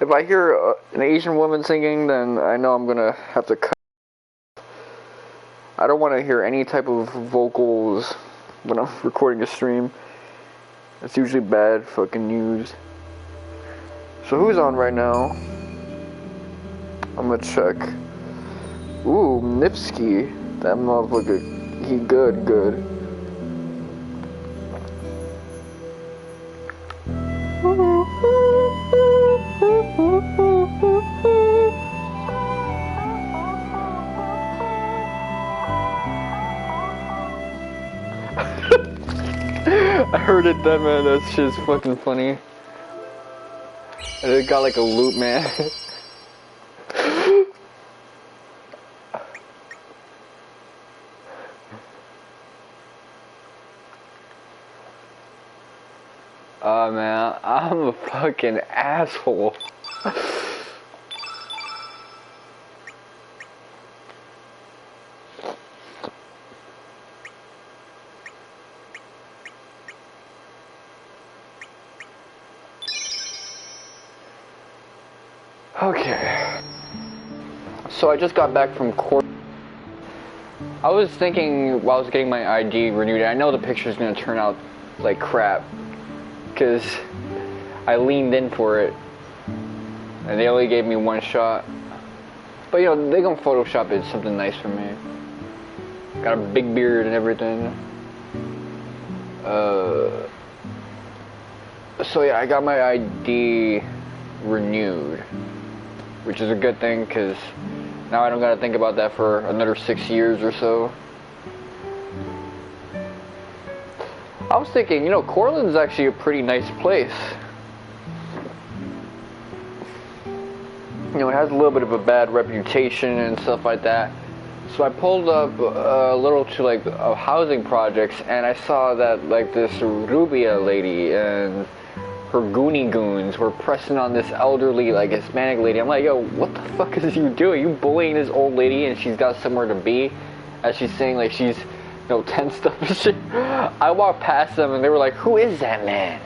If I hear an Asian woman singing, then I know I'm gonna have to cut. I don't want to hear any type of vocals when I'm recording a stream. It's usually bad fucking news. So who's on right now? I'm gonna check. Ooh, Nipsky. That motherfucker. He good. I heard it then, man. That's just fucking funny. And it got like a loop, man. Oh man, I'm a fucking asshole. Okay. So I just got back from court. I was thinking while I was getting my ID renewed, I know the picture's gonna turn out like crap. Because I leaned in for it. And they only gave me one shot. But you know, they gonna Photoshop it something nice for me. Got a big beard and everything. So yeah, I got my ID renewed. Which is a good thing, because now I don't gotta think about that for another 6 years or so. I was thinking, you know, Cortland's actually a pretty nice place. You know, it has a little bit of a bad reputation and stuff like that. So I pulled up a little to like housing projects, and I saw that like this Rubia lady and her Goonie goons were pressing on this elderly like Hispanic lady. I'm like, yo, what the fuck is you doing? You bullying this old lady and she's got somewhere to be? As she's saying like she's, you know, tensed up and shit. I walked past them and they were like, who is that man?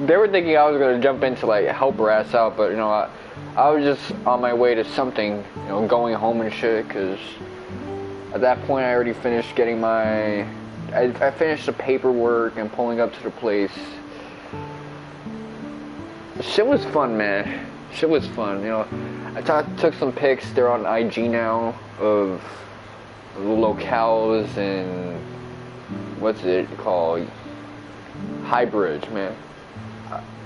They were thinking I was gonna jump in to like help her ass out, but you know, I was just on my way to something, you know, going home and shit, cause at that point I already finished getting my, I finished the paperwork and pulling up to the place. Shit was fun, man. Shit was fun, you know. I took some pics, they're on IG now, of the locales and what's it called? High Bridge, man.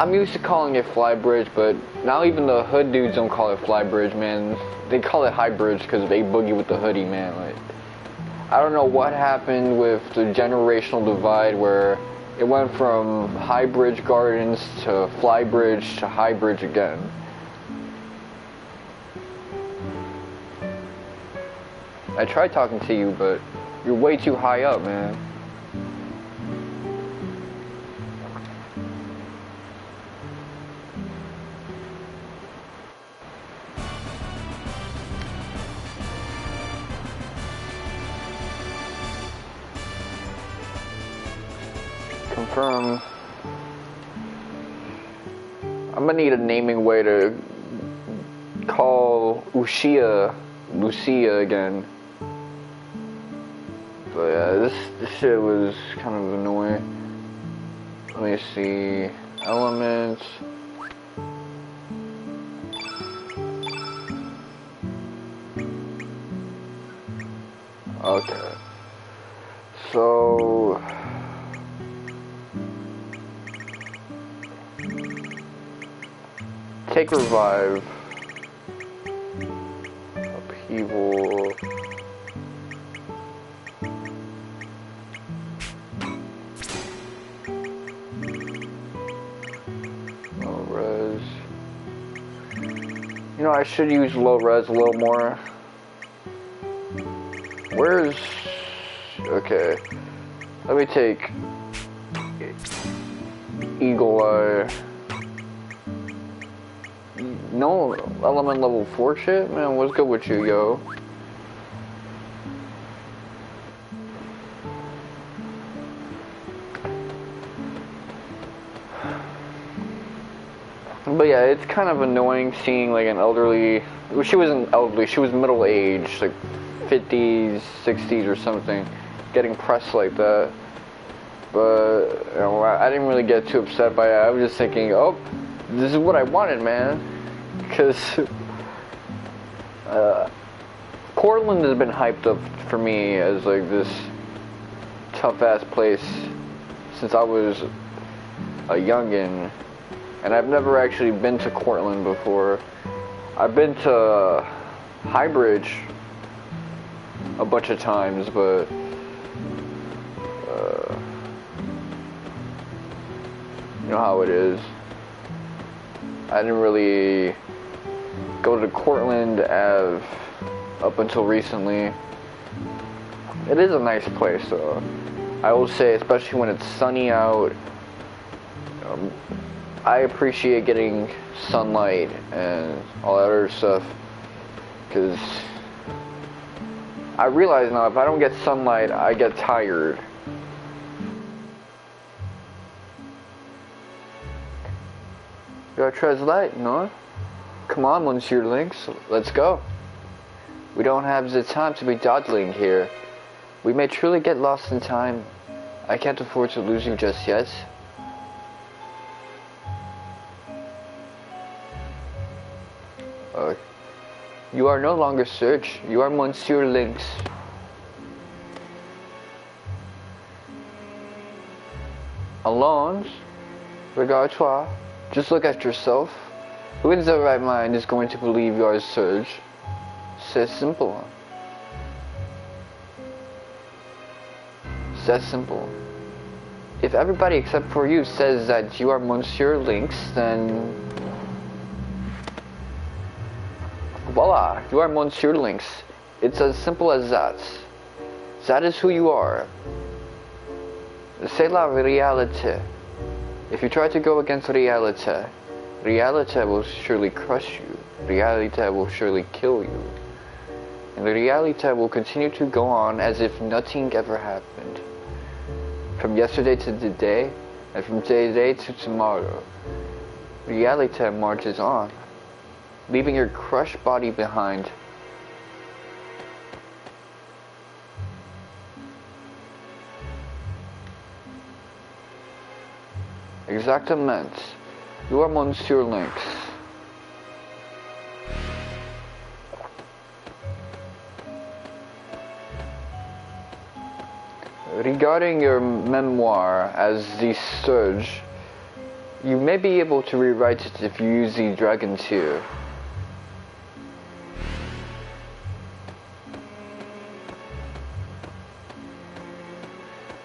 I'm used to calling it Fly Bridge, but now even the hood dudes don't call it Fly Bridge, man. They call it High Bridge because they boogie with the hoodie, man. Like, I don't know what happened with the generational divide where it went from High Bridge Gardens to Fly Bridge to High Bridge again. I tried talking to you, but you're way too high up, man. Confirm. I'm gonna need a naming way to call Lucia again. But yeah, this shit was kind of annoying. Let me see. Elements. Okay. So take revive. Upheaval. Low res. You know, I should use low res a little more. Where's... Okay. Let me take Eagle Eye. No element level 4 shit? Man, what's good with you, yo? But yeah, it's kind of annoying seeing like an elderly. Well, she wasn't elderly. She was middle aged, like 50s, 60s, or something, getting pressed like that. But you know, I didn't really get too upset by it. I was just thinking, oh, this is what I wanted, man. Because Portland has been hyped up for me as like this tough ass place since I was a youngin'. And I've never actually been to Cortland before. I've been to Highbridge a bunch of times, but you know how it is. I didn't really go to Cortland Ave up until recently. It is a nice place, though. I will say, especially when it's sunny out. I appreciate getting sunlight and all that other stuff, because I realize now if I don't get sunlight, I get tired. You gotta translate, no? Come on, Monsieur Lynx, let's go. We don't have the time to be dawdling here. We may truly get lost in time. I can't afford to lose you just yet. You are no longer Serge, you are Monsieur Lynx. Allons, regarde-toi, just look at yourself. Who in their right mind is going to believe you are Serge? C'est simple. C'est simple. If everybody except for you says that you are Monsieur Lynx, then voila, you are Monsieur Lynx. It's as simple as that. That is who you are. C'est la réalité. If you try to go against reality, reality will surely crush you. Reality will surely kill you. And the reality will continue to go on as if nothing ever happened. From yesterday to today, and from today to tomorrow, reality marches on, leaving your crushed body behind. Exactement. You are Monsieur Lynx. Regarding your memoir as the Surge, you may be able to rewrite it if you use the Dragon Tear.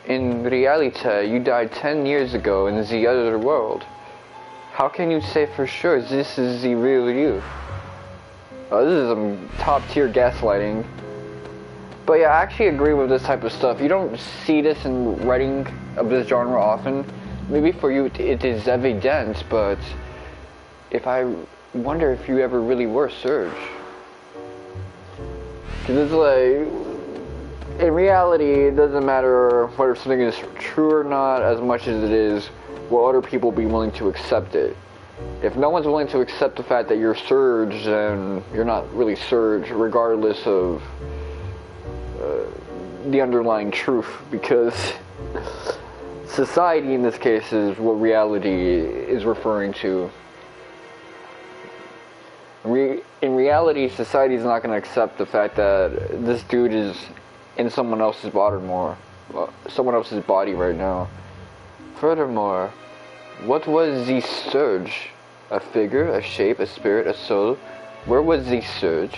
In reality, you died 10 years ago in the other world. How can you say for sure this is the real you? This is some top tier gaslighting. But yeah, I actually agree with this type of stuff. You don't see this in writing of this genre often. Maybe for you it is evident, but if I wonder if you ever really were Serge. Because it's like, in reality, it doesn't matter whether something is true or not as much as it is will other people be willing to accept it. If no one's willing to accept the fact that you're Serge, then you're not really Serge, regardless of the underlying truth, because society in this case is what reality is referring to. In reality, society is not going to accept the fact that this dude is in someone else's body right now. Furthermore, what was the Surge? A figure, a shape, a spirit, a soul? Where was the Surge?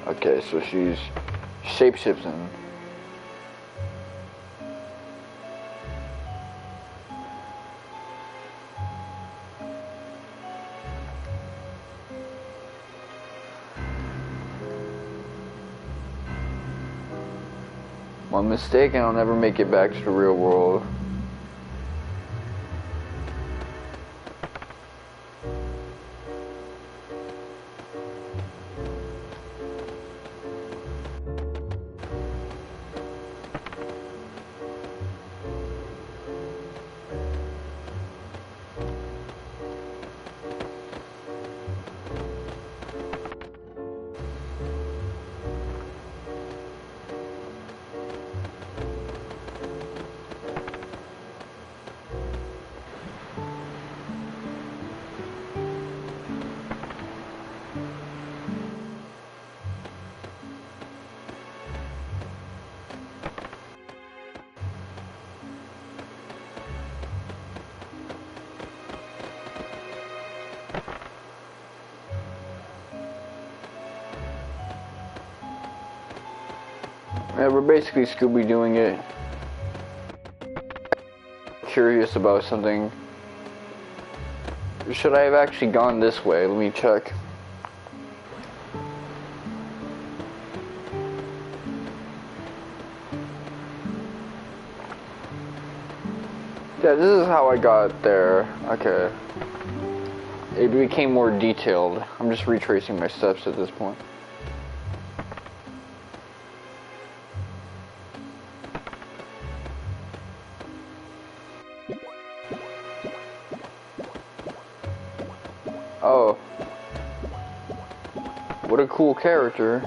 Okay, so she's shapeshifting. If I'm mistaken, I'll never make it back to the real world. Yeah, we're basically Scooby-Dooing it. Curious about something. Should I have actually gone this way? Let me check. Yeah, this is how I got there. Okay. It became more detailed. I'm just retracing my steps at this point. Oh. What a cool character.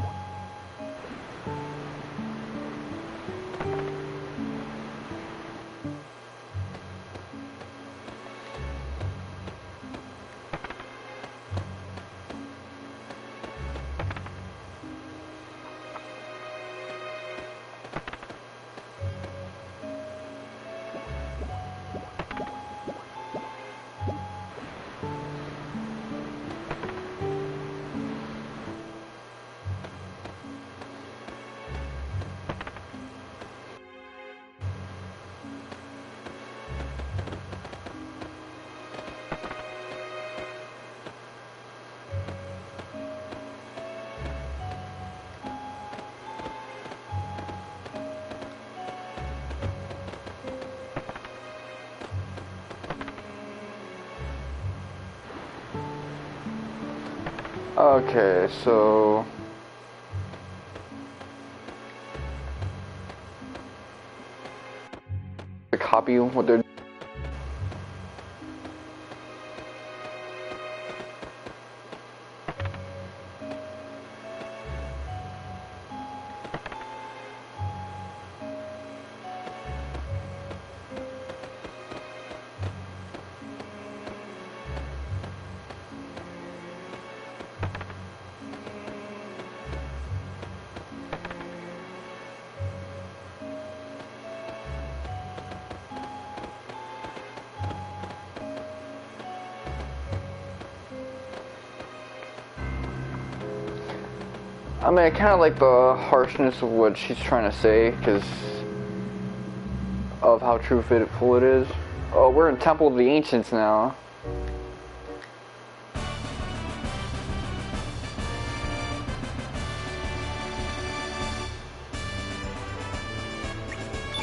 Okay, so to copy what they're I mean, I kind of like the harshness of what she's trying to say, because of how truthful it is. Oh, we're in Temple of the Ancients now.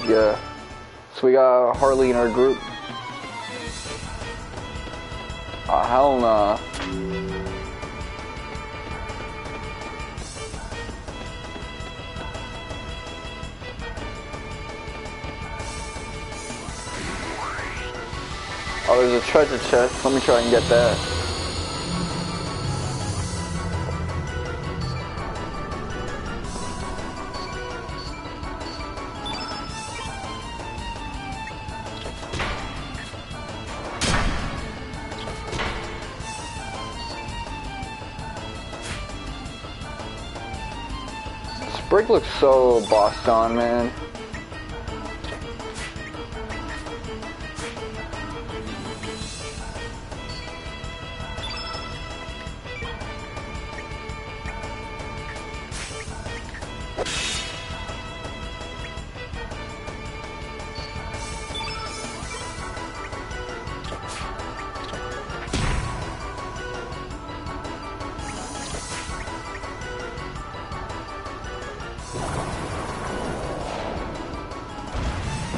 Yeah. So we got Harley in our group. Oh, hell nah. Oh, there's a treasure chest. Let me try and get that. Sprig looks so bossed on, man.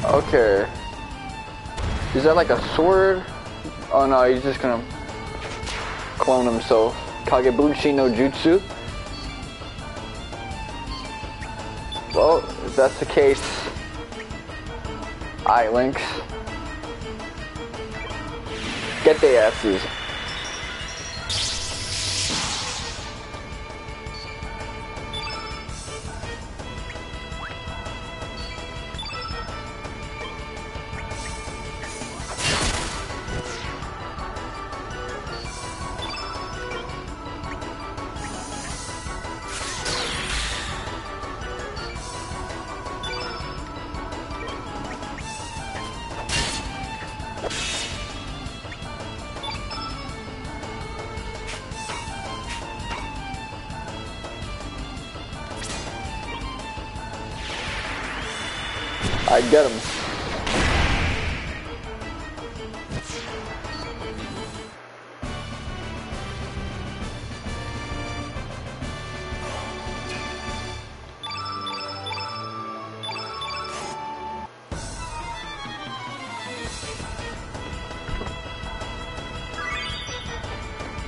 Okay. Is that like a sword? Oh no, he's just gonna clone himself. Kagebushi no Jutsu? Well, if that's the case, alright, Lynx. Get their asses. I get him.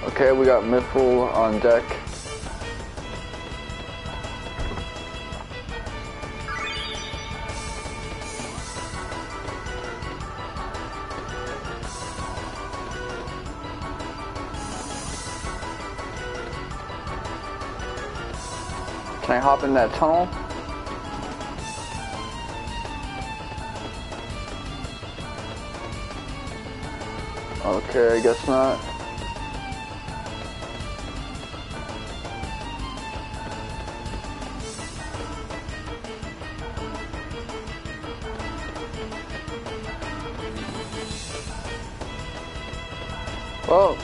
Okay, we got Mithril on deck. Can I hop in that tunnel? Okay, I guess not. Well,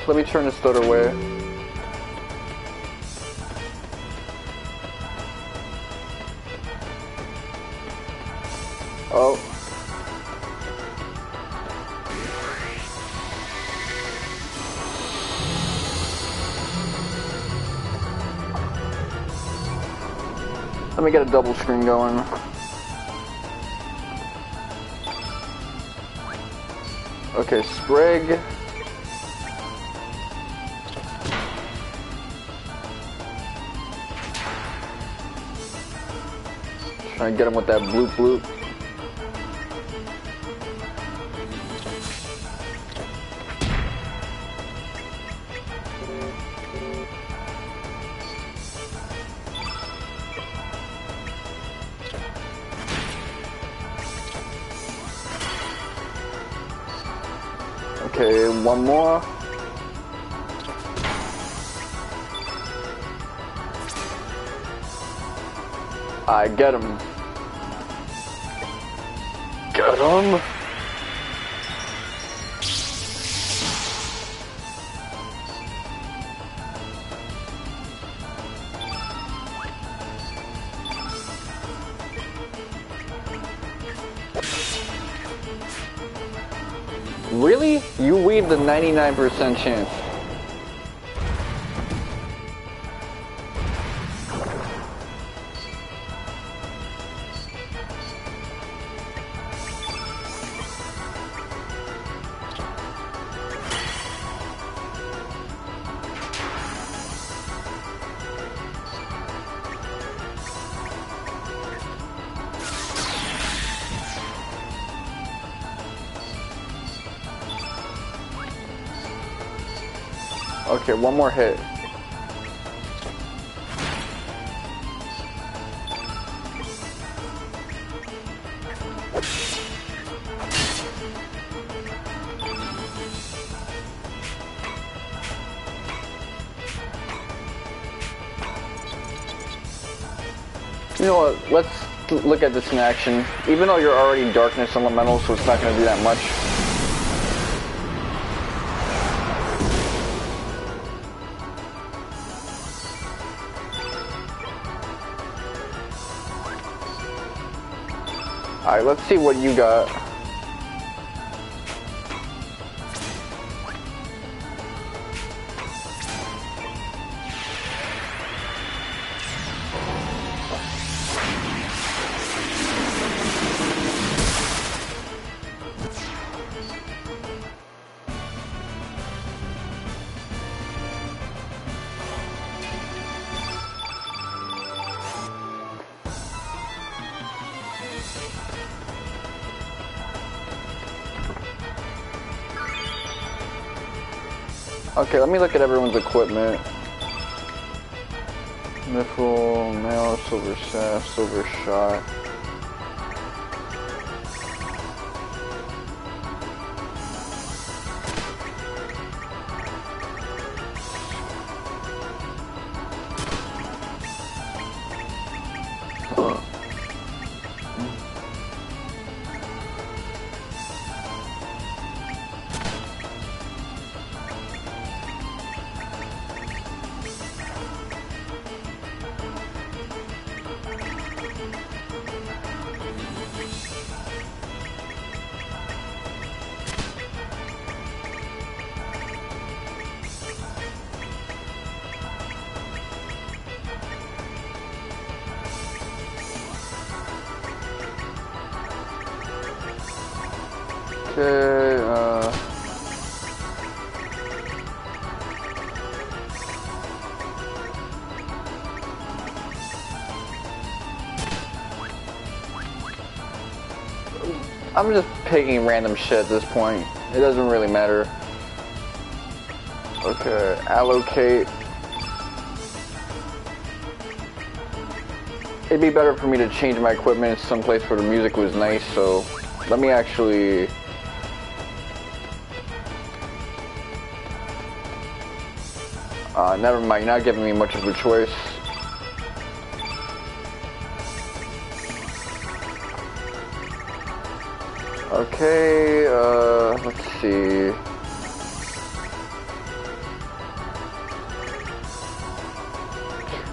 let me turn this the other way. Oh. Let me get a double screen going. Okay, Sprig. Try and get him with that bloop bloop. Okay, one more. I get him. Get him. Really? You weaved the 99% chance. Okay, one more hit. You know what, let's look at this in action. Even though you're already darkness elemental, so it's not going to do that much. Alright, let's see what you got. Okay, let me look at everyone's equipment. Mithril, mail, silver staff, silver shot. Okay, I'm just picking random shit at this point. It doesn't really matter. Okay, allocate. It'd be better for me to change my equipment someplace where the music was nice, so let me actually... never mind, you're not giving me much of a choice. Okay, let's see.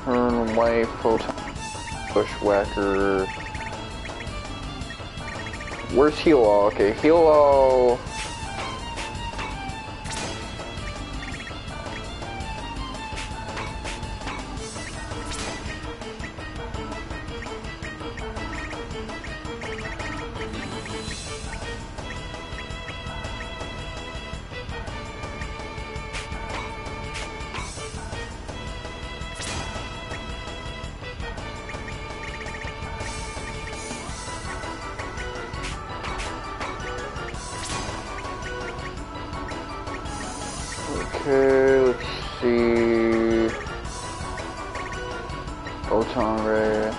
Turn away, photon, bushwhacker. Where's heal all? Okay, heal all. Okay, let's see. Photon ray.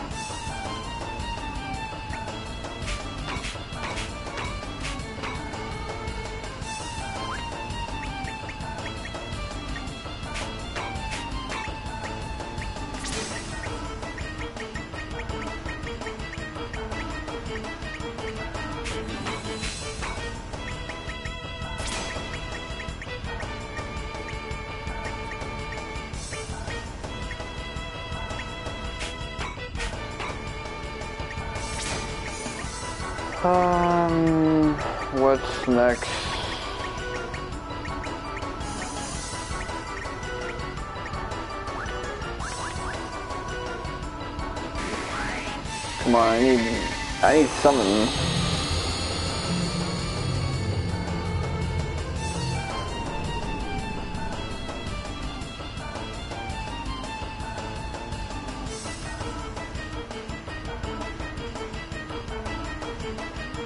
What's next? Come on, I need something.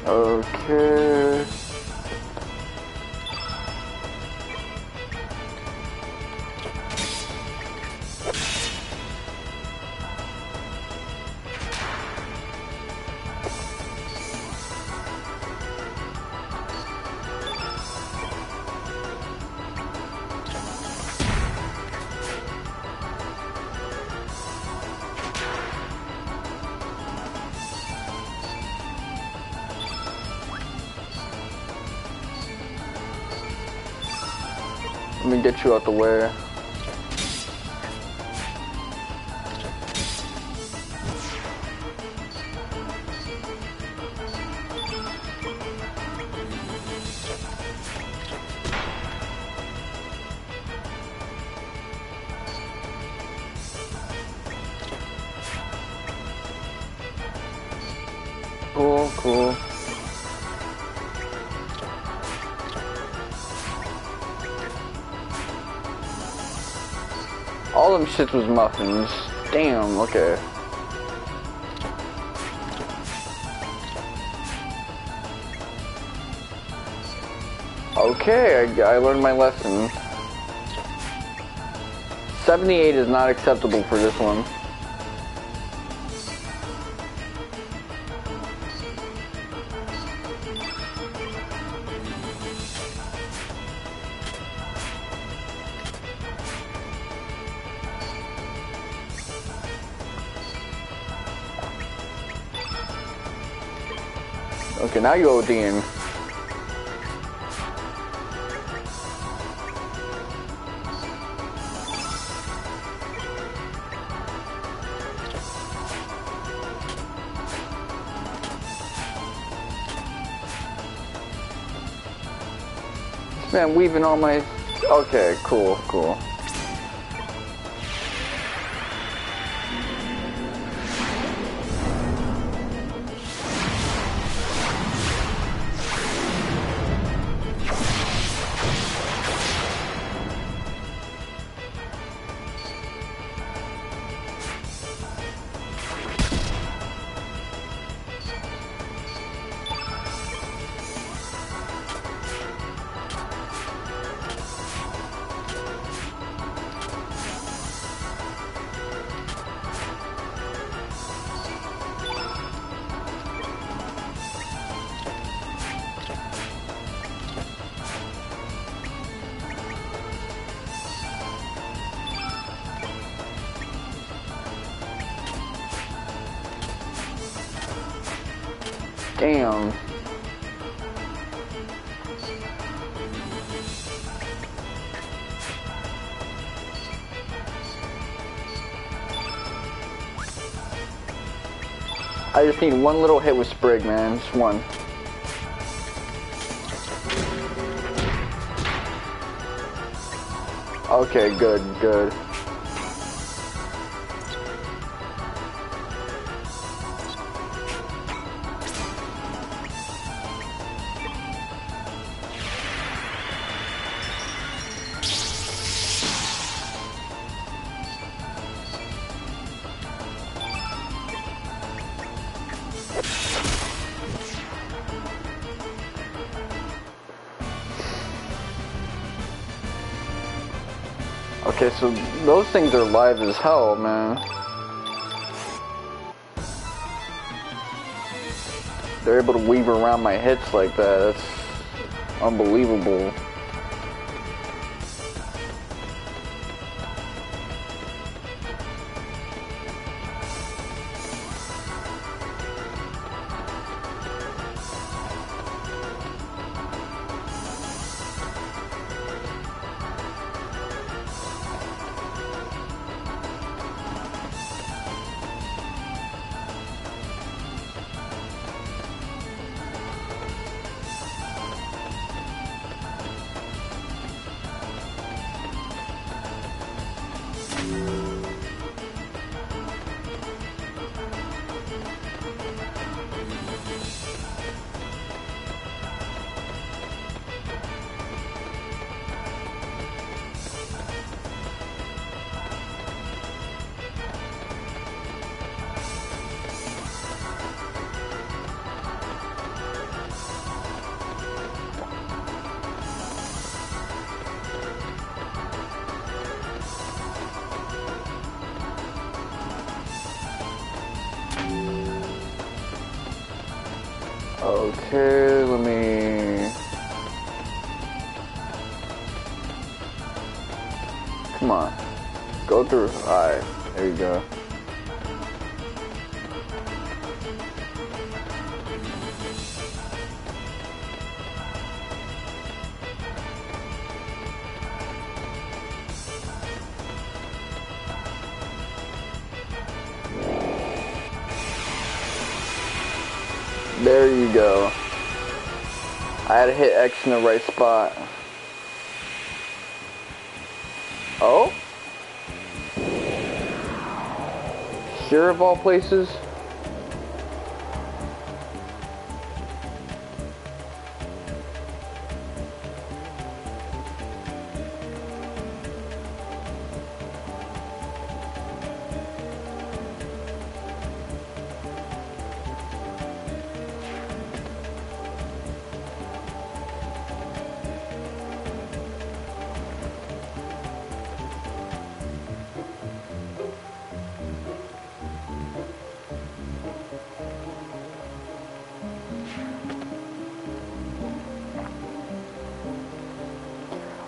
Okay. Let me get you out the way. Cool, cool. All them shits was muffins. Damn, okay. Okay, I learned my lesson. 78 is not acceptable for this one. Okay, now you ODing. Man, weaving all my... Okay, cool, cool. Damn. I just need one little hit with Sprig, man. Just one. Okay, good, good. Okay, so those things are live as hell, man. They're able to weave around my hits like that. That's unbelievable. Okay, let me... Come on. Go through. Alright, there you go. There you go. I had to hit X in the right spot. Oh? Here of all places?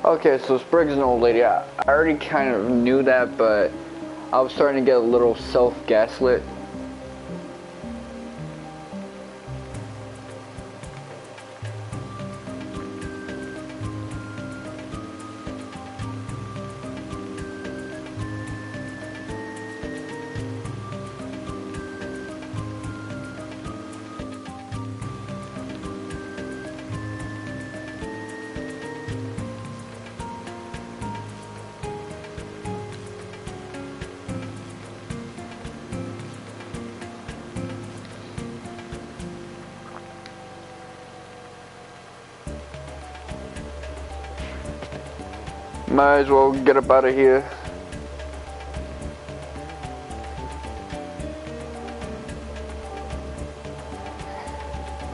Okay, so Sprig's an old lady. I already kind of knew that, but I was starting to get a little self-gaslit. Might as well get up out of here.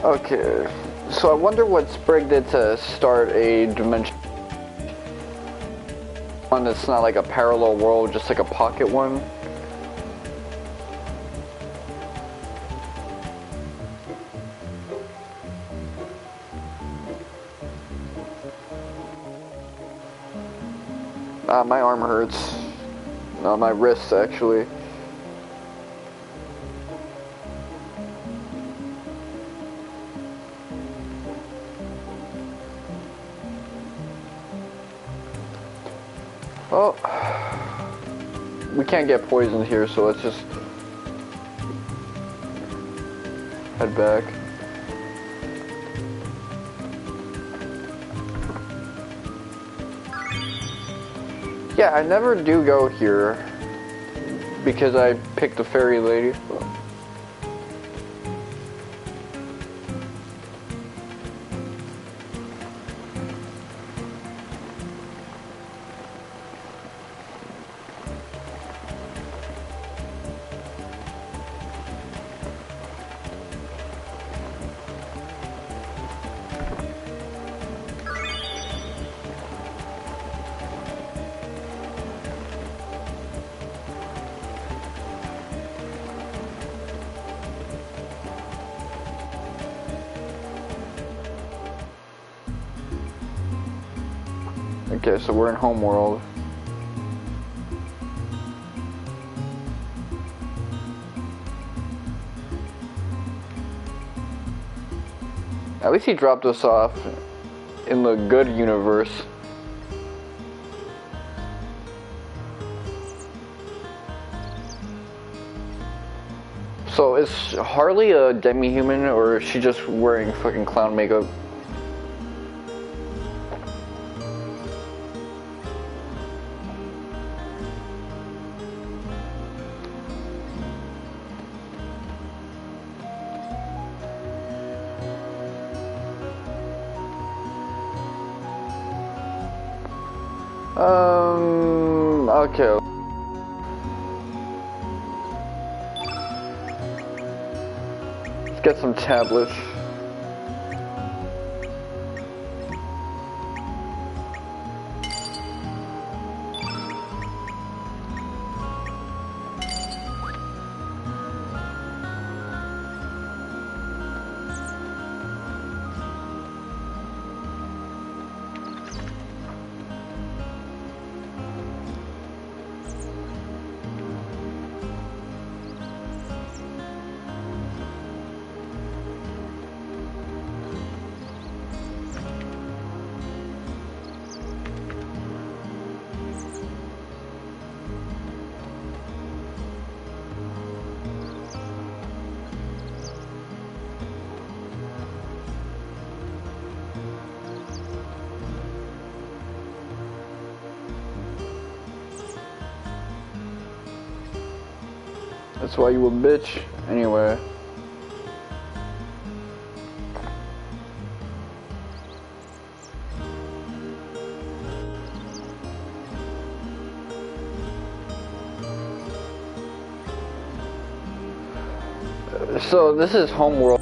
Okay, so I wonder what Sprig did to start a dimension. One that's not like a parallel world, just like a pocket one. My arm hurts. My wrist, actually. Oh, we can't get poisoned here, so let's just head back. Yeah, I never do go here because I picked the fairy lady. Okay, so we're in Homeworld. At least he dropped us off in the good universe. So is Harley a demi-human, or is she just wearing fucking clown makeup? Okay. Let's get some tablets. That's why you a bitch. Anyway. So this is Homeworld.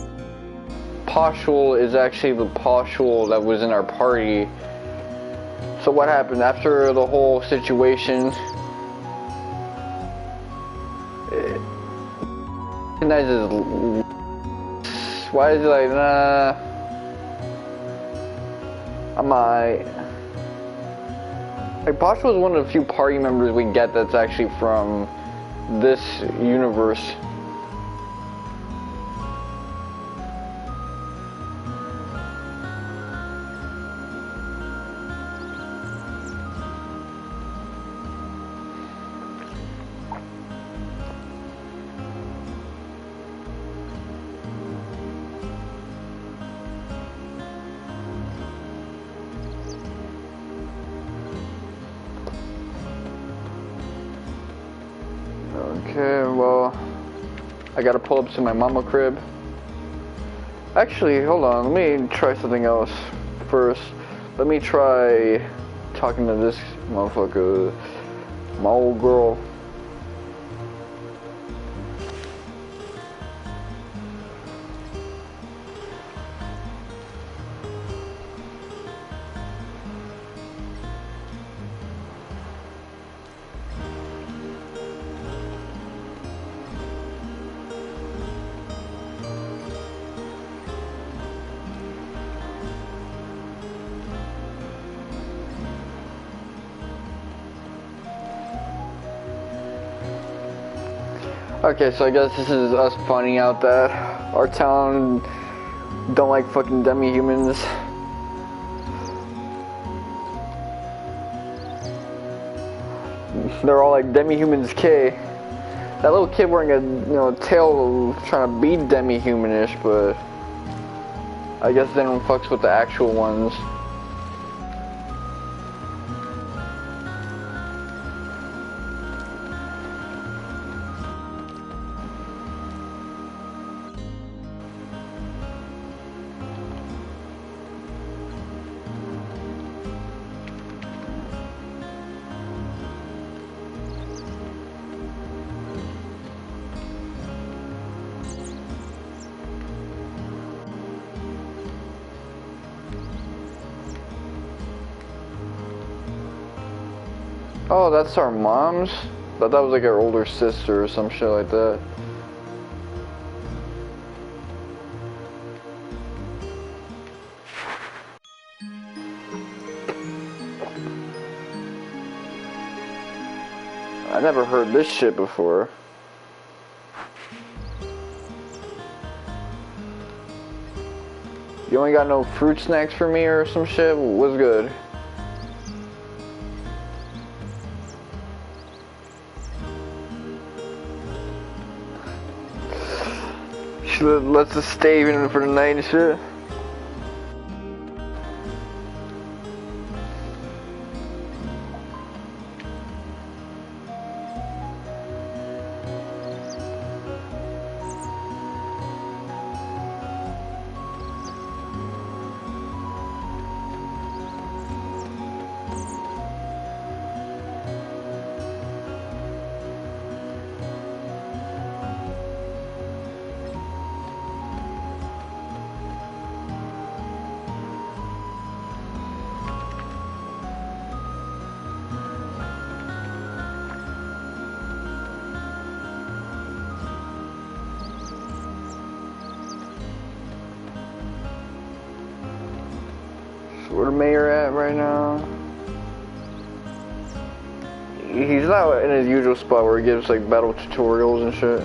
Poshul is actually the Poshul that was in our party. So what happened after the whole situation? Why is he like, nah, I might. Like, Poshul is one of the few party members we get that's actually from this universe. Okay, well, I gotta pull up to my mama crib. Actually, hold on, let me try something else first. Let me try talking to this motherfucker, my old girl. Okay, so I guess this is us finding out that our town don't like fucking demi-humans. they're all like demi-humans K. That little kid wearing a tail trying to be demi-humanish, but I guess they don't fucks with the actual ones. Oh, that's our mom's? Thought that was like our older sister or some shit like that. I never heard this shit before. You ain't got no fruit snacks for me or some shit? What's good? She lets us stay even for the night and shit. Where the mayor at right now? He's not in his usual spot where he gives like battle tutorials and shit.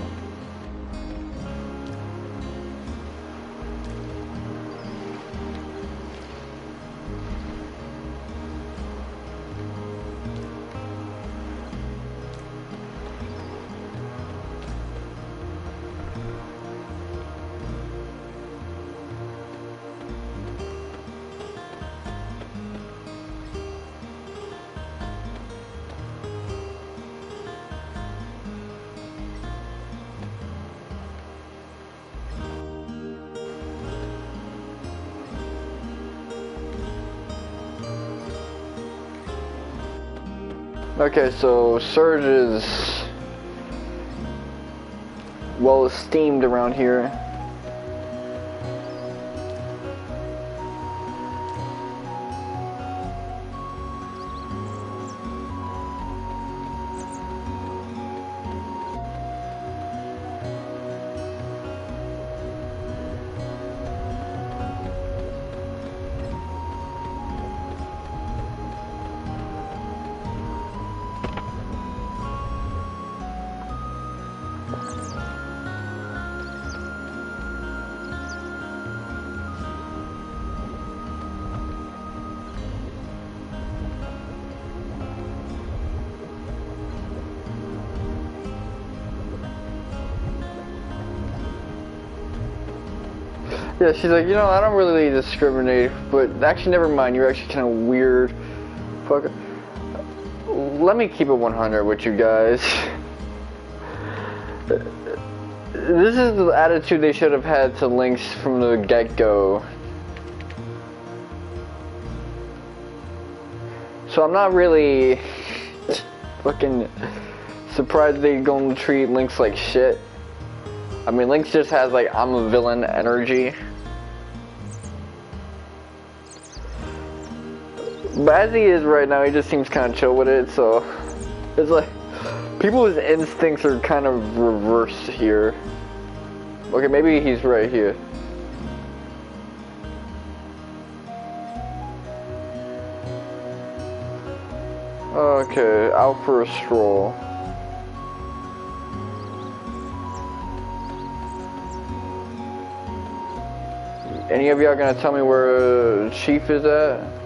Okay, so Surge is well esteemed around here. Yeah, she's like, I don't really discriminate, but actually, never mind, you're actually kind of weird. Fuck. Let me keep it 100 with you guys. This is the attitude they should have had to Lynx from the get-go. So I'm not really fucking surprised they gonna treat Lynx like shit. I mean, Lynx just has like, I'm a villain energy. But as he is right now, he just seems kind of chill with it, so it's like, people's instincts are kind of reversed here. Okay, maybe he's right here. Okay, out for a stroll. Any of y'all gonna tell me where Chief is at?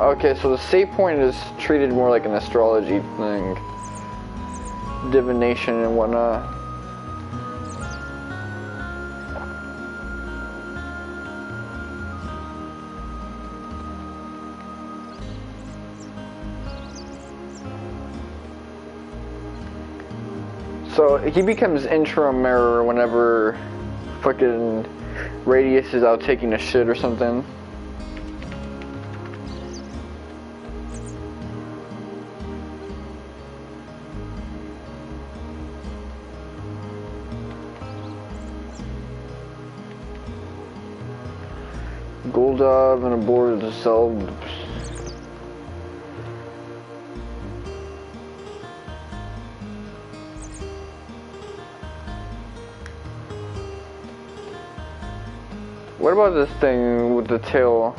Okay, so the save point is treated more like an astrology thing. Divination and whatnot. So he becomes interim mirror whenever fucking Radius is out taking a shit or something. Goldov and aborted the cell. What about this thing with the tail?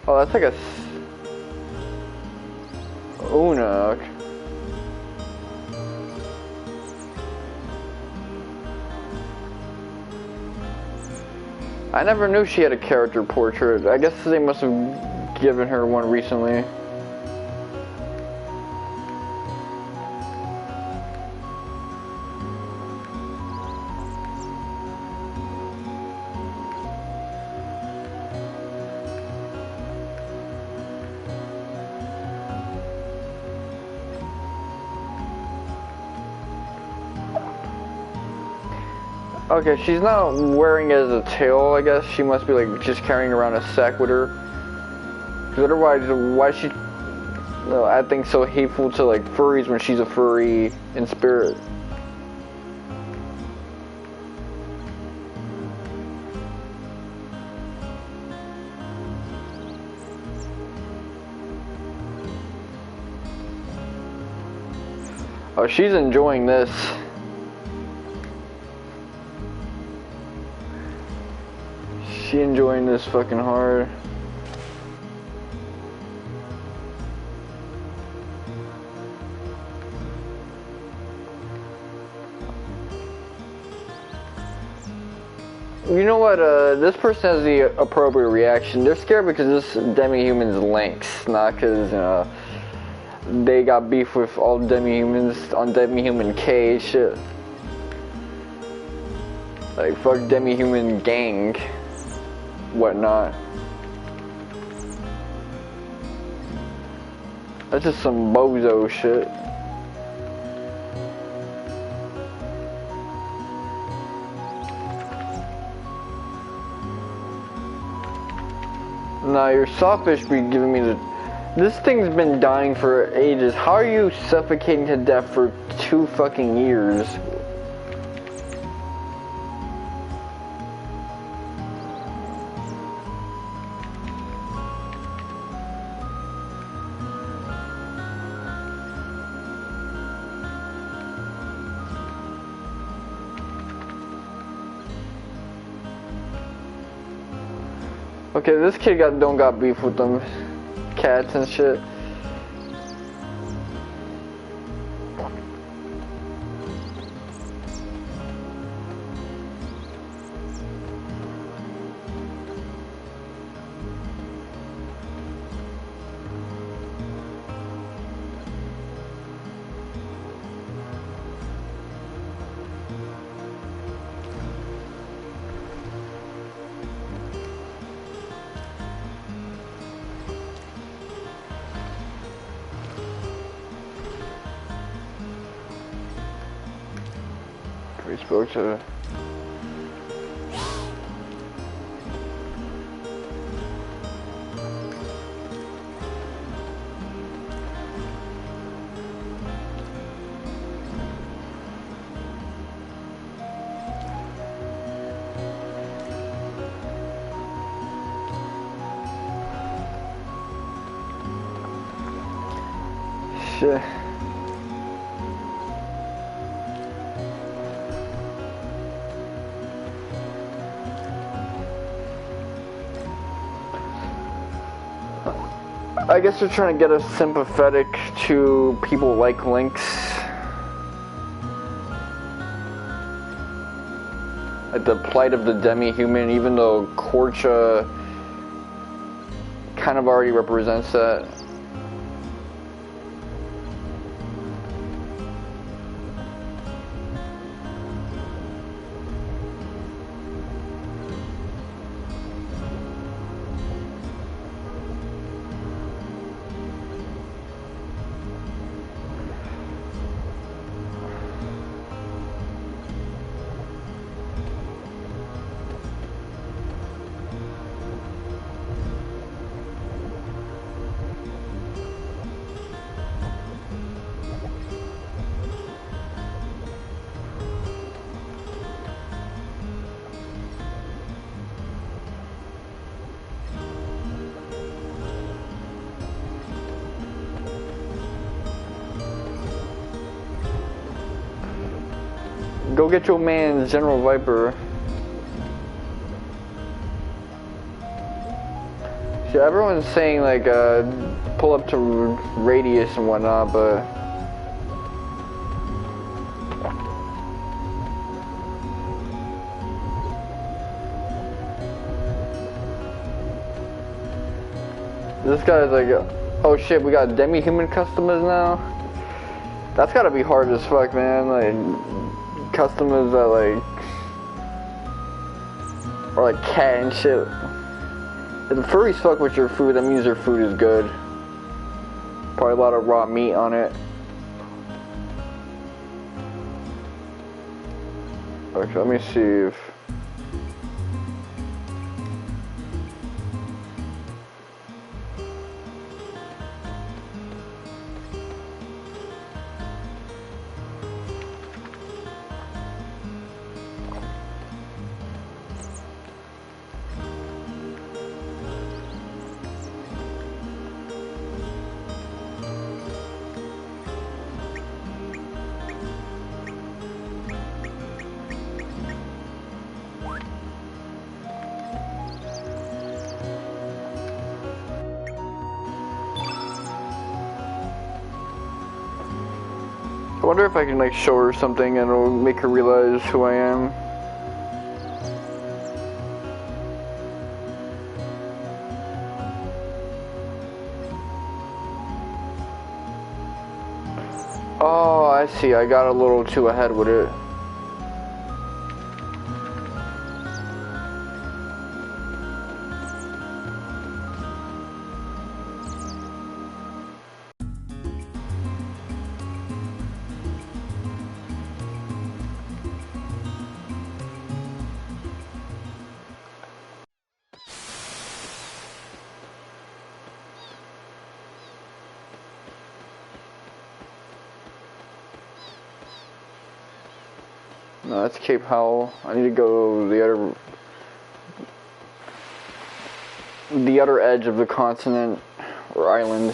Oh, that's like a Una. I never knew she had a character portrait. I guess they must have given her one recently. Okay, she's not wearing it as a tail, I guess. She must be like just carrying around a sack with her. Because otherwise, why is she acting so hateful to like furries when she's a furry in spirit? Oh, she's enjoying this. She enjoying this fucking hard. You know what, this person has the appropriate reaction. They're scared because this demi-human's Lynx, not because, they got beef with all demi-humans on demi-human K shit. Like, fuck demi-human gang. Whatnot. That's just some bozo shit. Nah, your sawfish be giving me the... This thing's been dying for ages. How are you suffocating to death for 2 fucking years? Okay, this kid don't got beef with them cats and shit. We spoke to... Shit. I guess they're trying to get us sympathetic to people like Lynx. Like the plight of the demi-human, even though Korcha kind of already represents that. Go get your man, General Viper. See, everyone's saying like pull up to radius and whatnot, but this guy's like, oh shit, we got demi-human customers now? That's gotta be hard as fuck, man. Like, customers that like or like cat and shit. If the furries fuck with your food, that means your food is good. Probably a lot of raw meat on it. Okay, let me see if I wonder if I can like show her something and it'll make her realize who I am. Oh, I see. I got a little too ahead with it. No, that's Cape Howell. I need to go the other edge of the continent or island.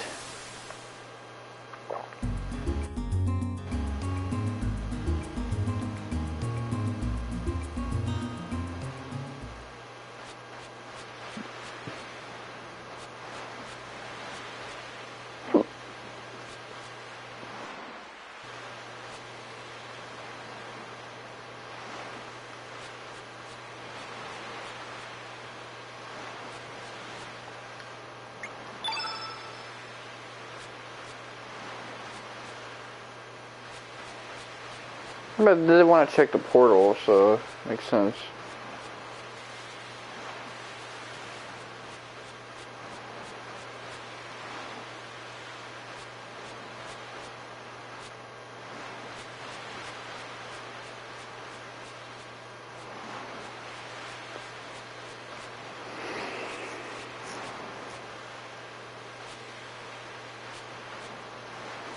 But they didn't want to check the portal, so makes sense.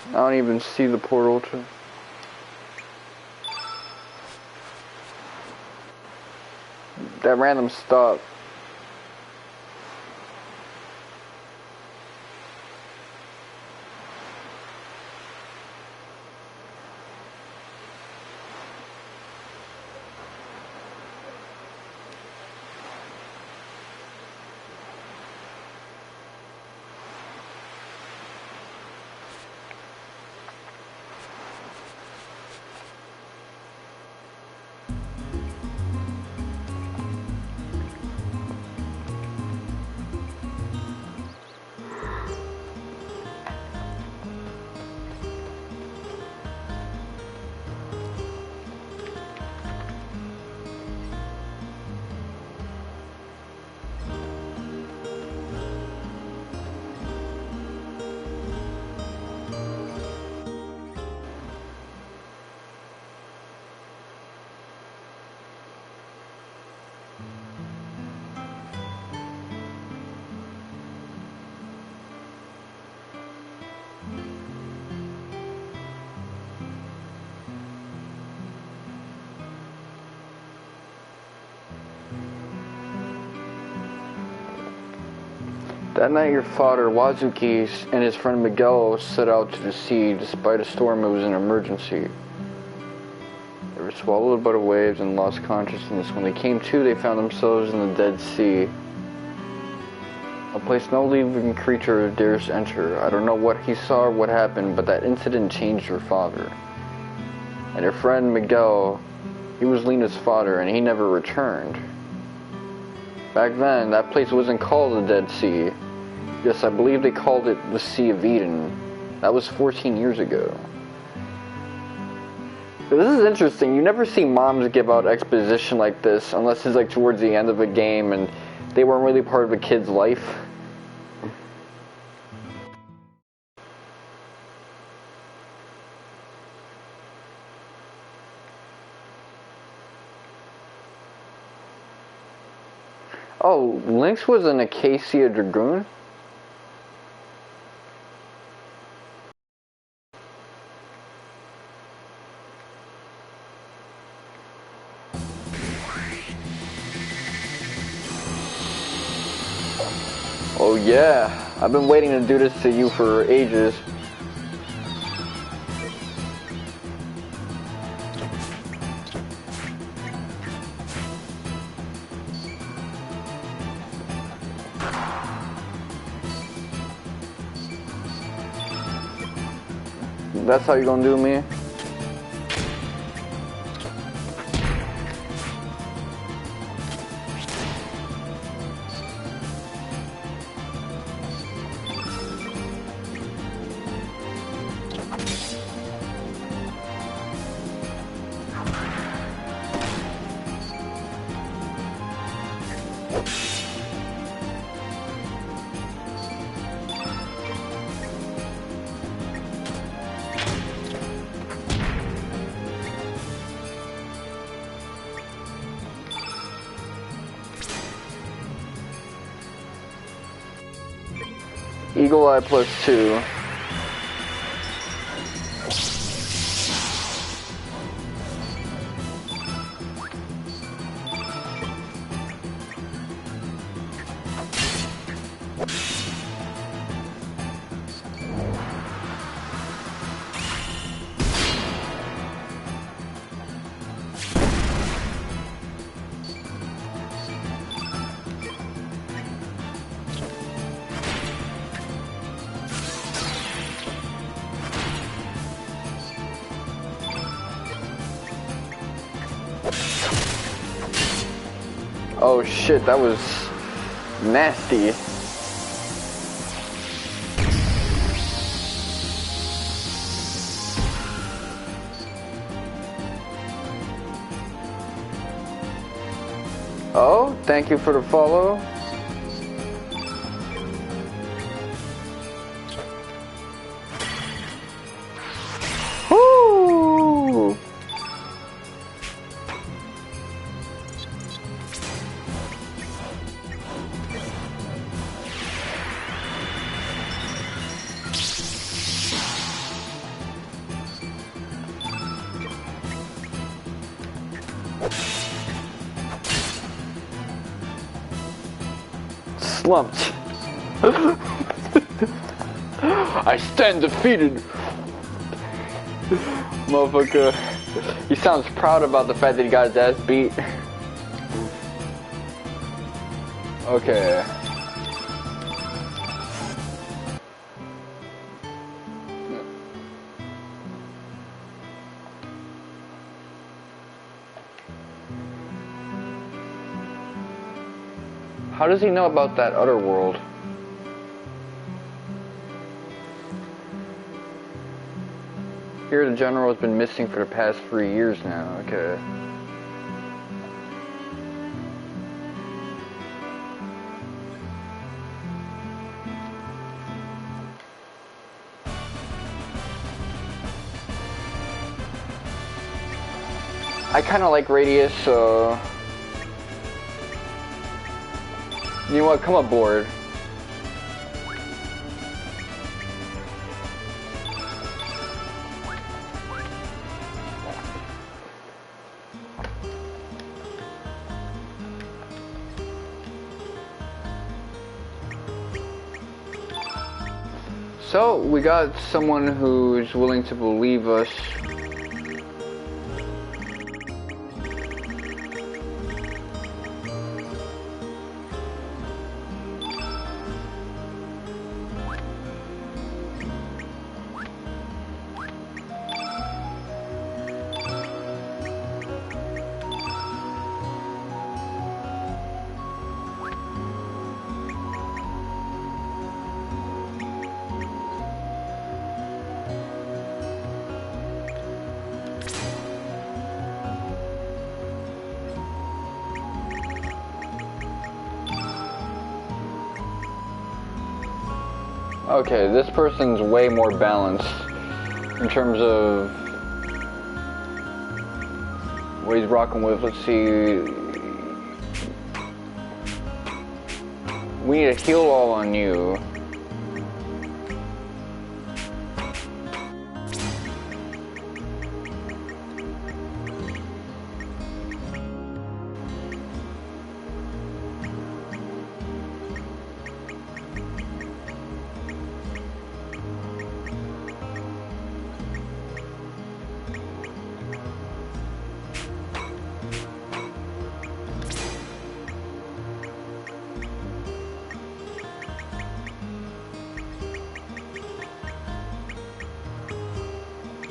I don't even see the portal to... That random stop. That night your father, Wazuki, and his friend Miguel set out to the sea. Despite a storm, it was an emergency. They were swallowed by the waves and lost consciousness. When they came to, they found themselves in the Dead Sea. A place no living creature dares enter. I don't know what he saw or what happened, but that incident changed your father. And your friend Miguel, he was Lena's father, and he never returned. Back then, that place wasn't called the Dead Sea. Yes, I believe they called it the Sea of Eden. That was 14 years ago. So this is interesting. You never see moms give out exposition like this unless it's like towards the end of a game and they weren't really part of a kid's life. Oh, Lynx was an Acacia Dragoon? Oh yeah, I've been waiting to do this to you for ages. That's how you gonna do me? Eagle Eye +2. Oh shit, that was nasty. Oh, thank you for the follow. Woo! Slumped. I stand defeated. Motherfucker. He sounds proud about the fact that he got his ass beat. Okay. How does he know about that other world? Here the general has been missing for the past 3 years now. Okay. I kinda like Radius, so... You know what, come aboard. So, we got someone who's willing to believe us. Okay, this person's way more balanced in terms of what he's rocking with. Let's see. We need a heal all on you.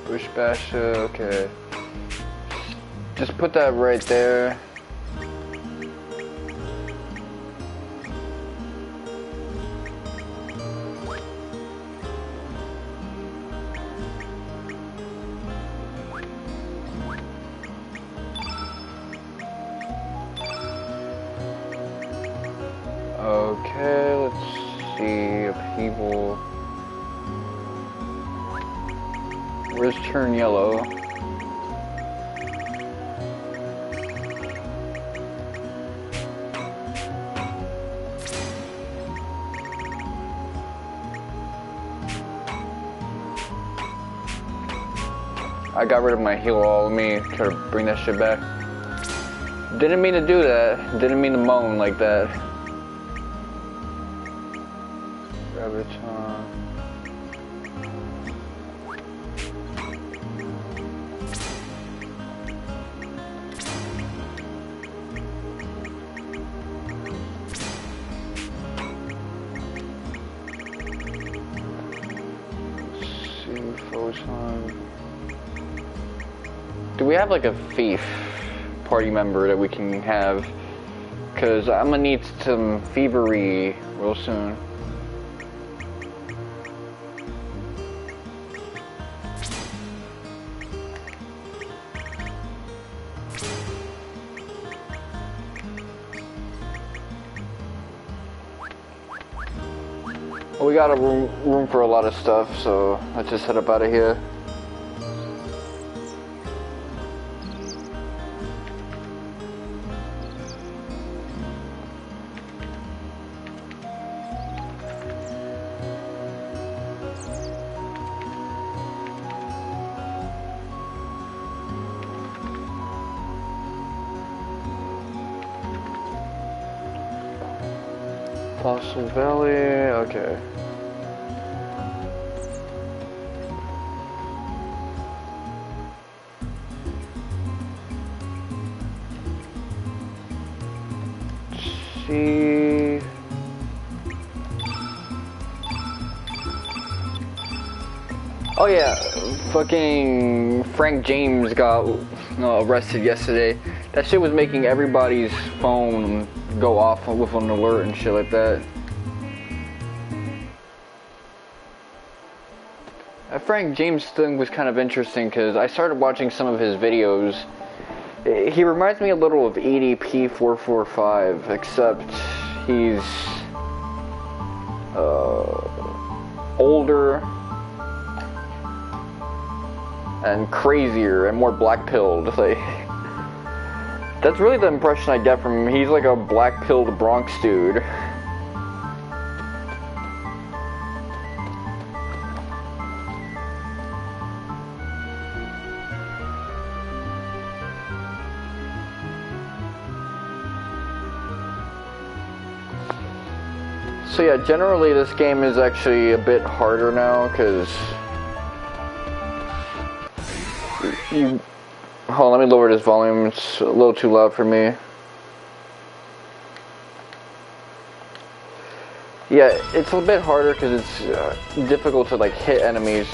Bush Basher, okay. Just put that right there. Okay, let's see, upheaval. Where's turn yellow? I got rid of my heal all. Let me try to bring that shit back. Didn't mean to do that. Didn't mean to moan like that. Graviton. Photon. Do we have like a thief party member that we can have? Cause I'm gonna need some thievery real soon. We got a room for a lot of stuff, so let's just head up out of here. Fossil Valley, okay. Let's see. Oh yeah, fucking Frank James got arrested yesterday. That shit was making everybody's phone go off with an alert and shit like that. That Frank James thing was kind of interesting because I started watching some of his videos. He reminds me a little of EDP445, except he's older and crazier and more black-pilled. Like, that's really the impression I get from him. He's like a black-pilled Bronx dude. So yeah, generally this game is actually a bit harder now, because you... Hold on, let me lower this volume, it's a little too loud for me. Yeah, it's a bit harder because it's difficult to like hit enemies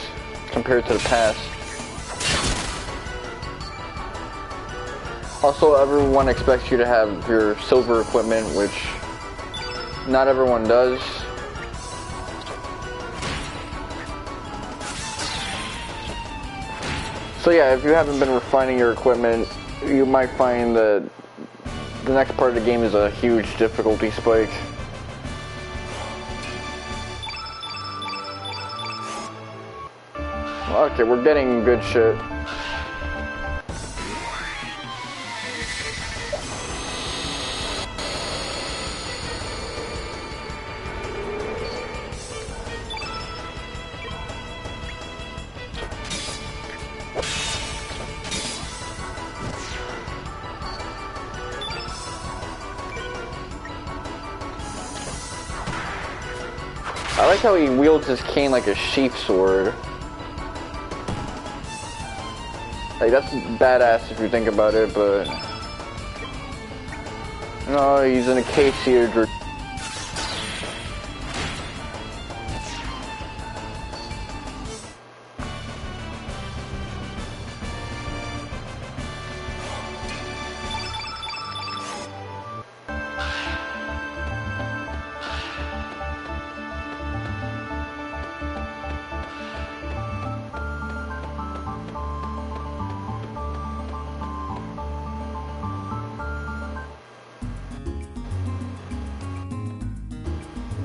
compared to the past. Also, everyone expects you to have your silver equipment, which not everyone does. So yeah, if you haven't been refining your equipment, you might find that the next part of the game is a huge difficulty spike. Okay, we're getting good shit. I like how he wields his cane like a sheath sword. Like, that's badass if you think about it, but... No, he's an acacia.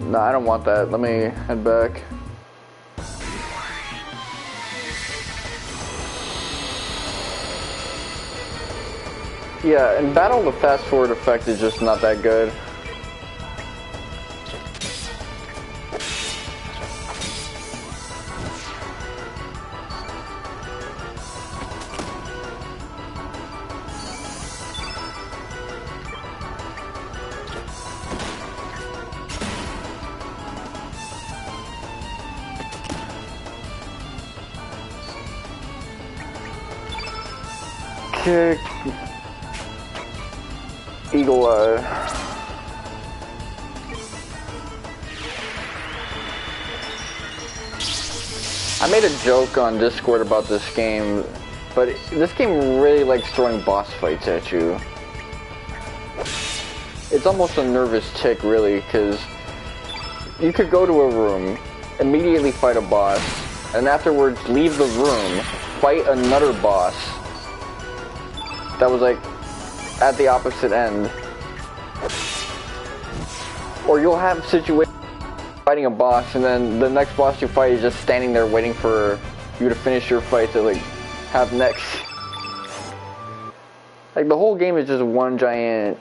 No, I don't want that. Let me head back. Yeah, in battle, the fast forward effect is just not that good. Kick. Eagle Eye. I made a joke on Discord about this game, but this game really likes throwing boss fights at you. It's almost a nervous tick, really, because you could go to a room, immediately fight a boss, and afterwards leave the room, fight another boss that was like at the opposite end. Or you'll have situations fighting a boss and then the next boss you fight is just standing there waiting for you to finish your fight to like have next. Like the whole game is just one giant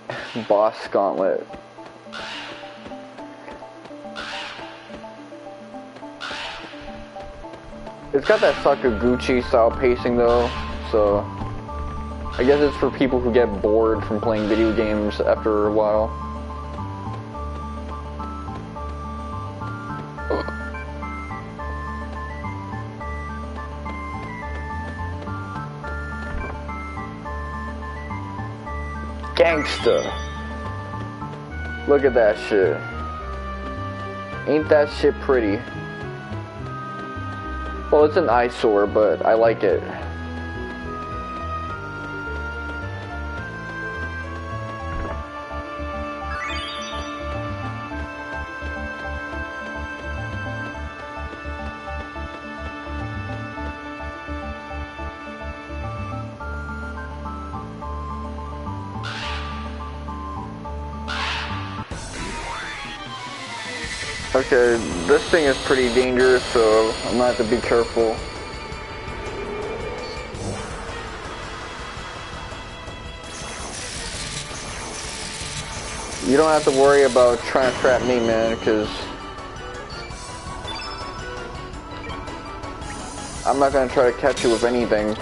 boss gauntlet. It's got that Sakaguchi style pacing though, so I guess it's for people who get bored from playing video games after a while. Gangsta. Look at that shit. Ain't that shit pretty? Well, it's an eyesore, but I like it. Okay, this thing is pretty dangerous, so I'm gonna have to be careful. You don't have to worry about trying to trap me, man, because I'm not gonna try to catch you with anything.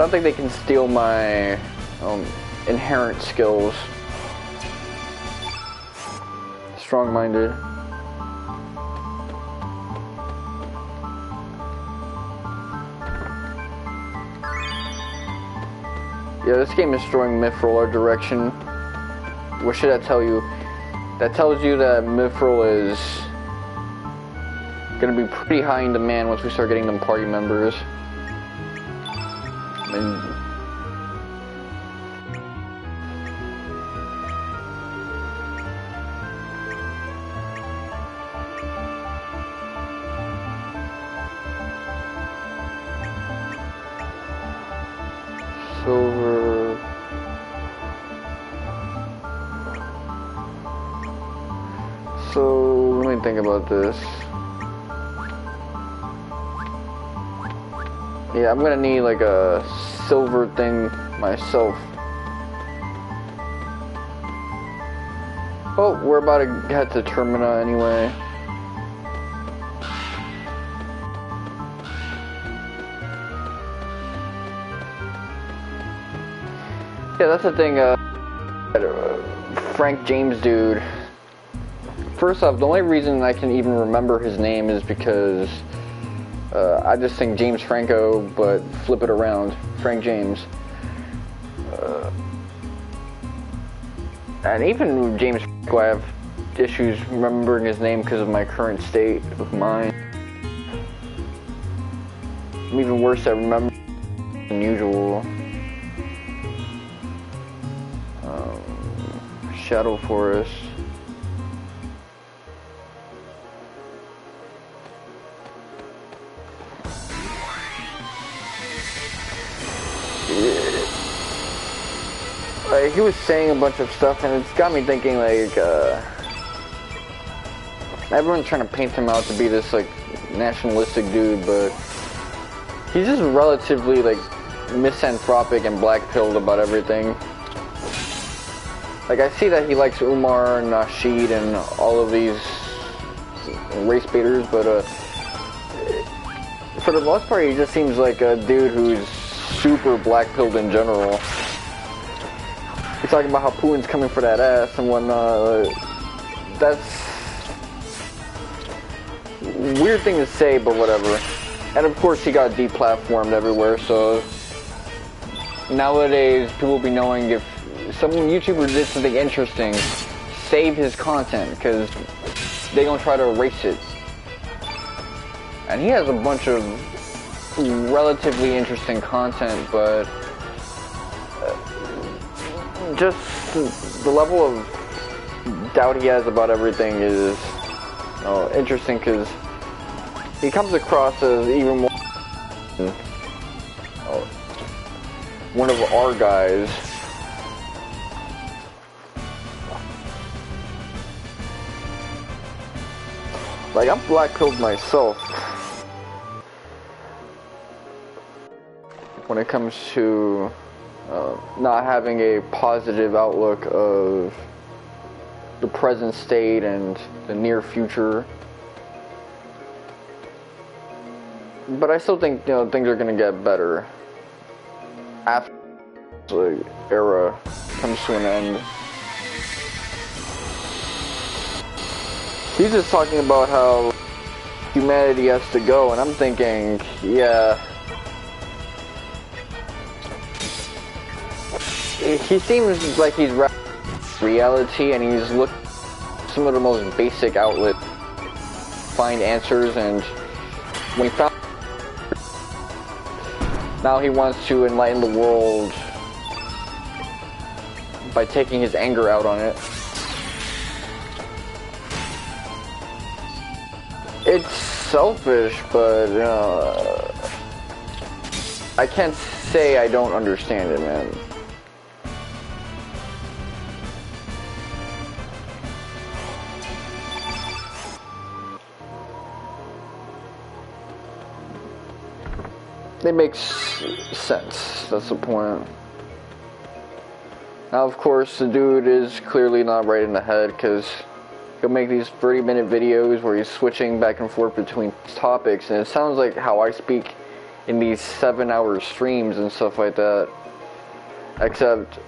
don't think they can steal my inherent skills. Strong-minded. Yeah, this game is throwing Mithril our direction. What should that tell you? That tells you that Mithril is gonna be pretty high in demand once we start getting them party members. And silver. So let me think about this. Yeah, I'm gonna need like a silver thing myself. Oh, we're about to head to Termina anyway. Yeah, that's the thing, Frank James dude. First off, the only reason I can even remember his name is because I just think James Franco, but flip it around, Frank James. And even James Franco, I have issues remembering his name because of my current state of mind. I'm even worse at remembering than usual. Shadow Forest. Like, he was saying a bunch of stuff, and it's got me thinking, like, everyone's trying to paint him out to be this, like, nationalistic dude, but he's just relatively, like, misanthropic and black-pilled about everything. Like, I see that he likes Umar and Nasheed and all of these race baiters, but, for the most part, he just seems like a dude who's super black-pilled in general. He's talking about how Putin's coming for that ass and whatnot. That's a weird thing to say, but whatever. And of course, he got deplatformed everywhere, so nowadays, people will be knowing if some YouTuber did something interesting, save his content, because they gonna try to erase it. And he has a bunch of relatively interesting content, but just the level of doubt he has about everything is interesting, because he comes across as even more one of our guys. Like, I'm black-pilled myself when it comes to not having a positive outlook of the present state and the near future. But I still think, things are gonna get better after the era comes to an end. He's just talking about how humanity has to go, and I'm thinking, yeah. He seems like he's reality, and he's looked some of the most basic outlets, find answers, and when he found, now he wants to enlighten the world by taking his anger out on it. It's selfish, but I can't say I don't understand it, man. It makes sense, that's the point. Now, of course, the dude is clearly not right in the head, because he'll make these 30-minute videos where he's switching back and forth between topics, and it sounds like how I speak in these 7-hour streams and stuff like that. Except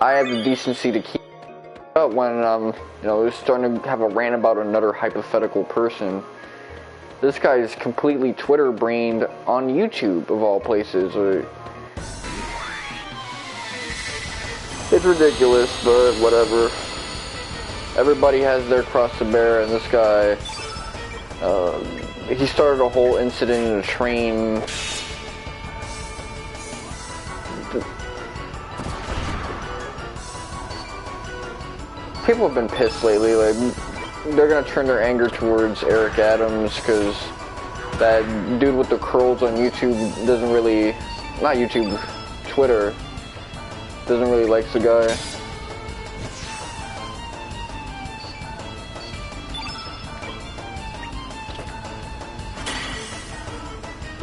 I have the decency to keep up when I'm, starting to have a rant about another hypothetical person. This guy is completely Twitter brained on YouTube, of all places. It's ridiculous, but whatever. Everybody has their cross to bear, and this guy, he started a whole incident in a train. People have been pissed lately, like, they're gonna turn their anger towards Eric Adams, because that dude with the curls on YouTube doesn't really, not YouTube, Twitter, doesn't really like the guy.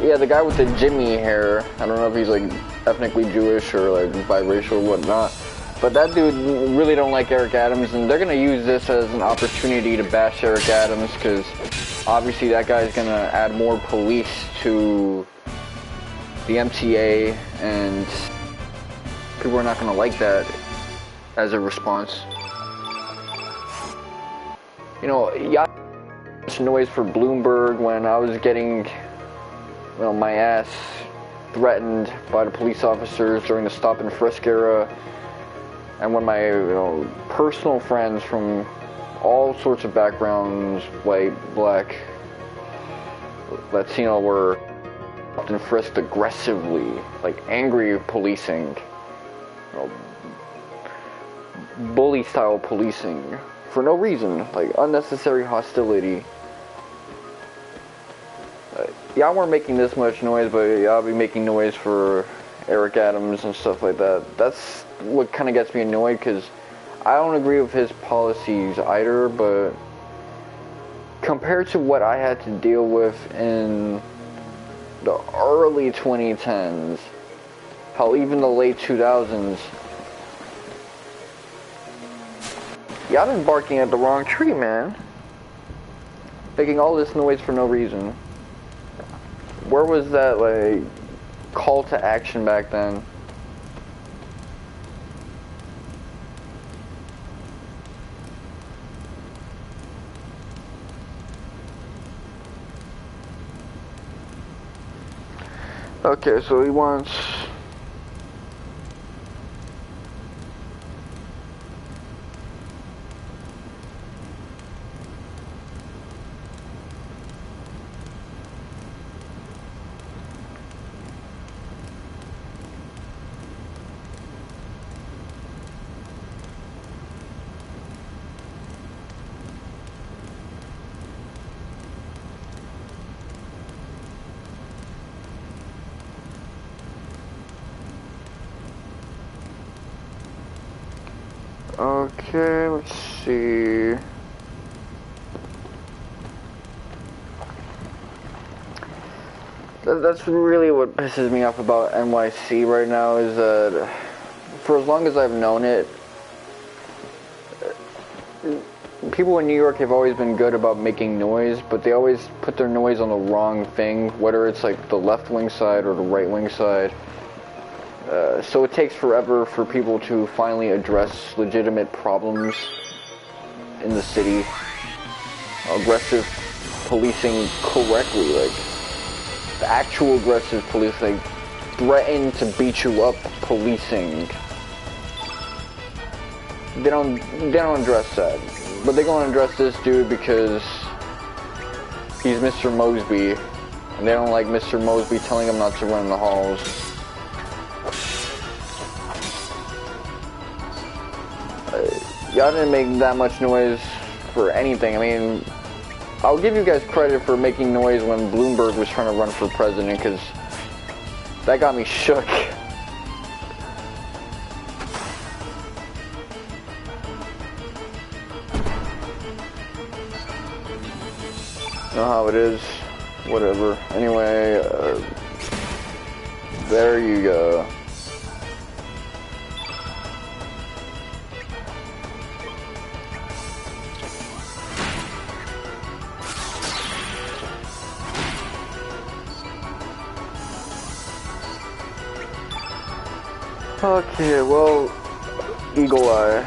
Yeah, the guy with the Jimmy hair, I don't know if he's like ethnically Jewish or like biracial or whatnot, but that dude really don't like Eric Adams, and they're gonna use this as an opportunity to bash Eric Adams, because obviously that guy's gonna add more police to the MTA, and people are not gonna like that as a response. Y'all noise for Bloomberg when I was getting my ass threatened by the police officers during the stop and frisk era, and when my personal friends from all sorts of backgrounds, white, black, Latino, were often frisked aggressively, like angry policing, bully style policing for no reason, like unnecessary hostility. Y'all weren't making this much noise, but y'all be making noise for Eric Adams and stuff like that. That's what kind of gets me annoyed, because I don't agree with his policies either, but compared to what I had to deal with in the early 2010s, hell, even the late 2000s, y'all been barking at the wrong tree, man. Making all this noise for no reason. Where was that, like, call to action back then? Okay, so he wants... Okay, let's see. That's really what pisses me off about NYC right now, is that for as long as I've known it, people in New York have always been good about making noise, but they always put their noise on the wrong thing, whether it's like the left-wing side or the right-wing side. So it takes forever for people to finally address legitimate problems in the city. Aggressive policing correctly, like the actual aggressive police, like threaten to beat you up policing. They don't address that, but they're gonna address this dude because he's Mr. Mosby, and they don't like Mr. Mosby telling them not to run in the halls. Y'all didn't make that much noise for anything. I mean, I'll give you guys credit for making noise when Bloomberg was trying to run for president, because that got me shook. Know how it is. Whatever. Anyway, there you go. Okay, well, Eagle Eye.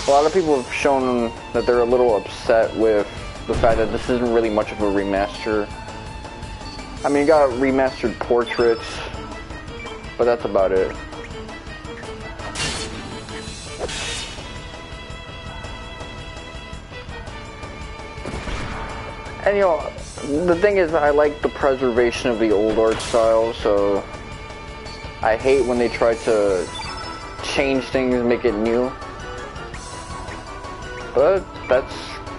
A lot of people have shown that they're a little upset with the fact that this isn't really much of a remaster. I mean, you got remastered portraits, but that's about it. And you know, the thing is, I like the preservation of the old art style, so I hate when they try to change things and make it new. But that's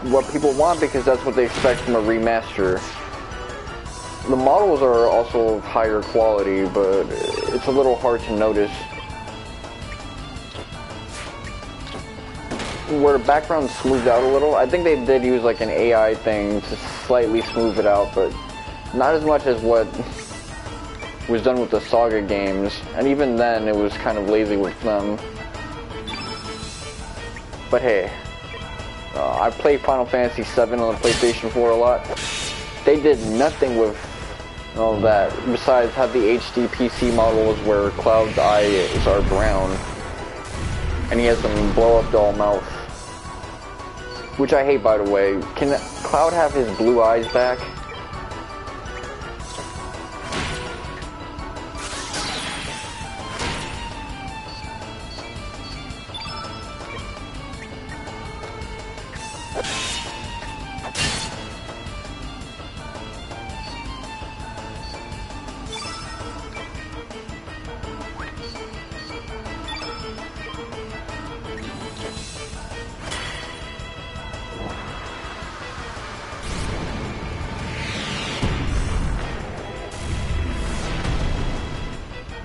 what people want because that's what they expect from a remaster. The models are also of higher quality, but it's a little hard to notice. Where the background smoothed out a little, I think they did use like an AI thing to slightly smooth it out, but not as much as what was done with the Saga games, and even then it was kind of lazy with them. But hey, I played Final Fantasy VII on the PlayStation 4 a lot. They did nothing with all that besides have the HD PC models where Cloud's eyes are brown and he has some blow up doll mouth, which I hate, by the way. Can Cloud have his blue eyes back?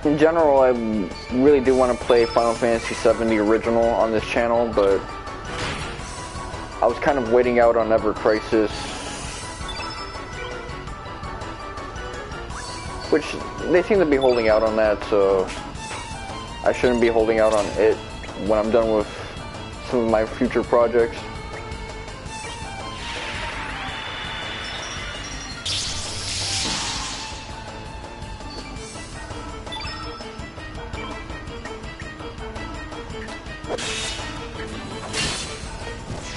In general, I really do want to play Final Fantasy VII, the original, on this channel, but I was kind of waiting out on Ever Crisis, which they seem to be holding out on that, so I shouldn't be holding out on it when I'm done with some of my future projects.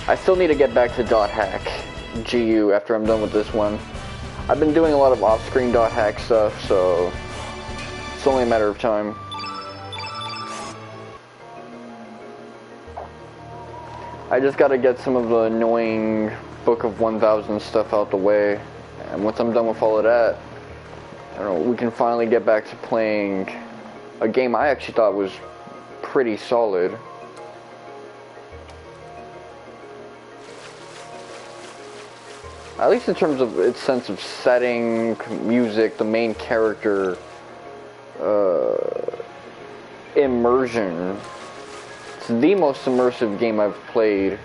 I still need to get back to .hack GU after I'm done with this one. I've been doing a lot of off-screen .hack stuff, so it's only a matter of time. I just gotta get some of the annoying Book of 1000 stuff out the way, and once I'm done with all of that, I don't know, we can finally get back to playing a game I actually thought was pretty solid. At least in terms of its sense of setting, music, the main character, immersion. It's the most immersive game I've played.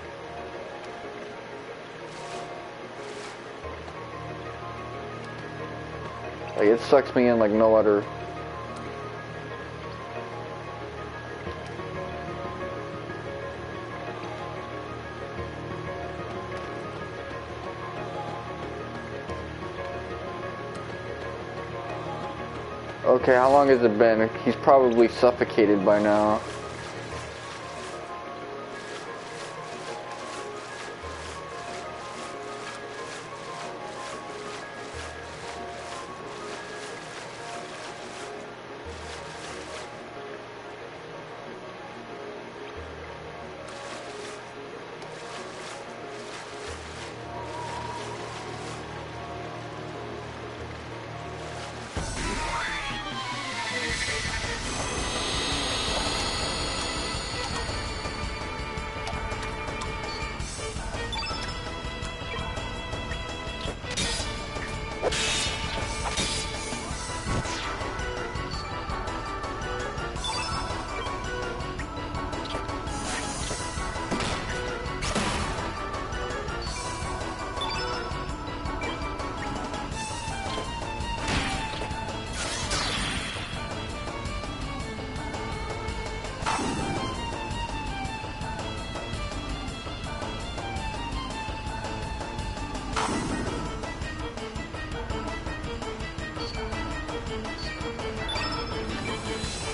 Like, it sucks me in like no other. Okay, how long has it been? He's probably suffocated by now.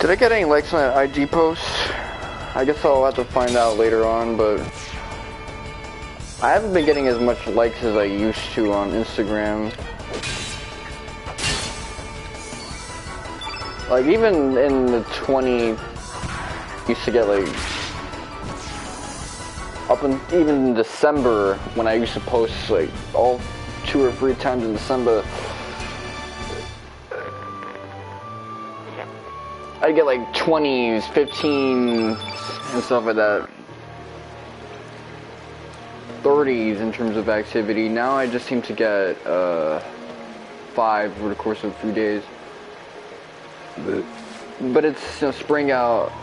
Did I get any likes on that IG post? I guess I'll have to find out later on, but I haven't been getting as much likes as I used to on Instagram. Like, even in the 20, used to get like, up in, even in December, when I used to post like all 2 or 3 times in December, I get like 20s, 15s, and stuff like that. 30s in terms of activity. Now I just seem to get 5 over the course of a few days. But it's, you know, spring out.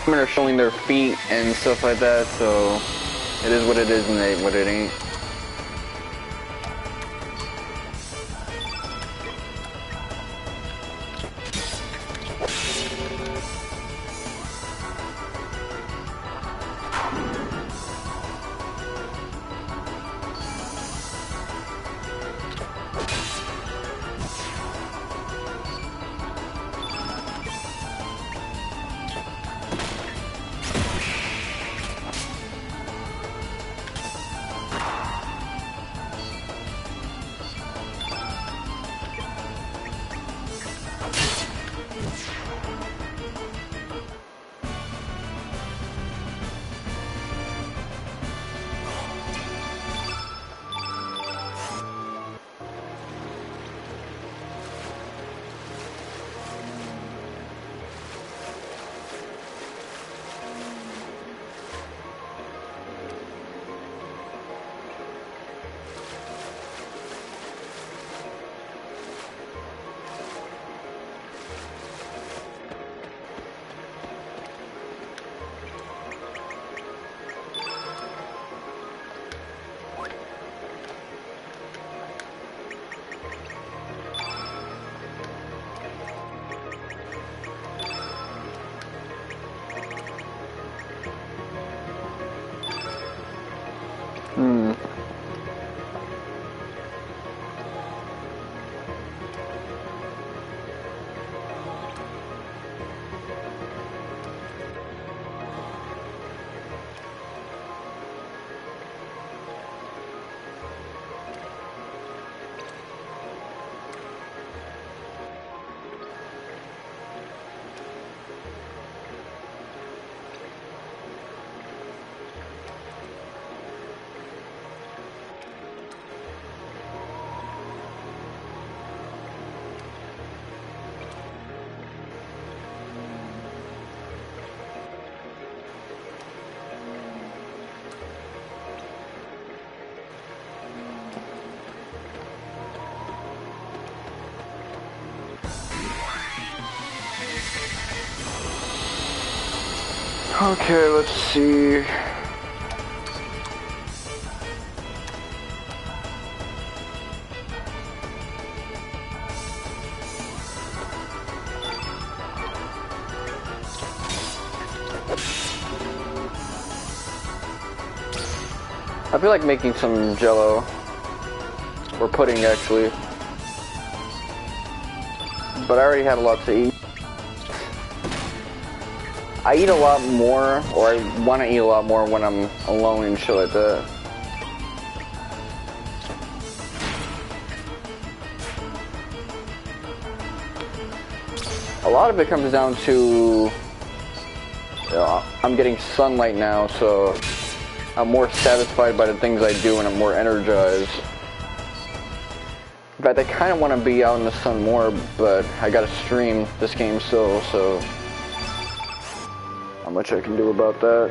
Women are showing their feet and stuff like that, so it is what it is and it ain't what it ain't. Okay, let's see. I feel like making some jello, or pudding actually, but I already had a lot to eat. I eat a lot more, or I want to eat a lot more when I'm alone and shit like that. A lot of it comes down to, you know, I'm getting sunlight now, so I'm more satisfied by the things I do and I'm more energized. In fact, I kind of want to be out in the sun more, but I gotta stream this game still, so not much I can do about that.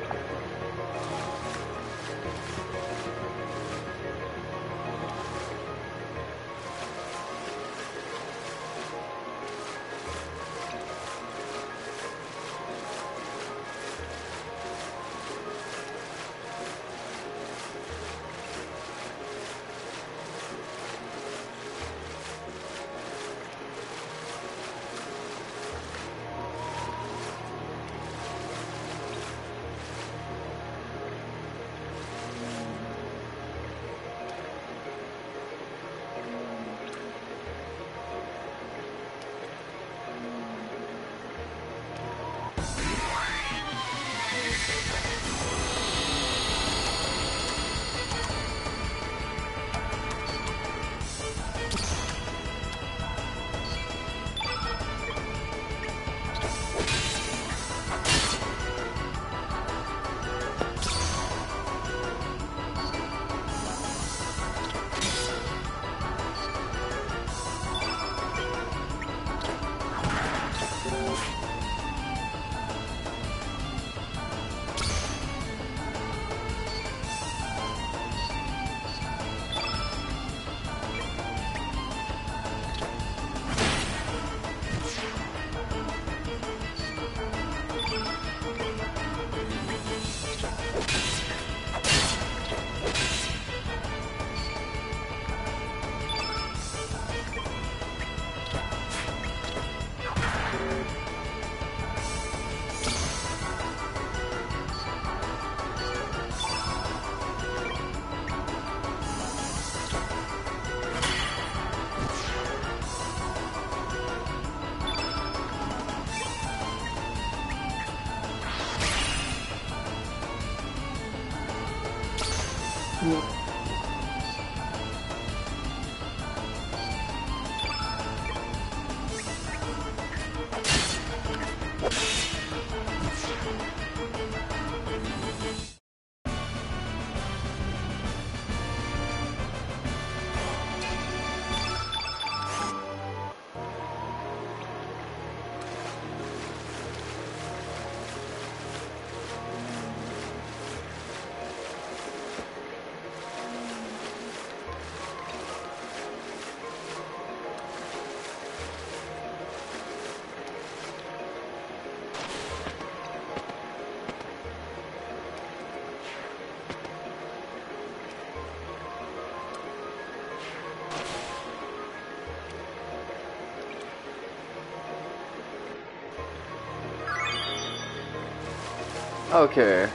Okay.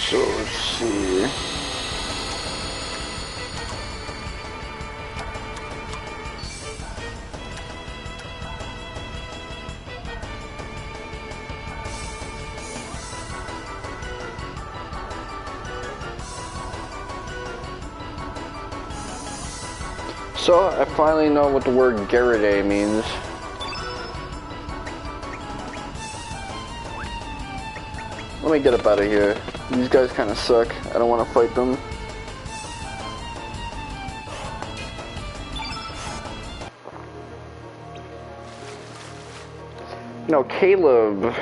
So let's see. So I finally know what the word Garriday means. Let me get up out of here. These guys kind of suck. I don't want to fight them. You know, Caleb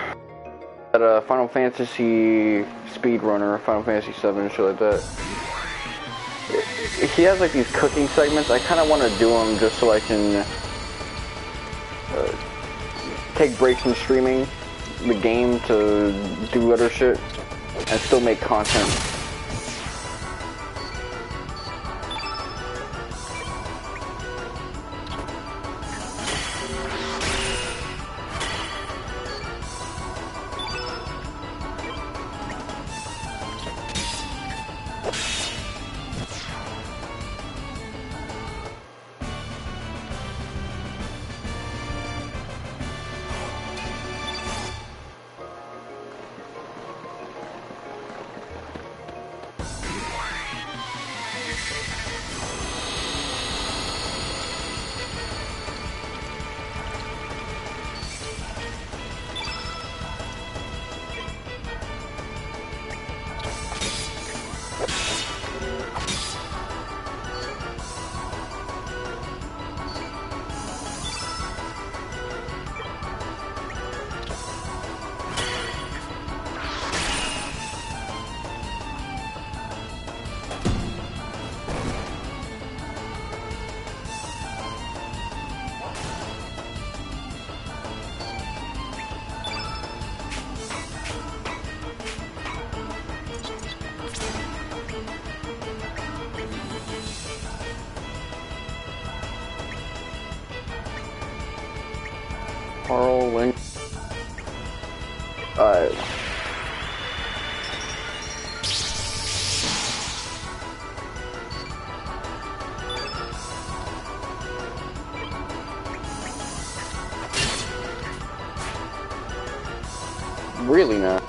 at a Final Fantasy speedrunner, Final Fantasy 7, shit like that. He has like these cooking segments. I kind of want to do them just so I can take breaks from streaming the game to do other shit and still make content. Carl Link. Really not.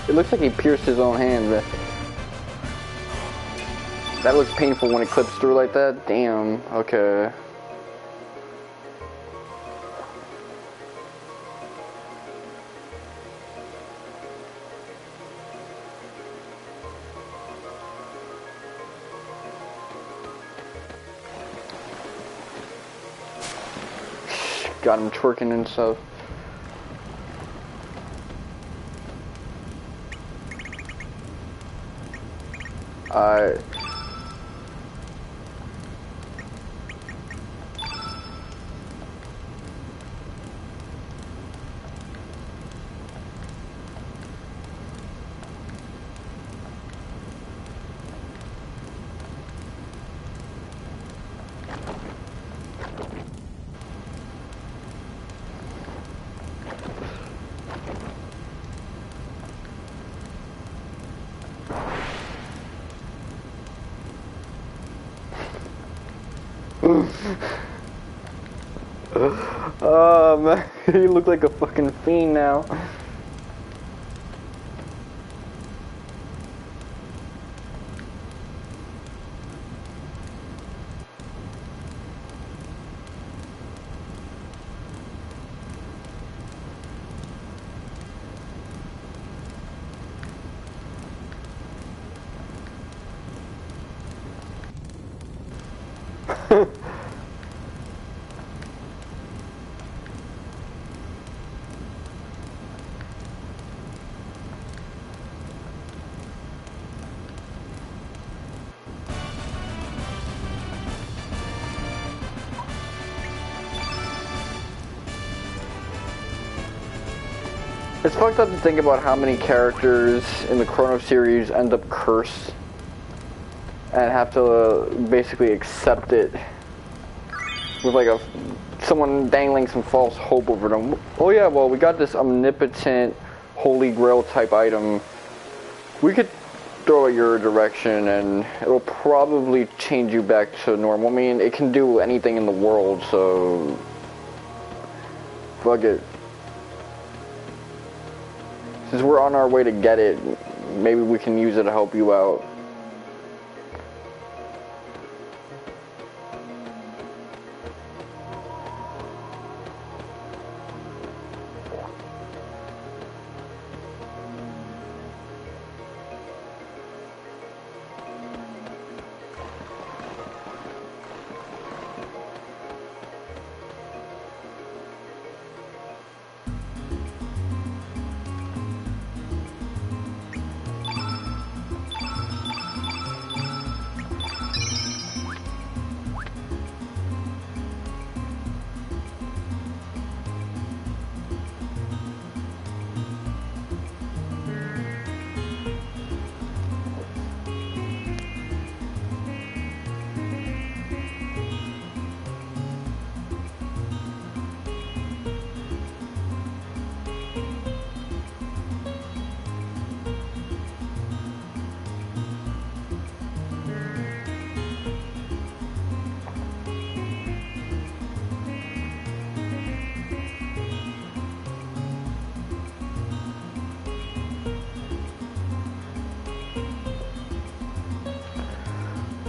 It looks like he pierced his own hand. That looks painful when it clips through like that. Damn. Okay. Got him twerking and stuff. I oh man, you look like a fucking fiend now. It's fucked up to think about how many characters in the Chrono series end up cursed and have to basically accept it with like someone dangling some false hope over them. Oh yeah, well we got this omnipotent holy grail type item. We could throw it your direction and it'll probably change you back to normal. I mean, it can do anything in the world, so fuck it. Since we're on our way to get it, maybe we can use it to help you out.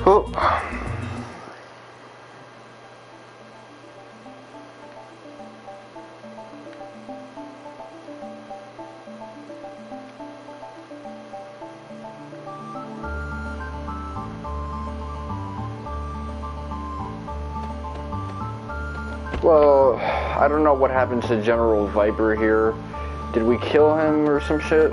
Oh. Well, I don't know what happened to General Viper here. Did we kill him or some shit?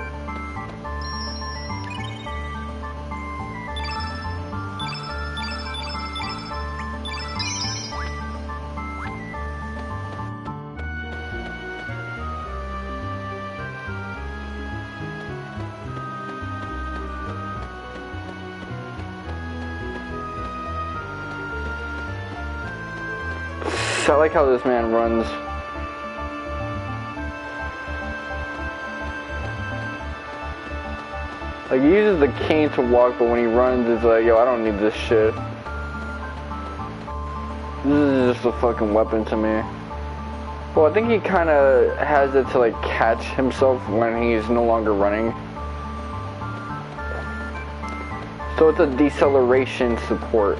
I like how this man runs. Like, he uses the cane to walk, but when he runs, it's like, yo, I don't need this shit. This is just a fucking weapon to me. Well, I think he kind of has it to, like, catch himself when he's no longer running. So it's a deceleration support.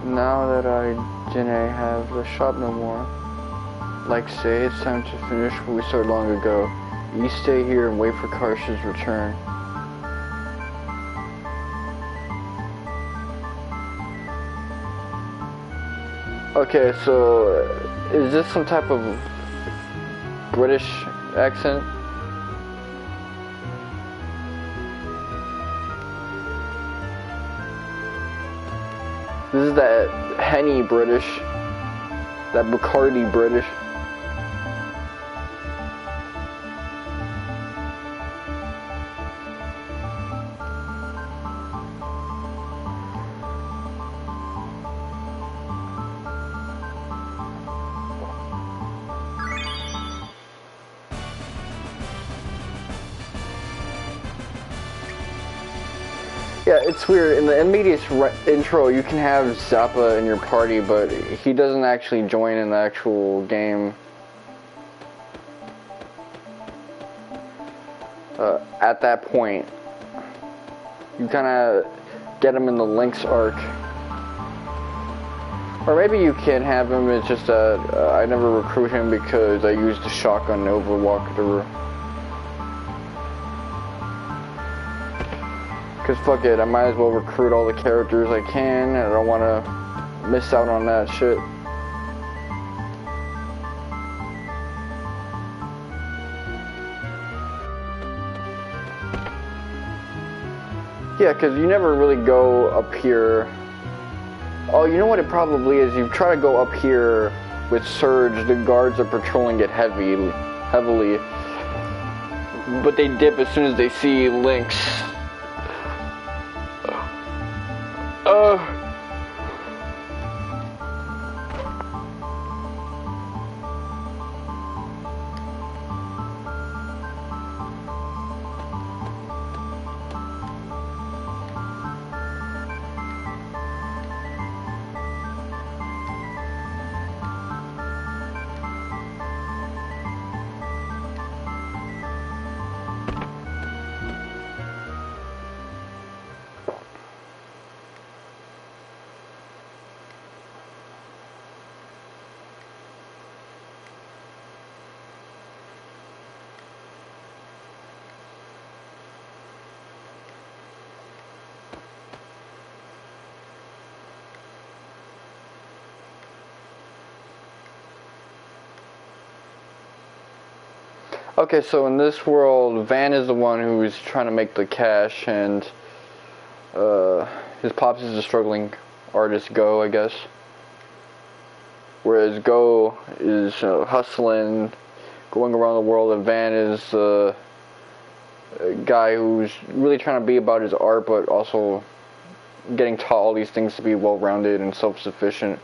Now that I didn't have the shop no more, like say, it's time to finish what we started long ago. You stay here and wait for Karsh's return. Okay, so is this some type of British accent? This is that Henny British, that Bacardi British. Yeah, it's weird. In the immediate intro, you can have Zappa in your party, but he doesn't actually join in the actual game. At that point, you kind of get him in the Link's arc. Or maybe you can have him, it's just that I never recruit him because I used the shotgun over walkthrough. Because fuck it, I might as well recruit all the characters I can, and I don't want to miss out on that shit. Yeah, because you never really go up here. Oh, you know what it probably is? You try to go up here with Surge, the guards are patrolling it heavily. But they dip as soon as they see Lynx. Okay, so in this world, Van is the one who's trying to make the cash, and his pops is a struggling artist, Go, I guess. Whereas Go is hustling, going around the world, and Van is a guy who's really trying to be about his art, but also getting taught all these things to be well-rounded and self-sufficient.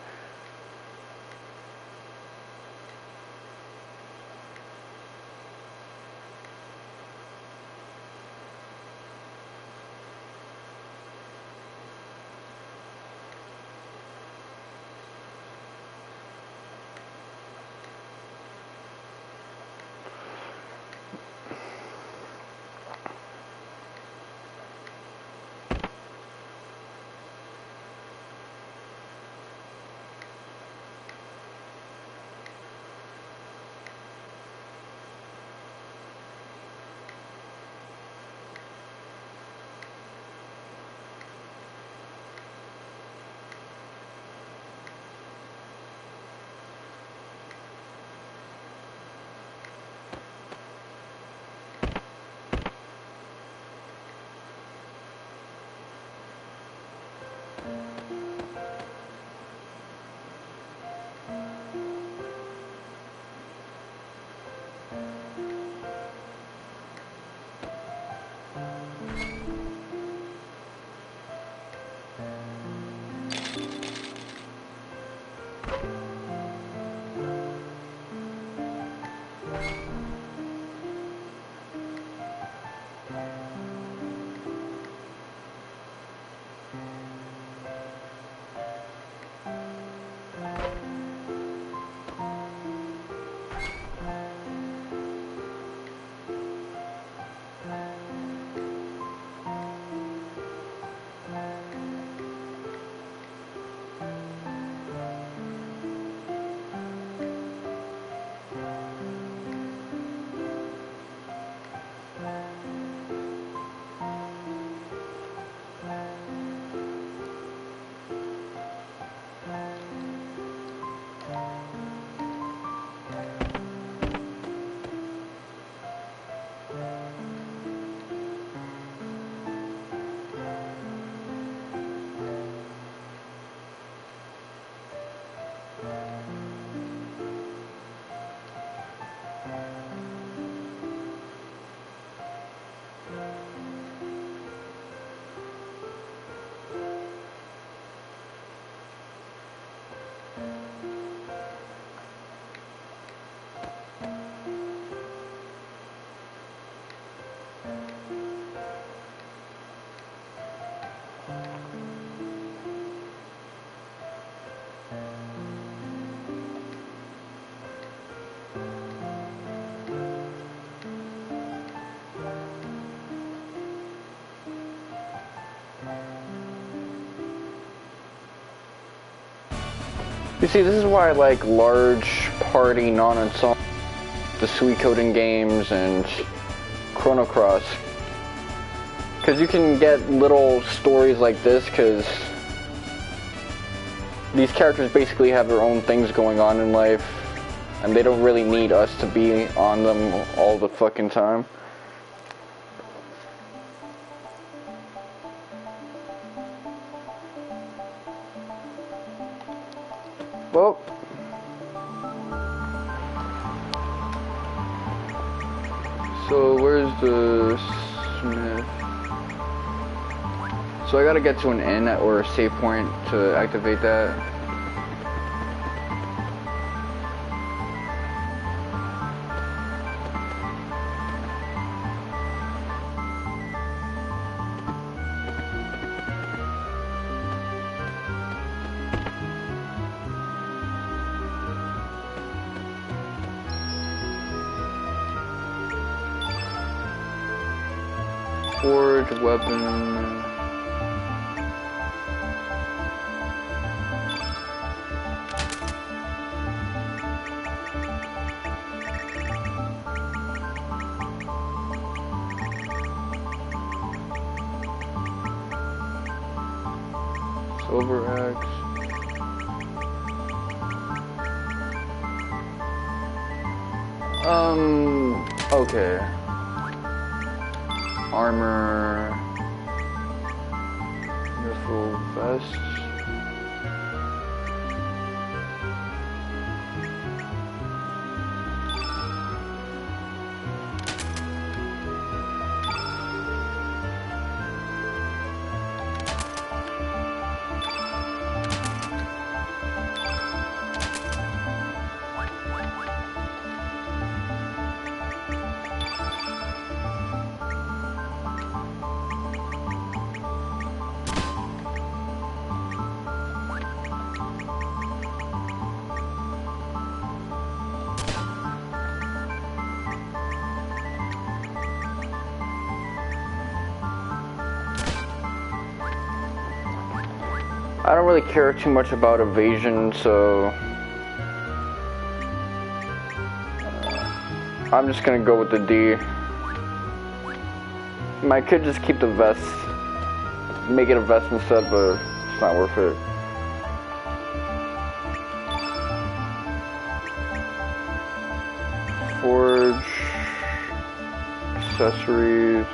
You see, this is why I like large party non-ensemble, the Suikoden games and Chrono Cross. Because you can get little stories like this, because these characters basically have their own things going on in life, and they don't really need us to be on them all the fucking time. Well, so where's the Smith? So I gotta get to an inn or a save point to activate that. Forge weapon. Silver axe. Okay. Armor, mithril vest. I don't really care too much about evasion, so I'm just gonna go with the D. I could just keep the vest, make it a vest instead, but it's not worth it. Forge, accessories.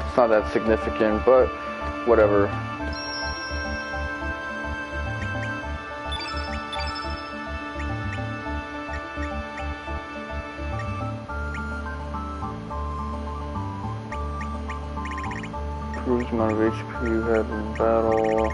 It's not that significant, but whatever. Improves the amount of HP you have in battle.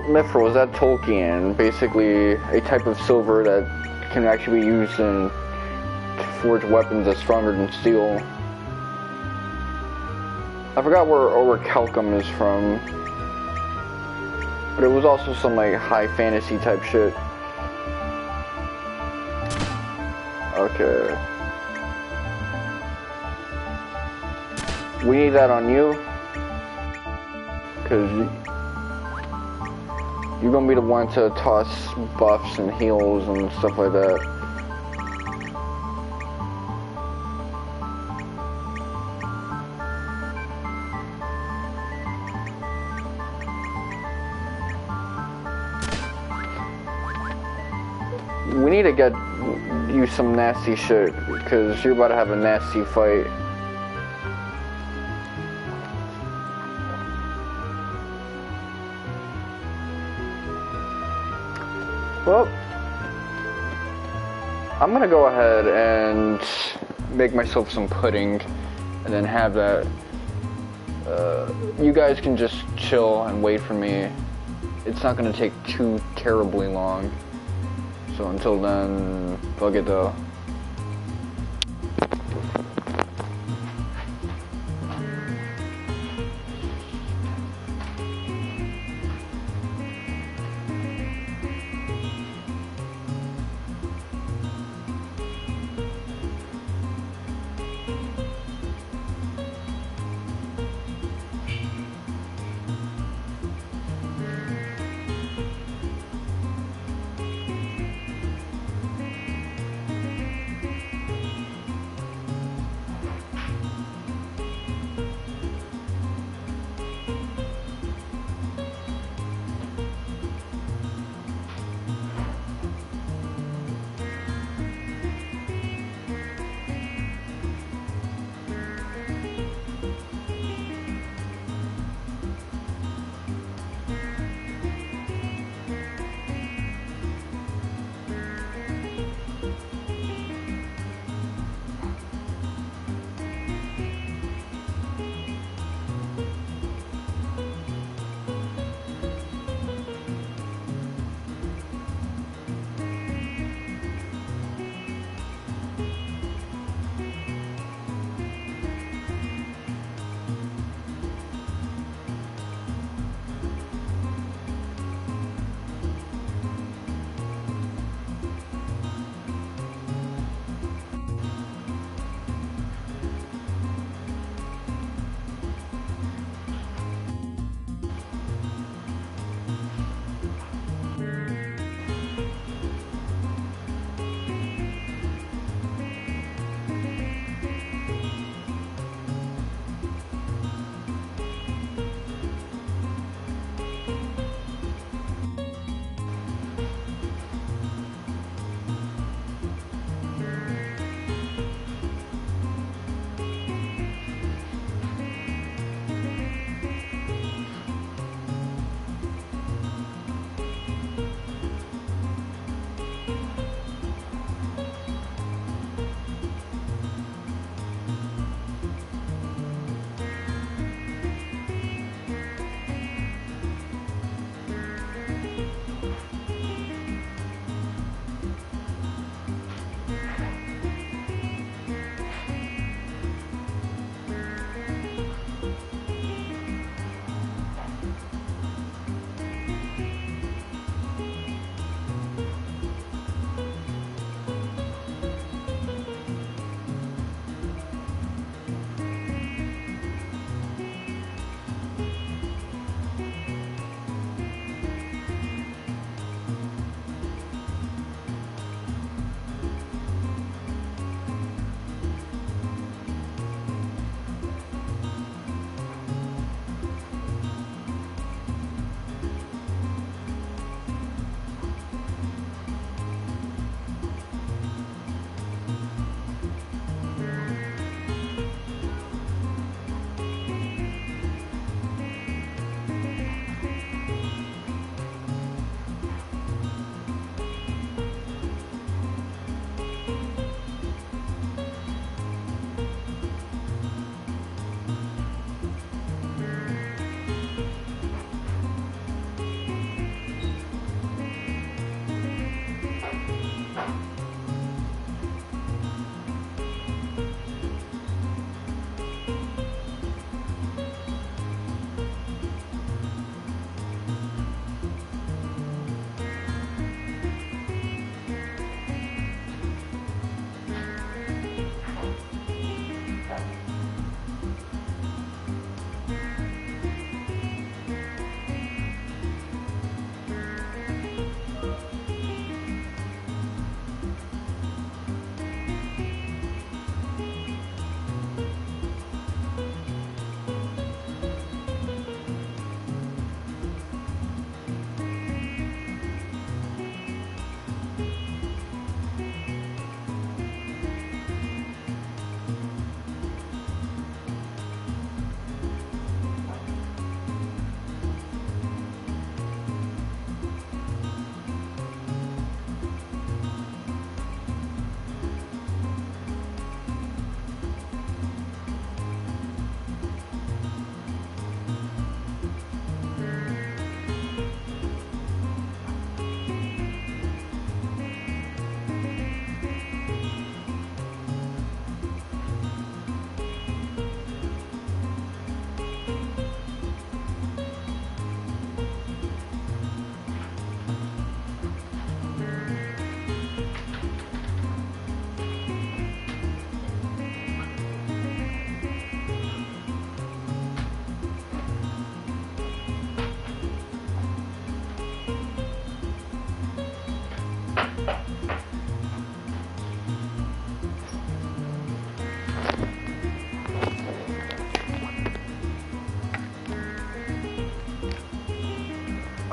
Mithril is that Tolkien, basically a type of silver that can actually be used in forge weapons that's stronger than steel. I forgot where orichalcum is from, but it was also some like high fantasy type shit. Okay. We need that on you. Because you're going to be the one to toss buffs and heals and stuff like that. We need to get you some nasty shit, because you're about to have a nasty fight. Well, I'm gonna go ahead and make myself some pudding and then have that. You guys can just chill and wait for me. It's not gonna take too terribly long. So until then, fuck it though.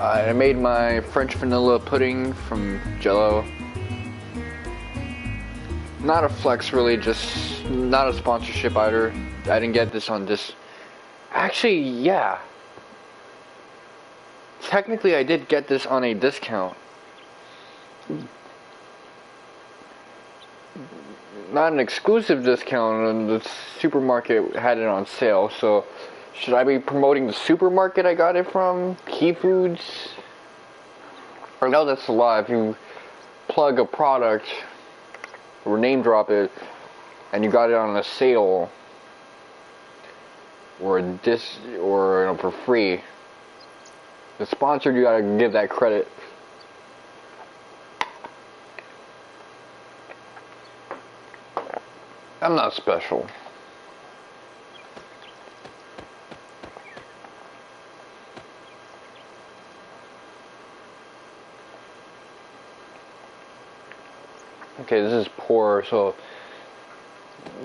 I made my French vanilla pudding from Jello. Not a flex, really, just not a sponsorship either. I didn't get this on this. Actually, yeah. Technically, I did get this on a discount. Not an exclusive discount, and the supermarket had it on sale, so should I be promoting the supermarket I got it from? Key Foods? Or no, that's a lie. If you plug a product or name drop it and you got it on a sale or for free, the sponsored, you gotta give that credit. I'm not special. Okay, this is poor, so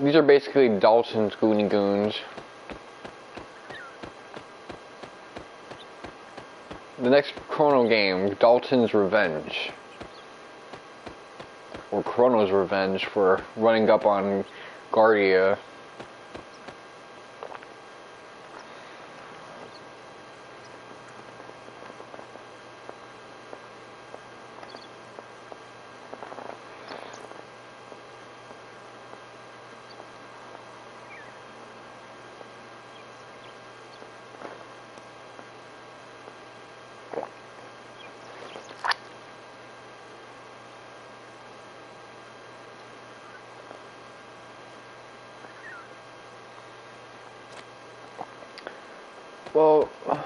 these are basically Dalton's Goonie Goons. The next Chrono game, Dalton's Revenge. Or Chrono's Revenge for running up on Guardia. Well, I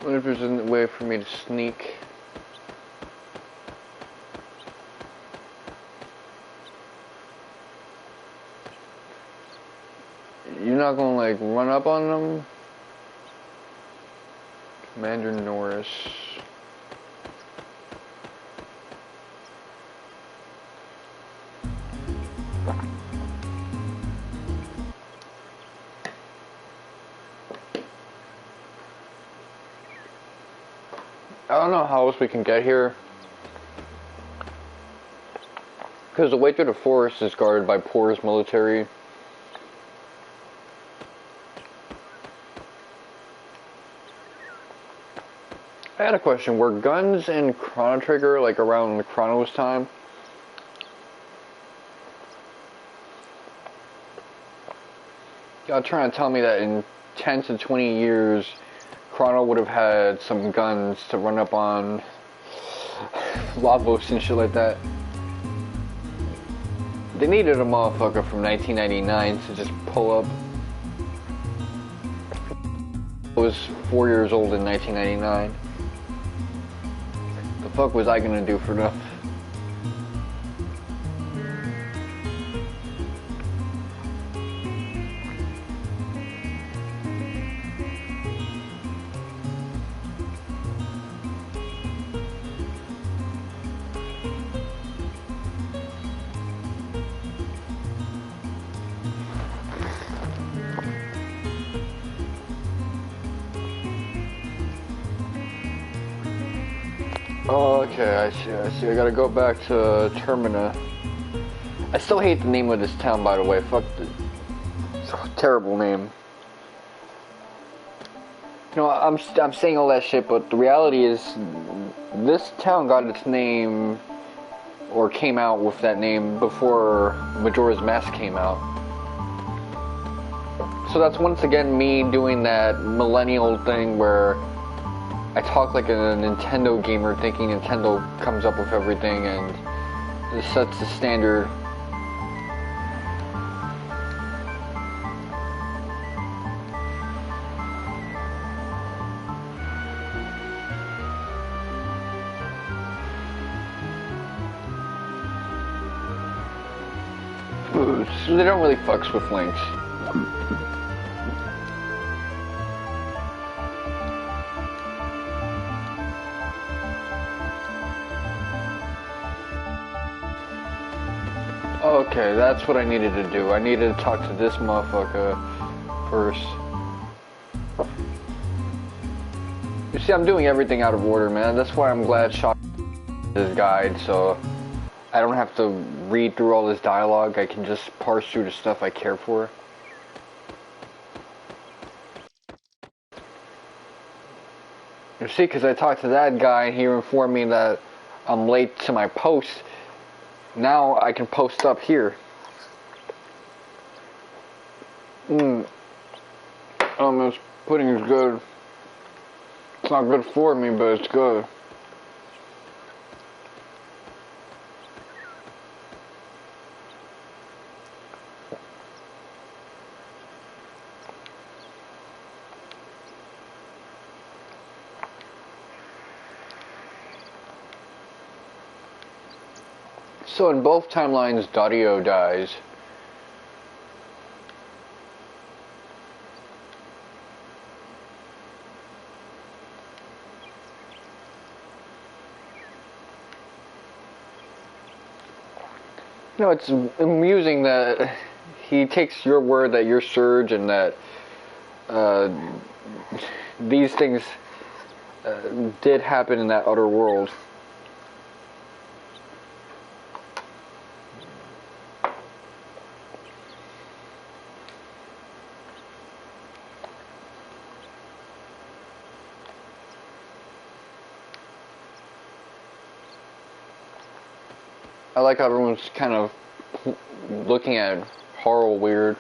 wonder if there's a way for me to sneak. You're not gonna like run up on them? Commander Norris. I don't know how else we can get here, because the way through the forest is guarded by Poor's military. I had a question, were guns in Chrono Trigger like around Chrono's time? Y'all trying to tell me that in 10 to 20 years Chrono would have had some guns to run up on Lavos and shit like that. They needed a motherfucker from 1999 to just pull up. I was 4 years old in 1999. The fuck was I gonna do for them? Oh, okay, I see. I gotta go back to Termina. I still hate the name of this town, by the way. Fuck it's a terrible name. You know, I'm saying all that shit, but the reality is, this town got its name, or came out with that name, before Majora's Mask came out. So that's once again me doing that millennial thing where I talk like a Nintendo gamer, thinking Nintendo comes up with everything and just sets the standard. So they don't really fucks with links. Okay, that's what I needed to do. I needed to talk to this motherfucker first. You see, I'm doing everything out of order, man. That's why I'm glad Shock this guide, so I don't have to read through all this dialogue. I can just parse through the stuff I care for. You see, because I talked to that guy and he informed me that I'm late to my post. Now I can post up here. This pudding is good. It's not good for me, but it's good. So in both timelines, Dario dies. You know, it's amusing that he takes your word that you're Surge and that these things did happen in that other world. I like how everyone's kind of looking at horror weird.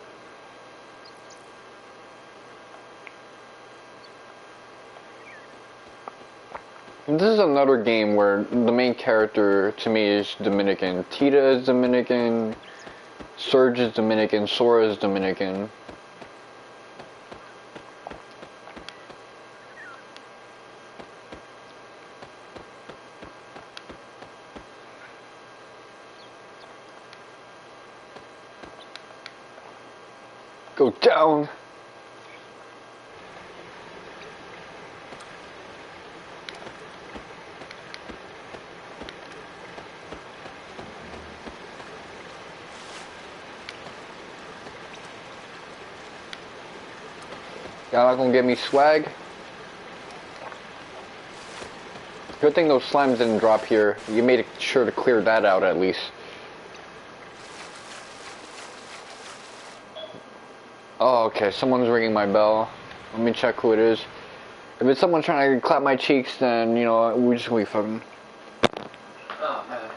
This is another game where the main character to me is Dominican. Tita is Dominican, Surge is Dominican, Sora is Dominican. Go down! Y'all not gonna give me swag? Good thing those slimes didn't drop here. You made sure to clear that out at least. Oh, okay, someone's ringing my bell. Let me check who it is. If it's someone trying to clap my cheeks, then, you know, we're just gonna be fucking. Oh, man.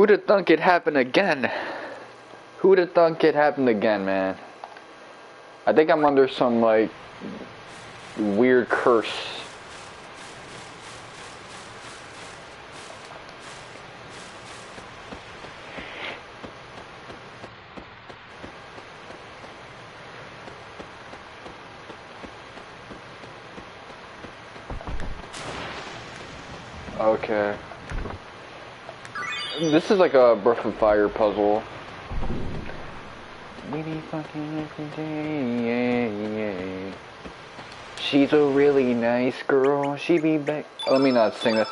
Who'd have thunk it happened again? Who'd have thunk it happened again, man? I think I'm under some, like, weird curse. Okay. This is like a Breath of Fire puzzle. Maybe fucking every day. She's a really nice girl. She be back. Let me not sing that.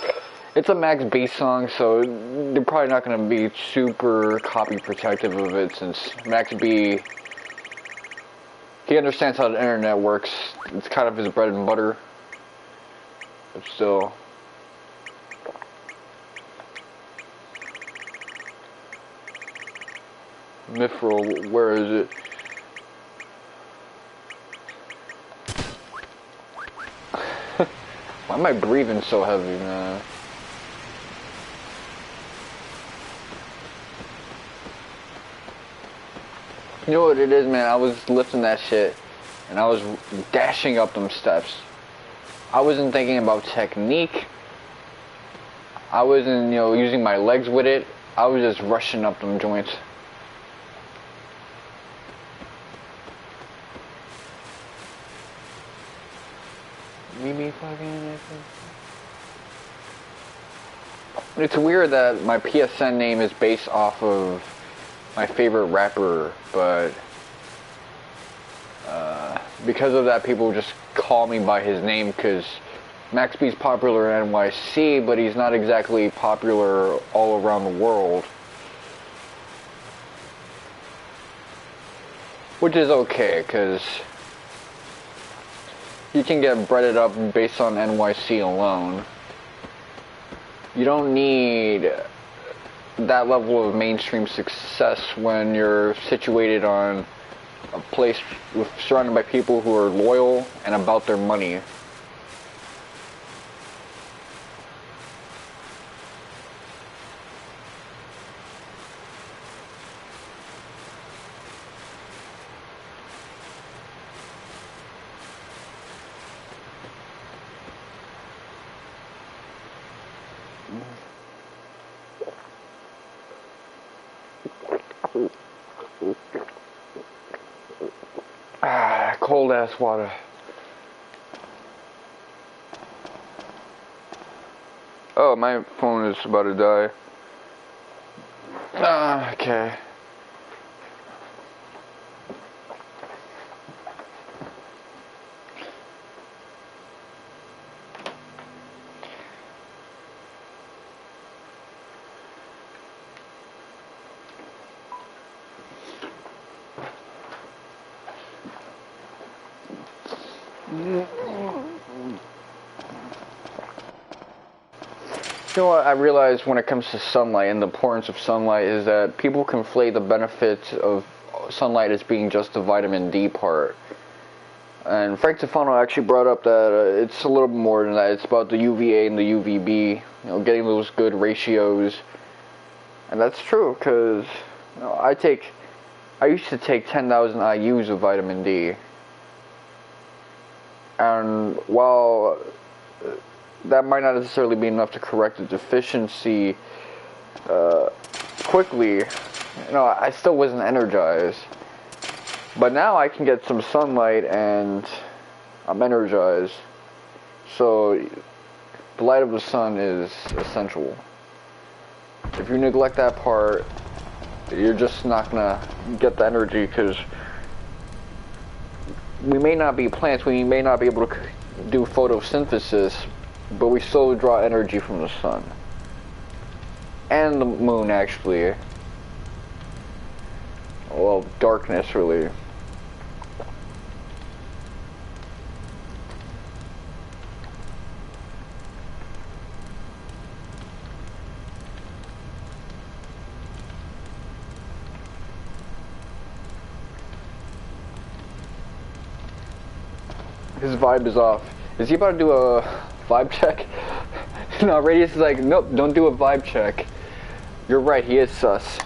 It's a Max B song, so they're probably not gonna be super copy protective of it since Max B, he understands how the internet works. It's kind of his bread and butter. But still. Mithril, where is it? Why am I breathing so heavy, man? You know what it is, man? I was lifting that shit, and I was dashing up them steps. I wasn't thinking about technique. I wasn't, using my legs with it. I was just rushing up them joints. It's weird that my PSN name is based off of my favorite rapper, but because of that, people just call me by his name because Max B's popular in NYC, but he's not exactly popular all around the world. Which is okay, because you can get breaded up based on NYC alone. You don't need that level of mainstream success when you're situated on a place surrounded by people who are loyal and about their money. Cold ass water. Oh, my phone is about to die. Okay. You know what I realize when it comes to sunlight and the importance of sunlight is that people conflate the benefits of sunlight as being just the vitamin D part. And Frank Tefano actually brought up that it's a little bit more than that. It's about the UVA and the UVB, getting those good ratios. And that's true because I used to take 10,000 IUs of vitamin D. And while that might not necessarily be enough to correct the deficiency quickly, I still wasn't energized. But now I can get some sunlight and I'm energized. So the light of the sun is essential. If you neglect that part, you're just not gonna get the energy because we may not be plants, we may not be able to do photosynthesis, but we still draw energy from the sun. And the moon, actually. Well, darkness, really. His vibe is off. Is he about to do a vibe check? No, Radius is like, nope, don't do a vibe check. You're right, he is sus.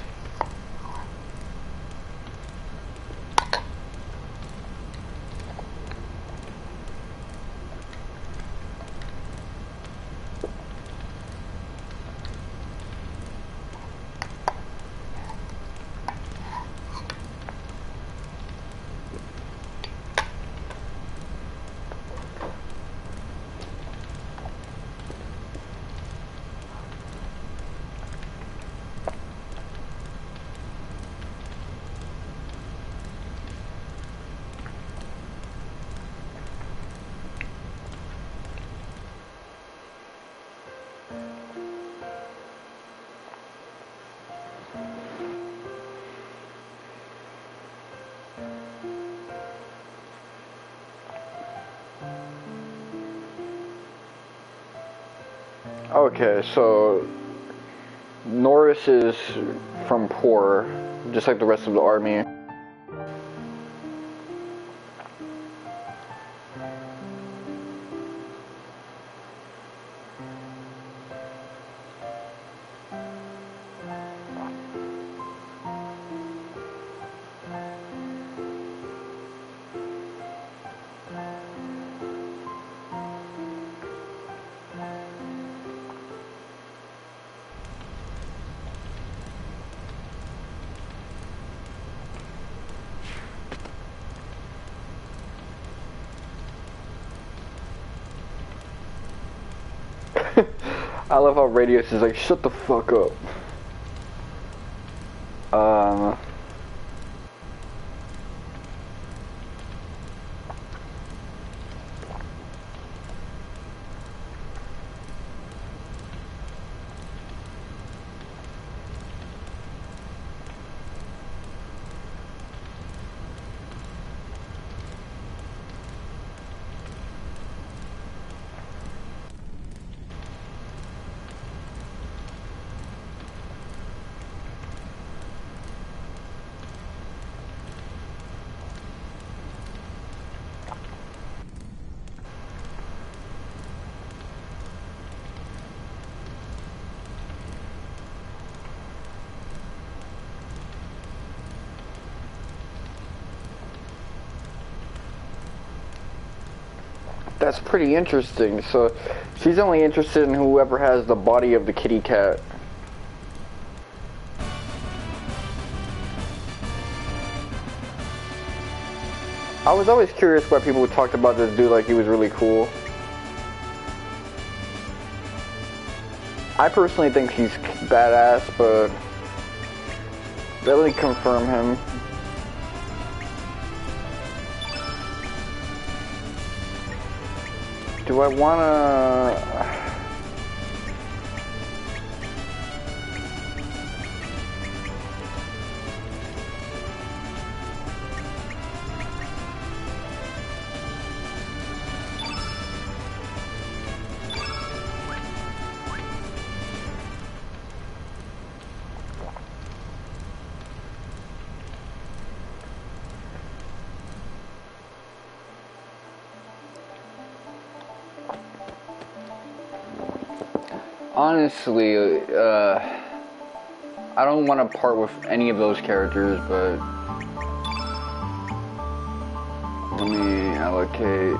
Okay, so Norris is from poor, just like the rest of the army. I love how Radius is like, shut the fuck up. That's pretty interesting. So she's only interested in whoever has the body of the kitty cat. I was always curious why people talked about this dude like he was really cool. I personally think he's badass, but really confirm him. Do I wanna... Honestly, I don't want to part with any of those characters, but let me allocate.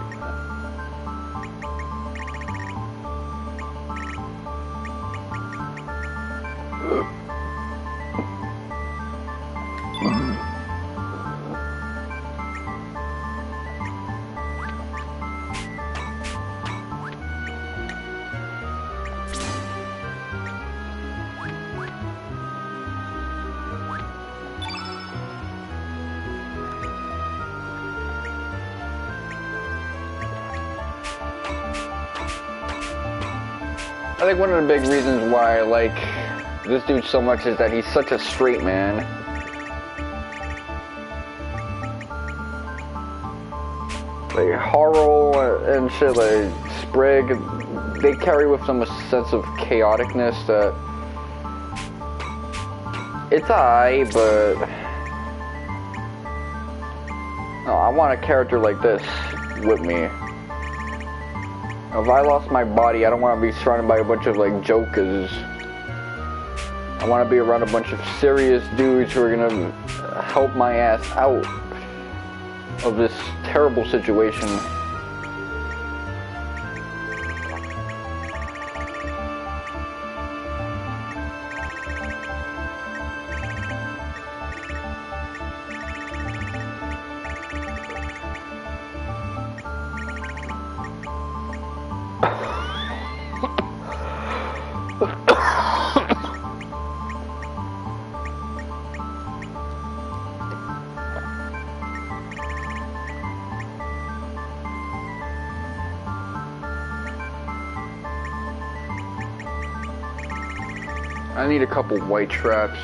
I think one of the big reasons why I like this dude so much is that he's such a straight man. Like Harl and shit, like Sprig, they carry with them a sense of chaoticness that it's alright, but no, I want a character like this with me. If I lost my body, I don't want to be surrounded by a bunch of like jokers. I want to be around a bunch of serious dudes who are gonna help my ass out of this terrible situation. I need a couple white traps.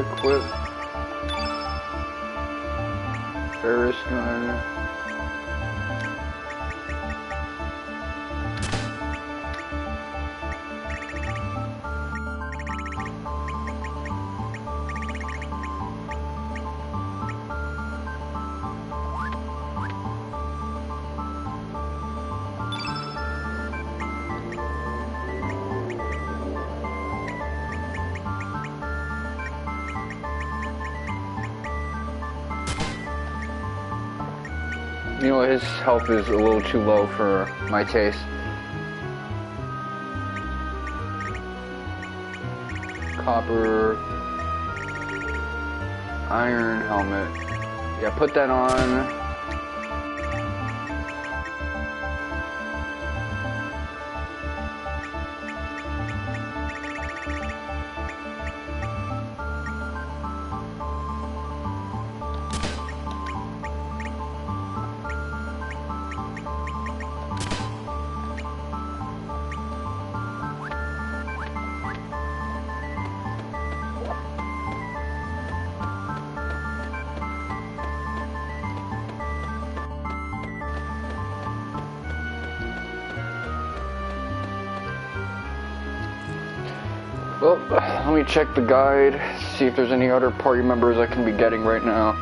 Equip Ferris gun. You know, his health is a little too low for my taste. Copper, iron helmet. Yeah, put that on. Well, let me check the guide, see if there's any other party members I can be getting right now.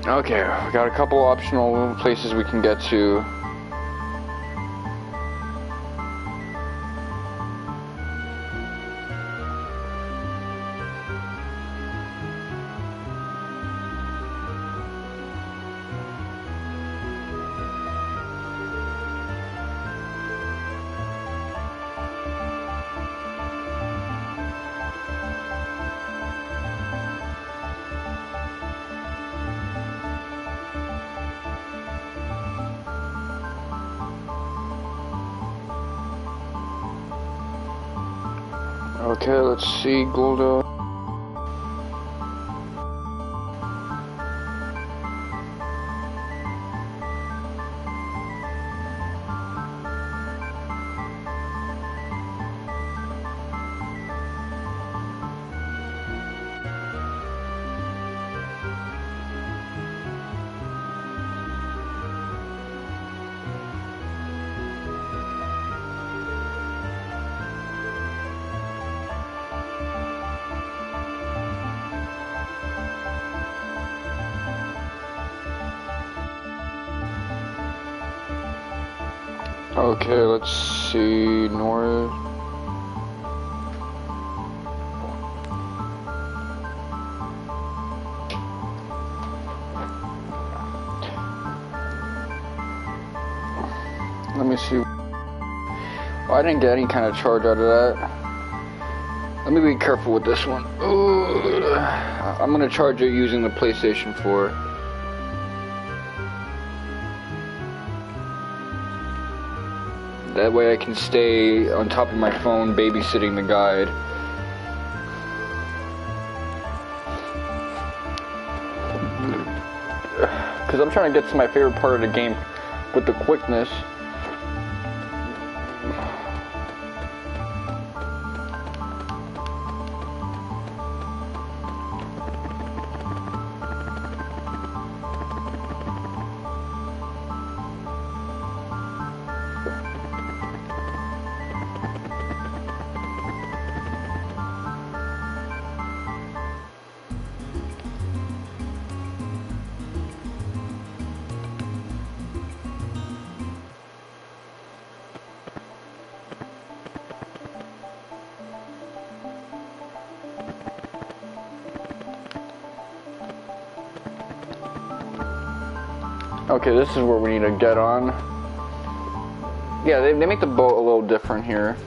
Okay, we got a couple optional places we can get to. Okay, let's see, Golda. Okay, let's see, North. Let me see. Oh, I didn't get any kind of charge out of that. Let me be careful with this one. Ooh, I'm gonna charge it using the PlayStation 4. That way I can stay on top of my phone babysitting the guide. Because I'm trying to get to my favorite part of the game with the quickness. Okay, this is where we need to get on. Yeah, they make the boat a little different here.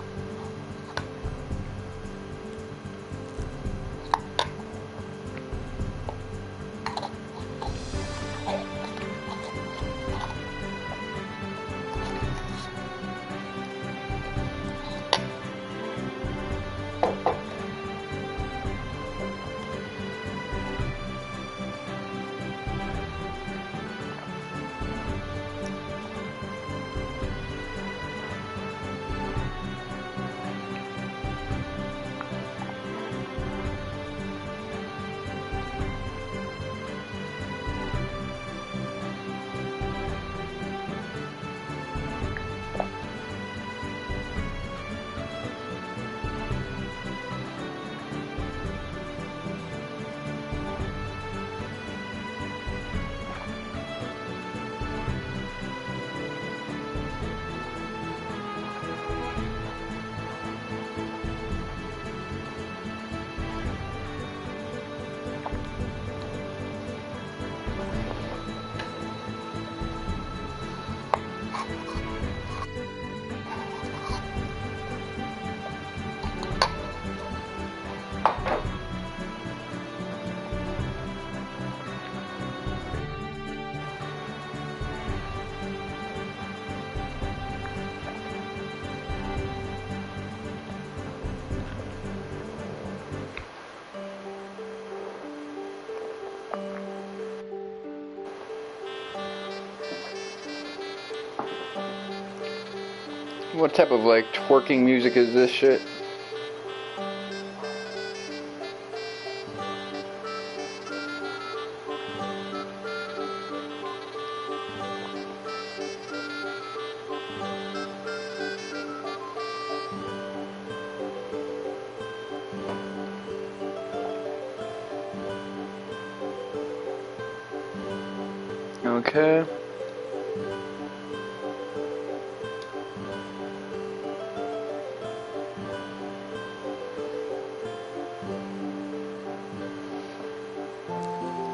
What type of like twerking music is this shit? Okay.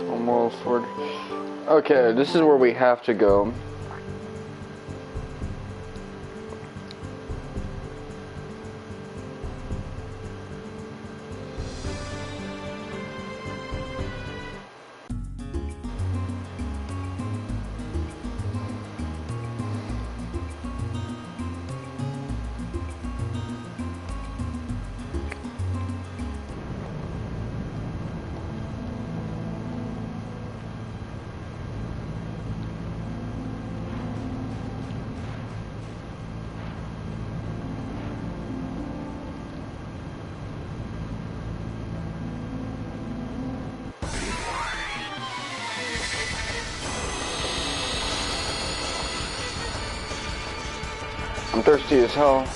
Almost forward. Okay, this is where we have to go. I'm thirsty as hell.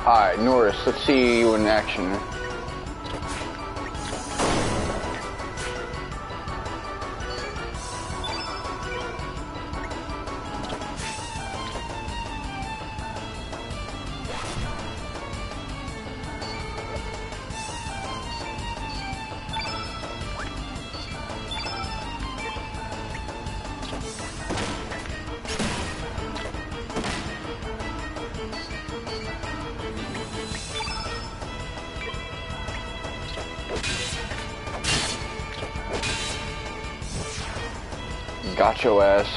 Alright, Norris, let's see you in action. Got your ass.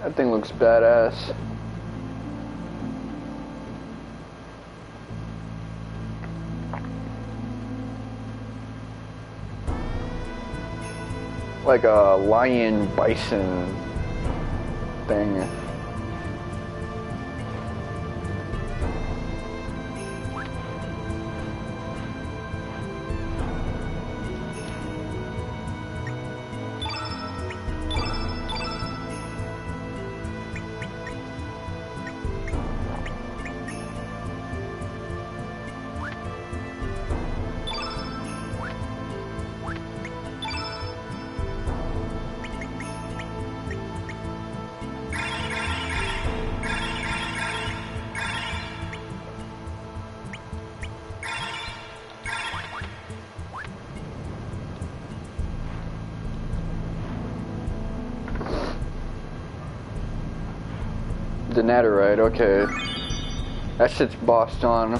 That thing looks badass. Like a lion bison thing. The netherite, okay. That shit's bossed on.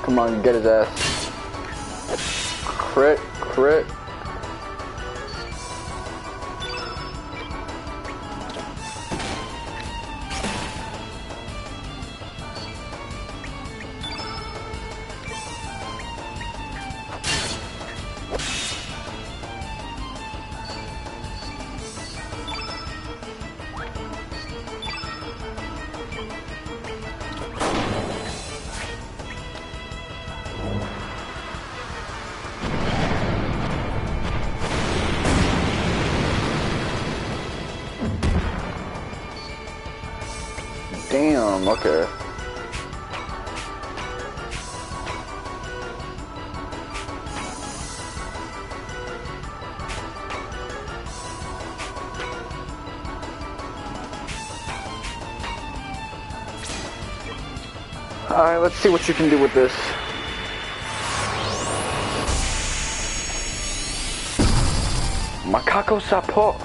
Come on, get his ass. Crit, crit. Damn, okay. Alright, let's see what you can do with this. Macaco Sapo.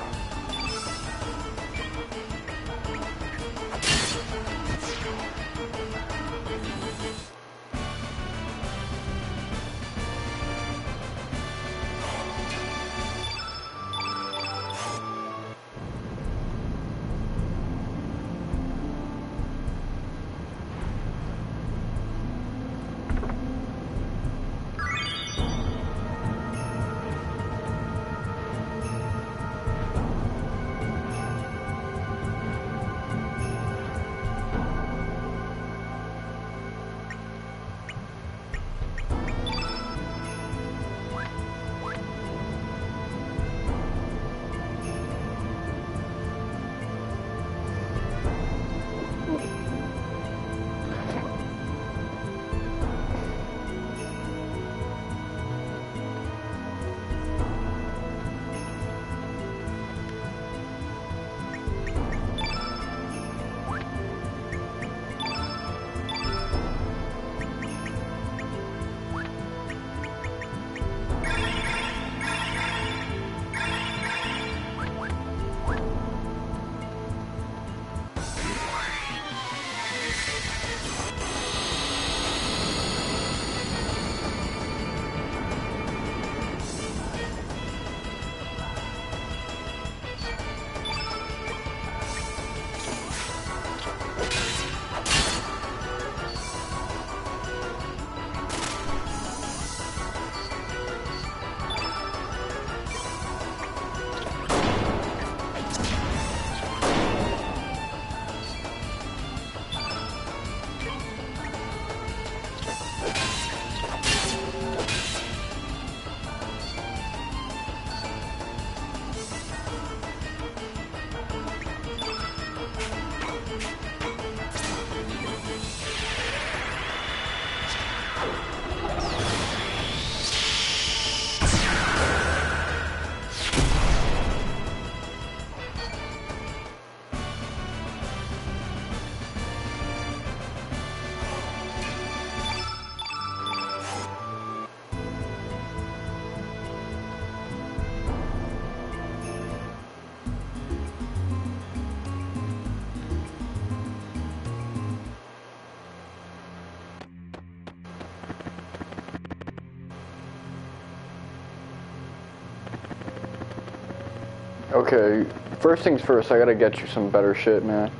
Okay, first things first, I gotta get you some better shit, man.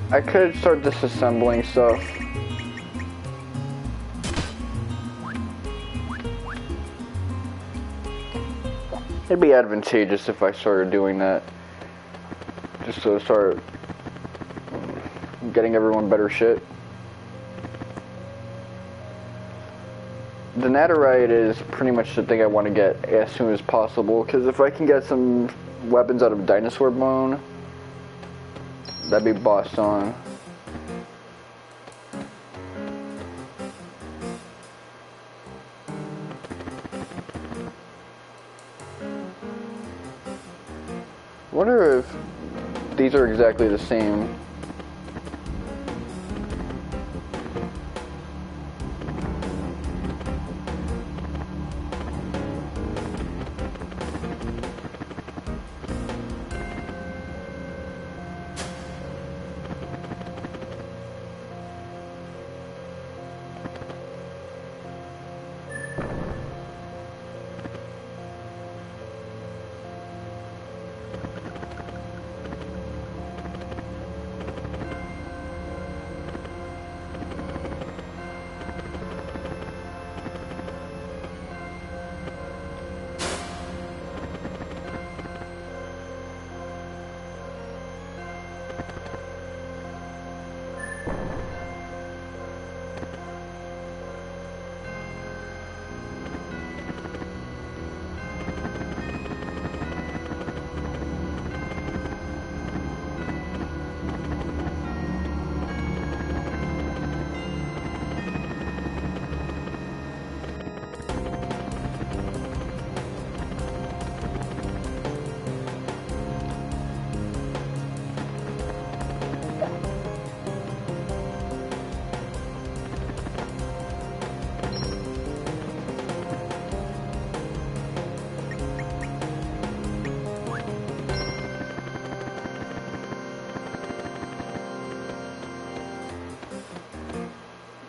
I could start disassembling stuff. It'd be advantageous if I started doing that. Just to start getting everyone better shit. The netherite is pretty much the thing I want to get as soon as possible, because if I can get some weapons out of dinosaur bone, that'd be boss on. Wonder if these are exactly the same.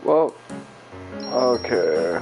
Well, okay.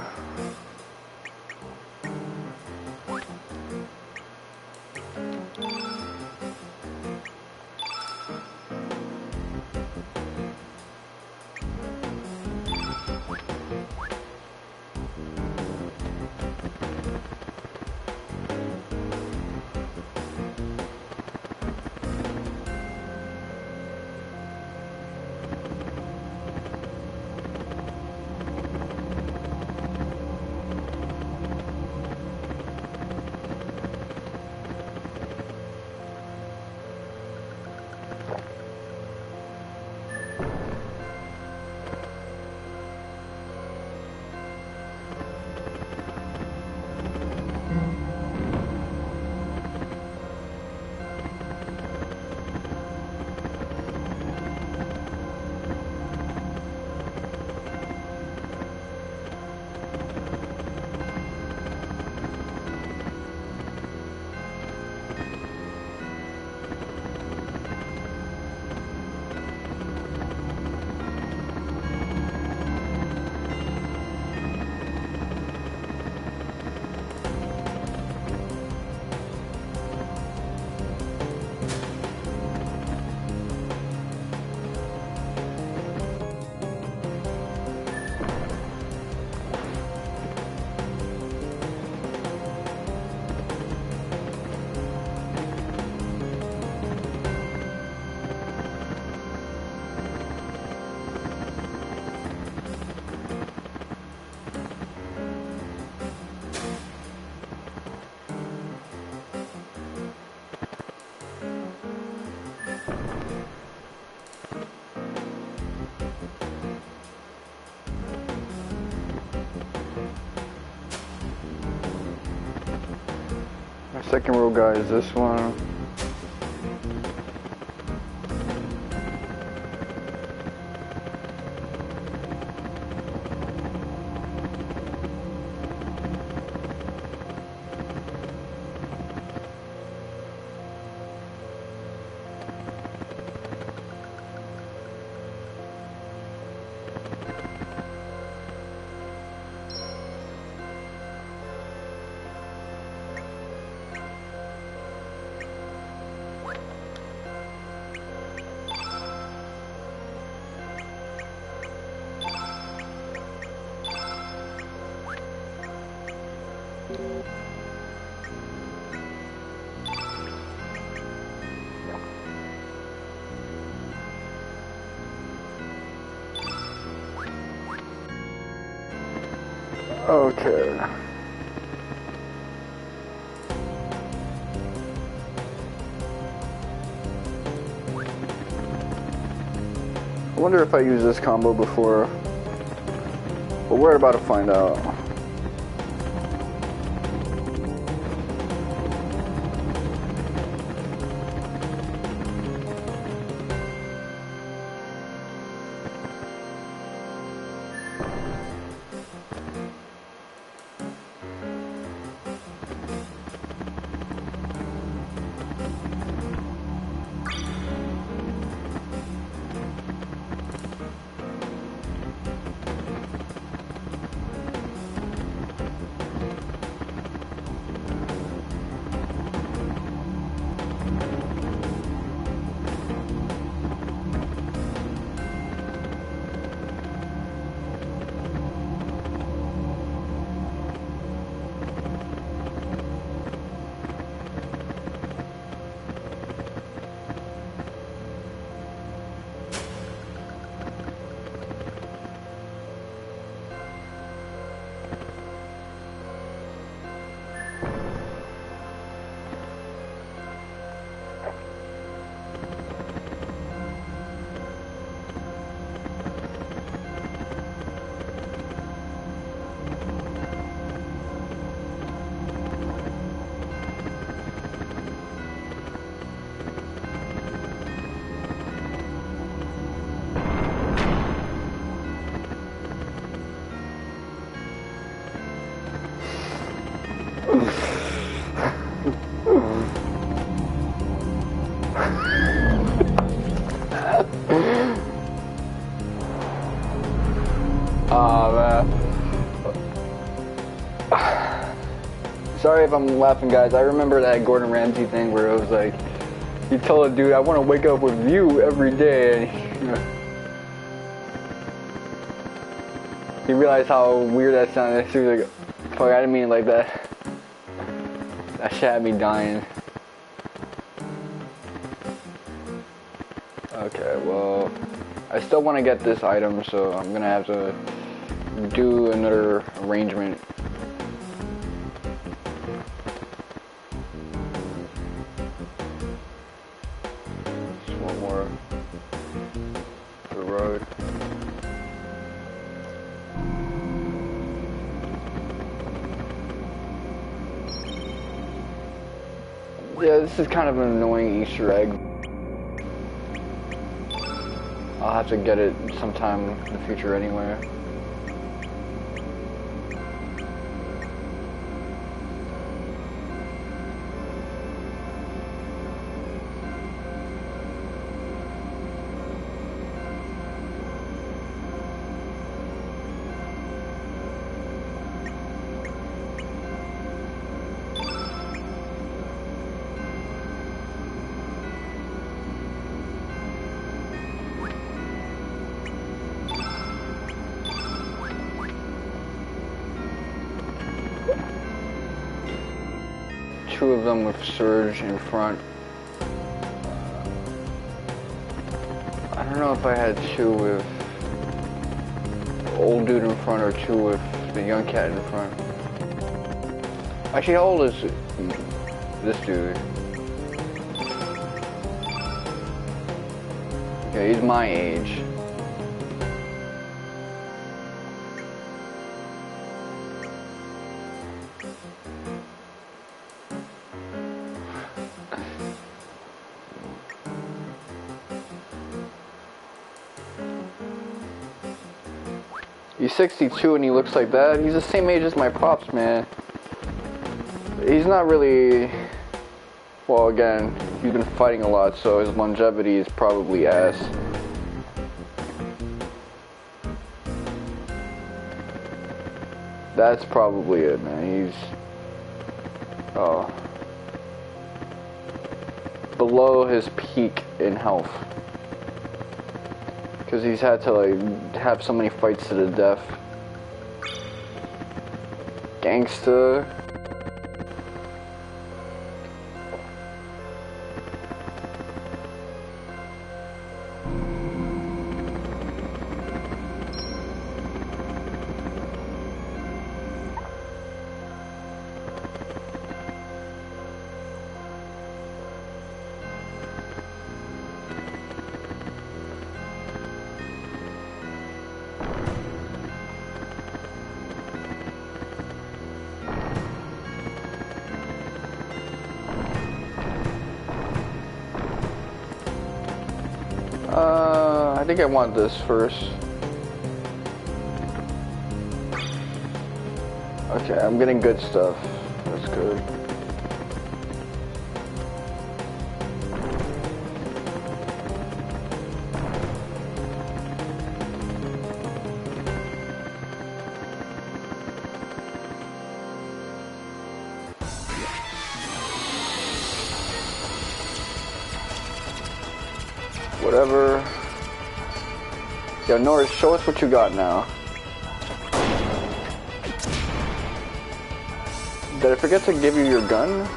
My second row guy is this one. Okay. I wonder if I used this combo before, but we're about to find out. Man. Sorry if I'm laughing, guys. I remember that Gordon Ramsay thing where it was like, you tell a dude, I want to wake up with you every day. And he realized how weird that sounded. So he was like, fuck, I didn't mean it like that. That shit had me dying. Okay, well, I still want to get this item, so I'm gonna have to do another arrangement. Just one more for the road. Yeah, this is kind of an annoying Easter egg. I'll have to get it sometime in the future anyway. Two of them with Surge in front. I don't know if I had two with the old dude in front or two with the young cat in front. Actually, how old is this dude? Okay, he's my age. He's 62 and he looks like that. He's the same age as my pops, man. He's not really... Well, again, he's been fighting a lot, so his longevity is probably ass. That's probably it, man. He's... Oh. Below his peak in health. Because he's had to, like, have so many fights to the death. Gangsta. think I want this first. Okay, I'm getting good stuff. That's good. Whatever. Yo, Norris, show us what you got now. Did I forget to give you your gun?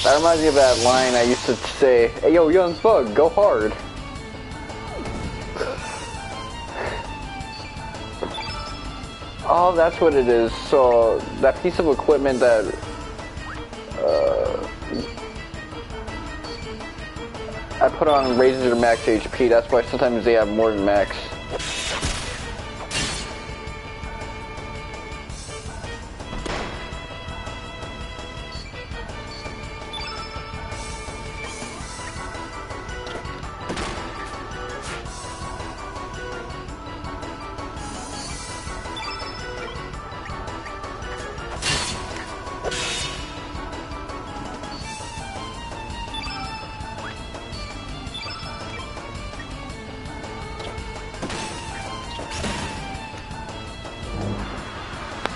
That reminds me of that line I used to say, "Hey yo, young thug, go hard." Oh, that's what it is. So, that piece of equipment that I put on raises their max HP. That's why sometimes they have more than max.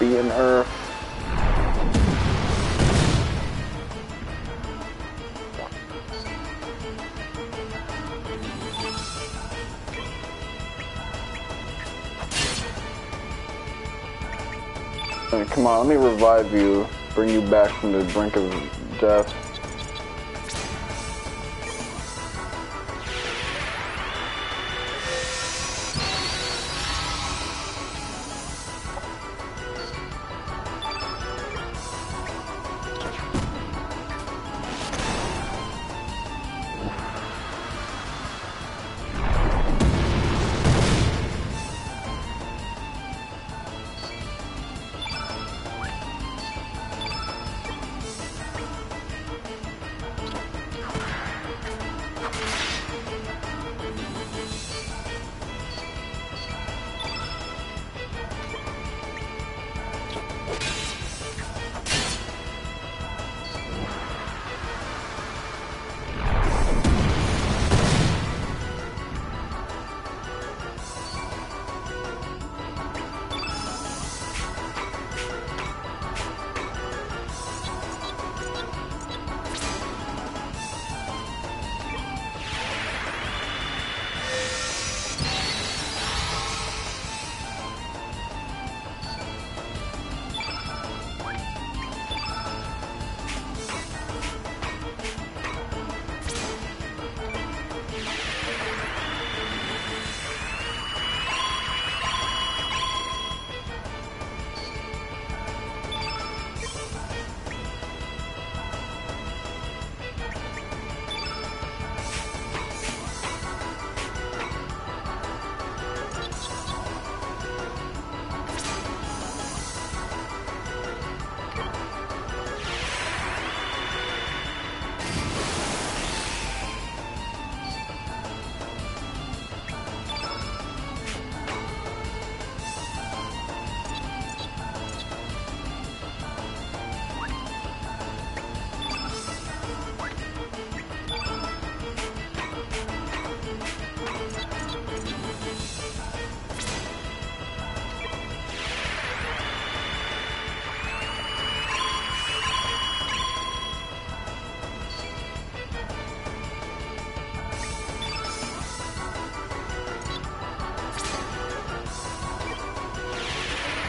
Be an earth. Come on, let me revive you, bring you back from the brink of death.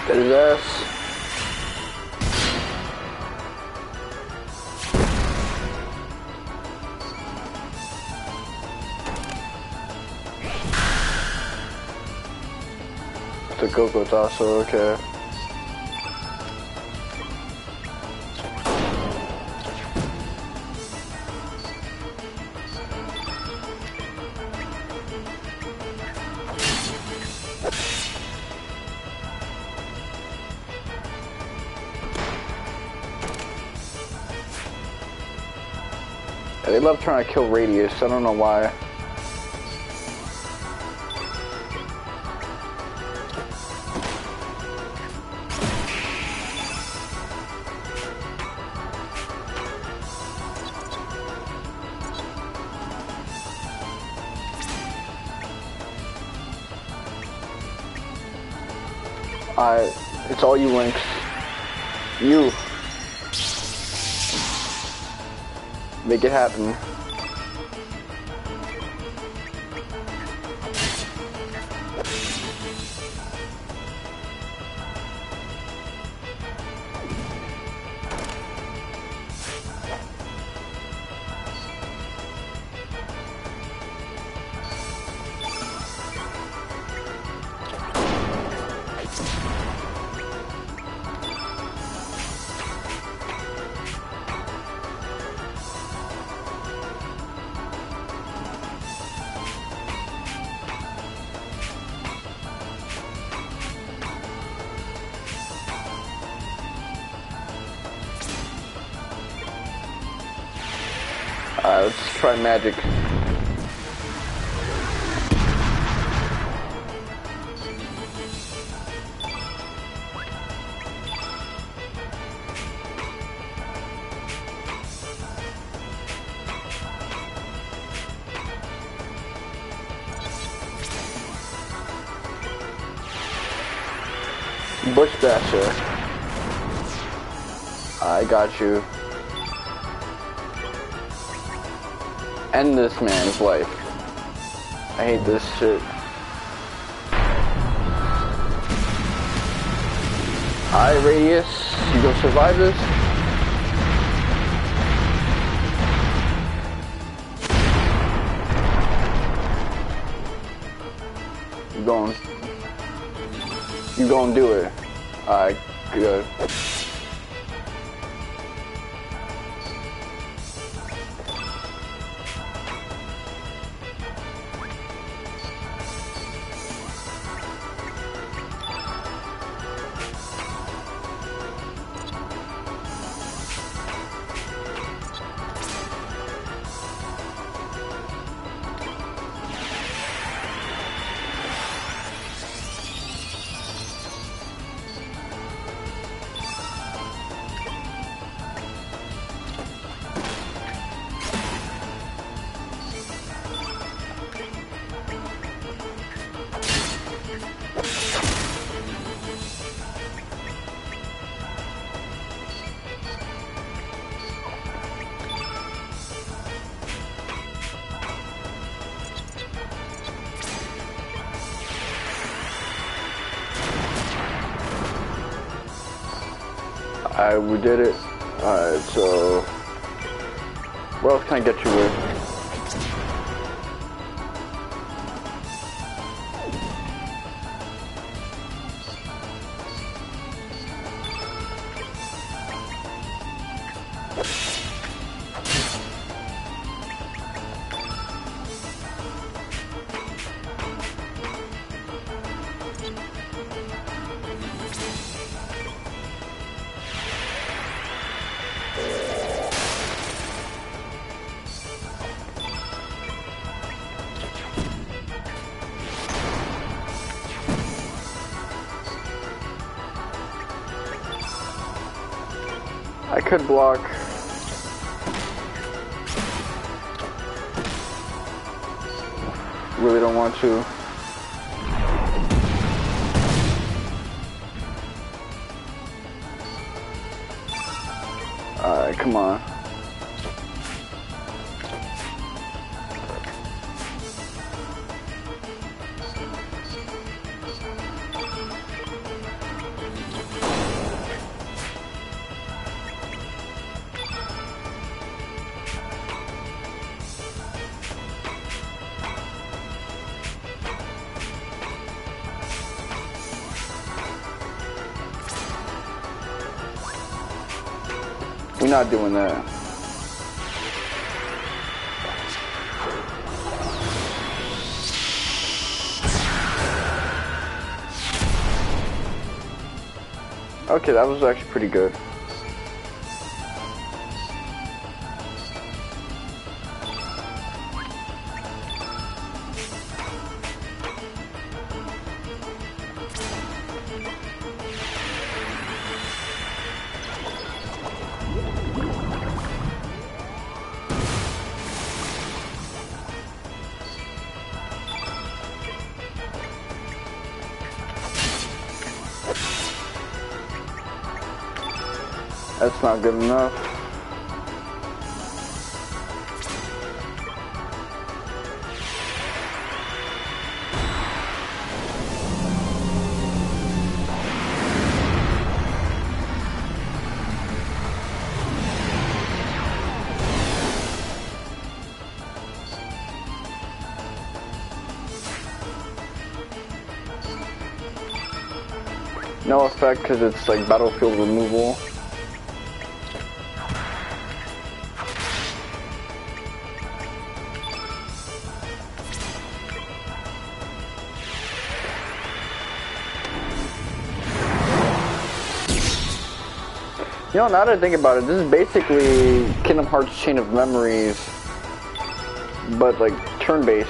Get his ass. The Goku Tasso, okay. They love trying to kill Radius. I don't know why. It's all you, Lynx. You. Make it happen. Let's try magic. Bush Basher. I got you. End this man's life. I hate this shit. Alright, Radius, you gonna survive this? You gonna do it. Alright, good. Alright, we did it. Alright, so what else can I get you with? I could block. Really don't want to. Alright, come on. We're not doing that. Okay, that was actually pretty good. That's not good enough. No effect because it's like battlefield removal. You know, now that I think about it, this is basically Kingdom Hearts Chain of Memories, but like turn-based.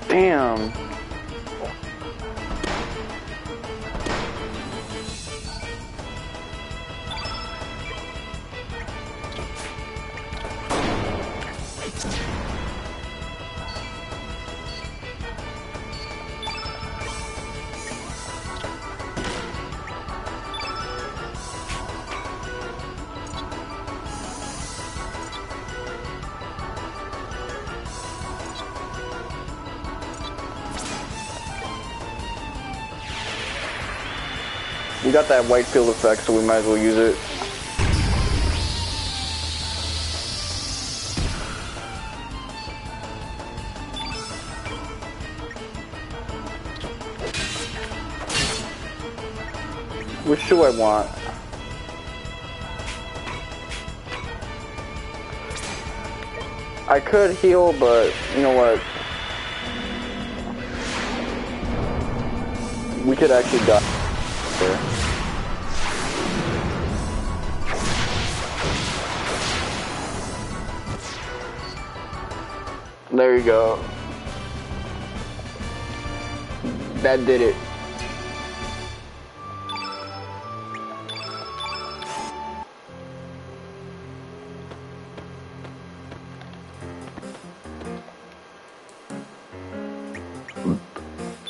Damn. We got that white field effect, so we might as well use it. Which shoe I want? I could heal, but you know what? We could actually die there. There you go. That did it.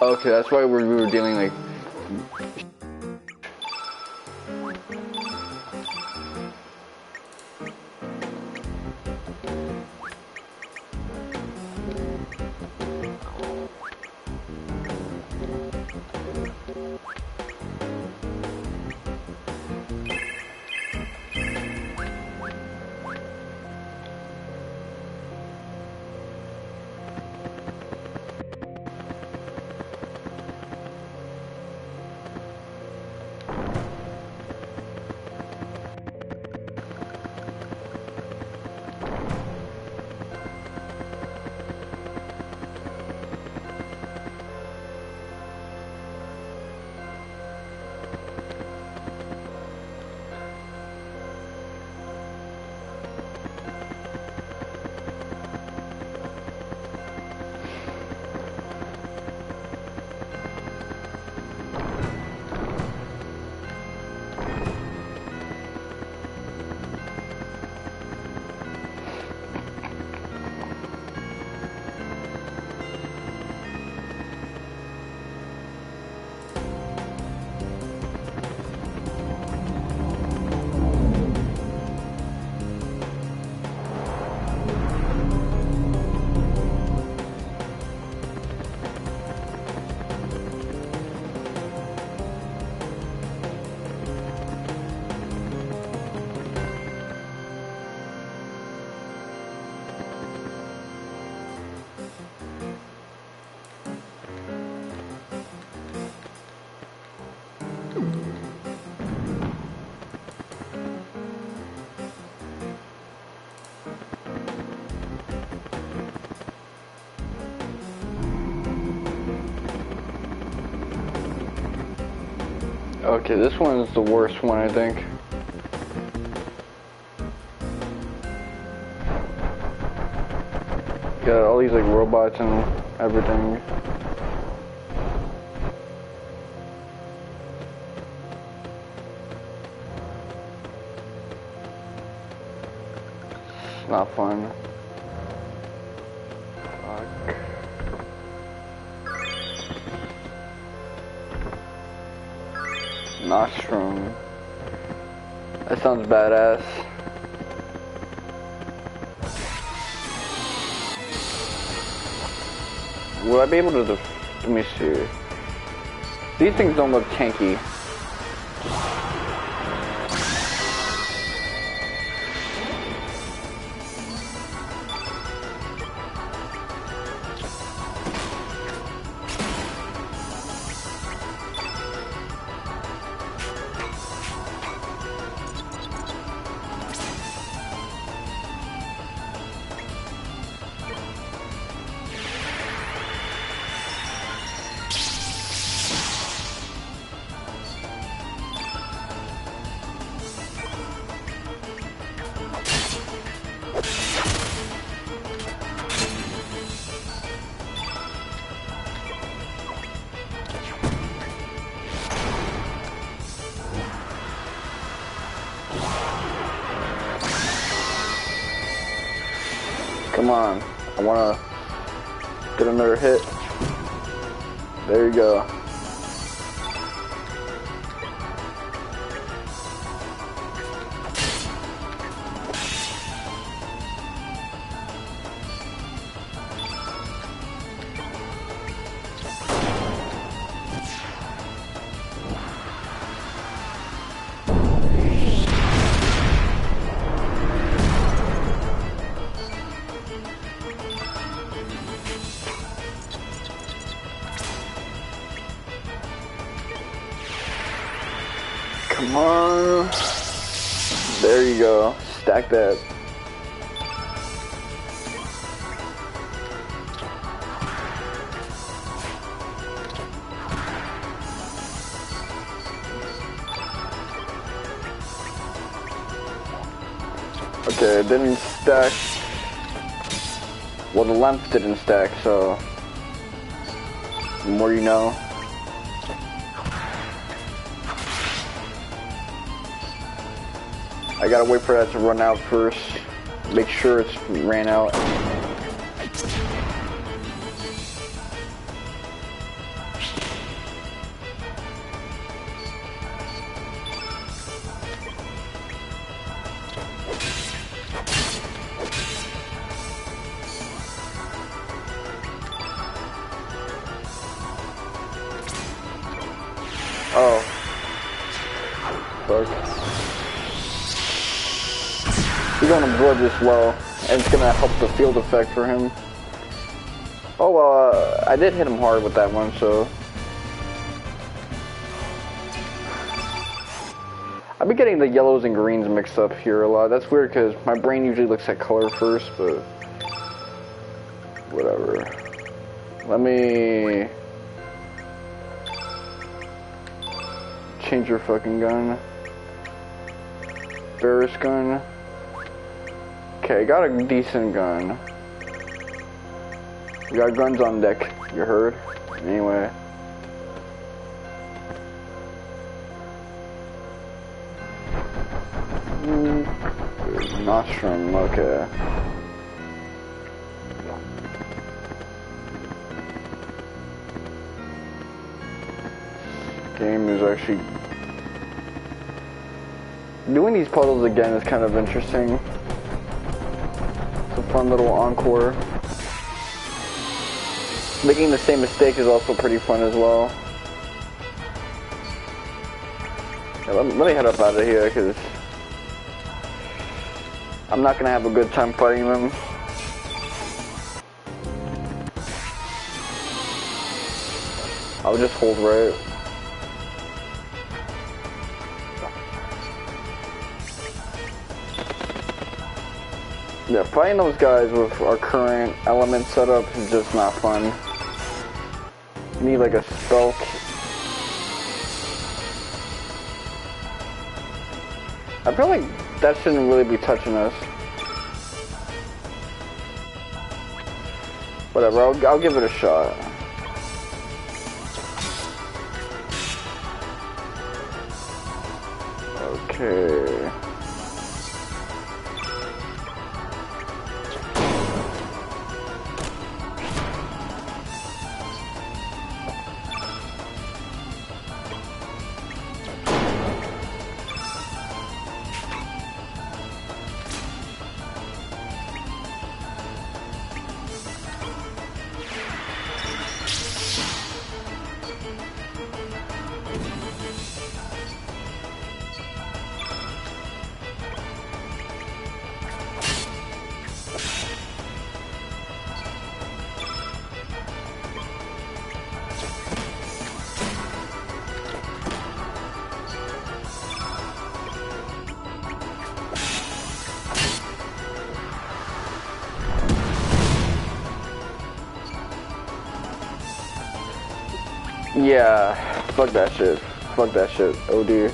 Okay, that's why we were dealing like. Okay, this one is the worst one, I think. Got all these like robots and everything. It's not fun. Fuck. Nostrum. That sounds badass. Will I be able to let me see. These things don't look tanky. Come on, I wanna get another hit. There you go. Come on. There you go. Stack that. Okay, it didn't stack. Well, the length didn't stack, so the more you know. I gotta wait for that to run out first. Make sure it's ran out. Oh. Fuck. He's gonna absorb this well, and it's gonna help the field effect for him. Oh well, I did hit him hard with that one, so. I've been getting the yellows and greens mixed up here a lot. That's weird because my brain usually looks at color first, but whatever. Let me change your fucking gun. Ferris gun. Okay, got a decent gun. We got guns on deck, you heard? Anyway. Nostrum, okay. Game is actually... Doing these puzzles again is kind of interesting. It's a fun little encore. Making the same mistake is also pretty fun as well. Yeah, let me head up out of here because I'm not gonna have a good time fighting them. I'll just hold right. Yeah, fighting those guys with our current element setup is just not fun. You need like a spell. I feel like that shouldn't really be touching us. Whatever, I'll give it a shot. Okay. Yeah, fuck that shit. Fuck that shit. Oh dear.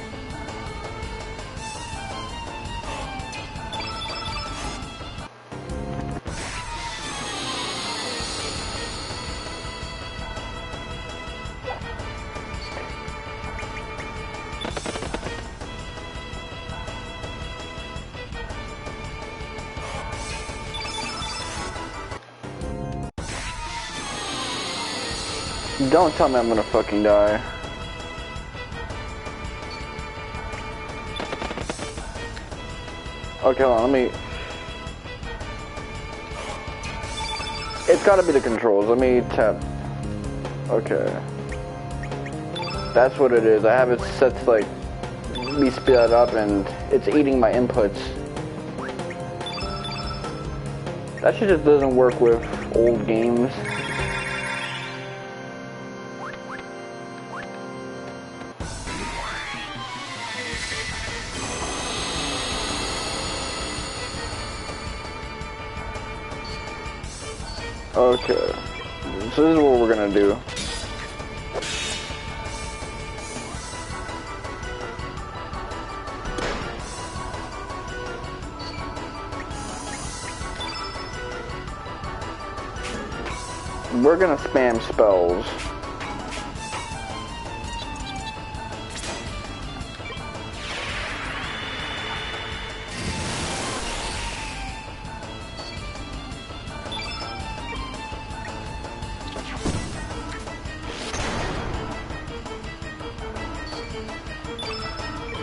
Don't tell me I'm gonna fucking die. Okay, hold on, let me... It's gotta be the controls, let me tap. Okay. That's what it is, I have it set to like, be sped up and it's eating my inputs. That shit just doesn't work with old games. Okay, so this is what we're gonna do. We're gonna spam spells.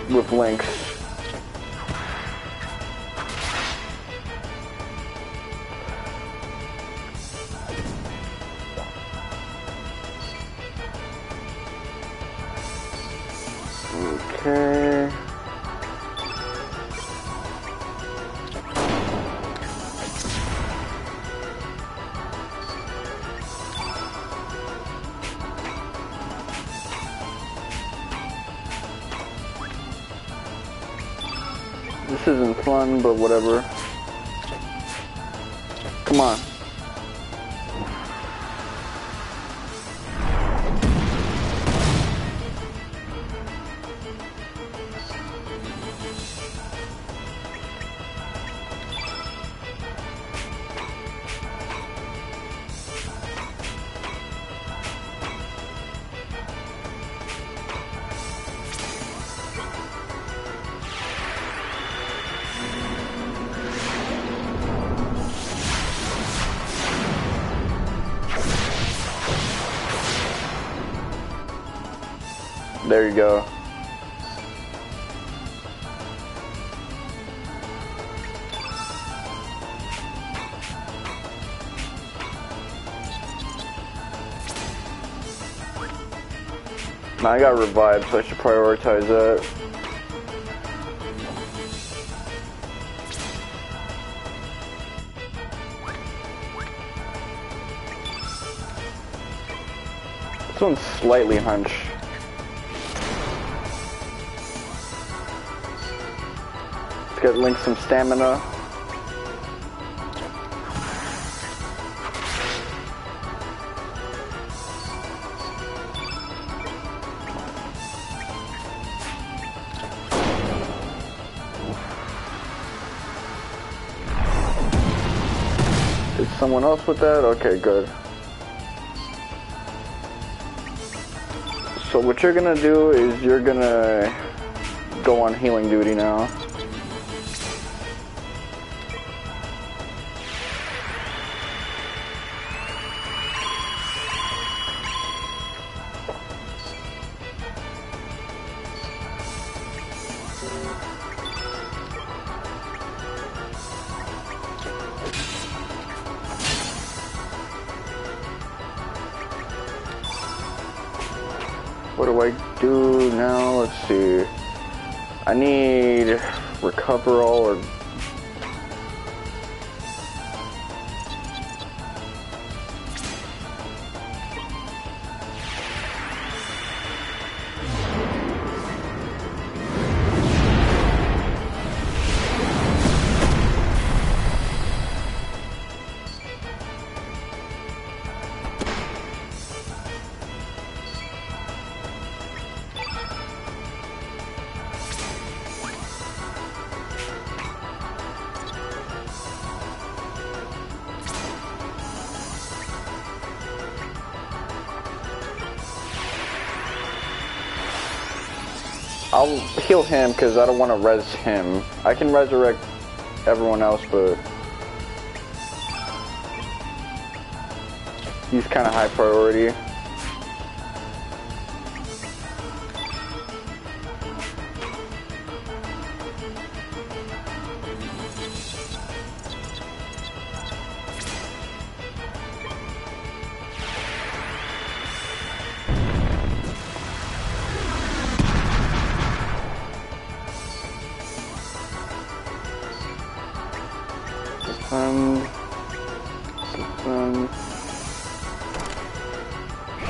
With links. Okay. This isn't fun, but whatever. Come on. There you go. Now I got revived, so I should prioritize that. This one's slightly hunched. Let's get Link some stamina. someone else with that? Okay, good. So what you're gonna do is you're gonna go on healing duty now. What do I do now? Let's see. I need recover all or I'll heal him because I don't want to res him. I can resurrect everyone else, but he's kind of high priority.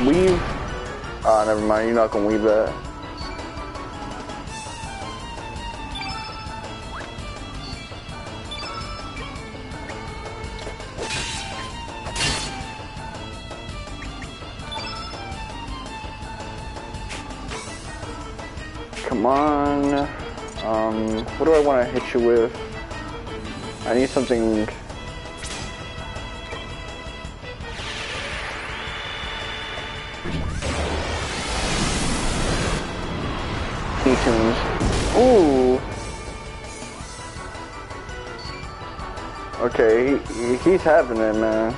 Weave. Ah, never mind. You're not gonna weave that. Come on. What do I want to hit you with? I need something. Tunes. Ooh. Okay, he's having it, man.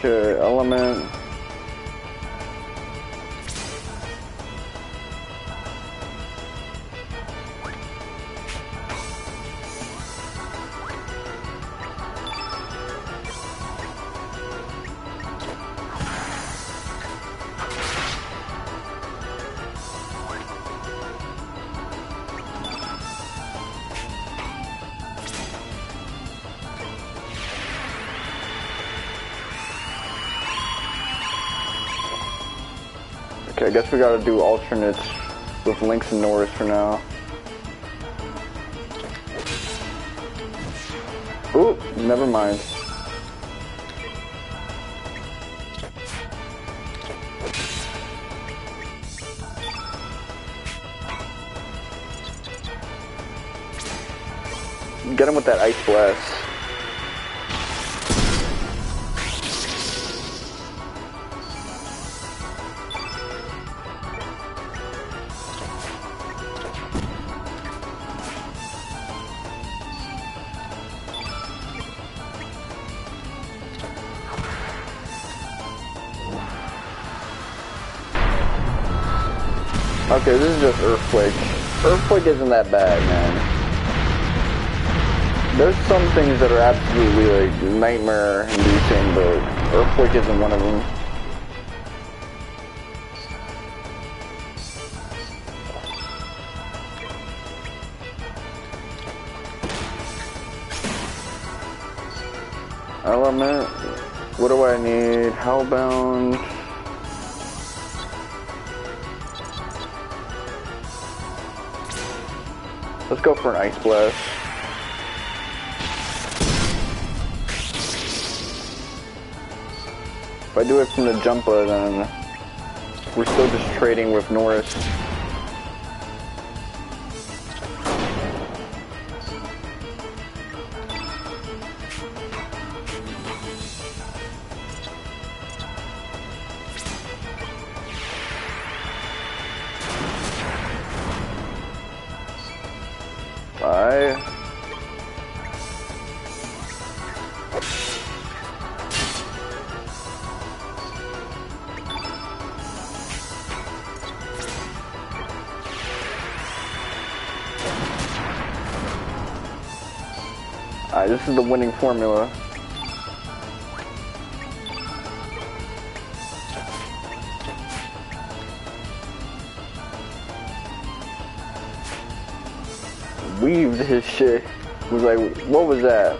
Okay, element. Okay, I guess we gotta do alternates with Lynx and Norris for now. Ooh, never mind. Get him with that Ice Blast. Okay, this is just Earthquake. Earthquake isn't that bad, man. There's some things that are absolutely like nightmare-inducing, but Earthquake isn't one of them. Element. What do I need? Hellbound. Let's go for an Ice Blast. If I do it from the jumper, then we're still just trading with Norris. Bye. Alright, this is the winning formula. Weaved his shit. He was like, what was that?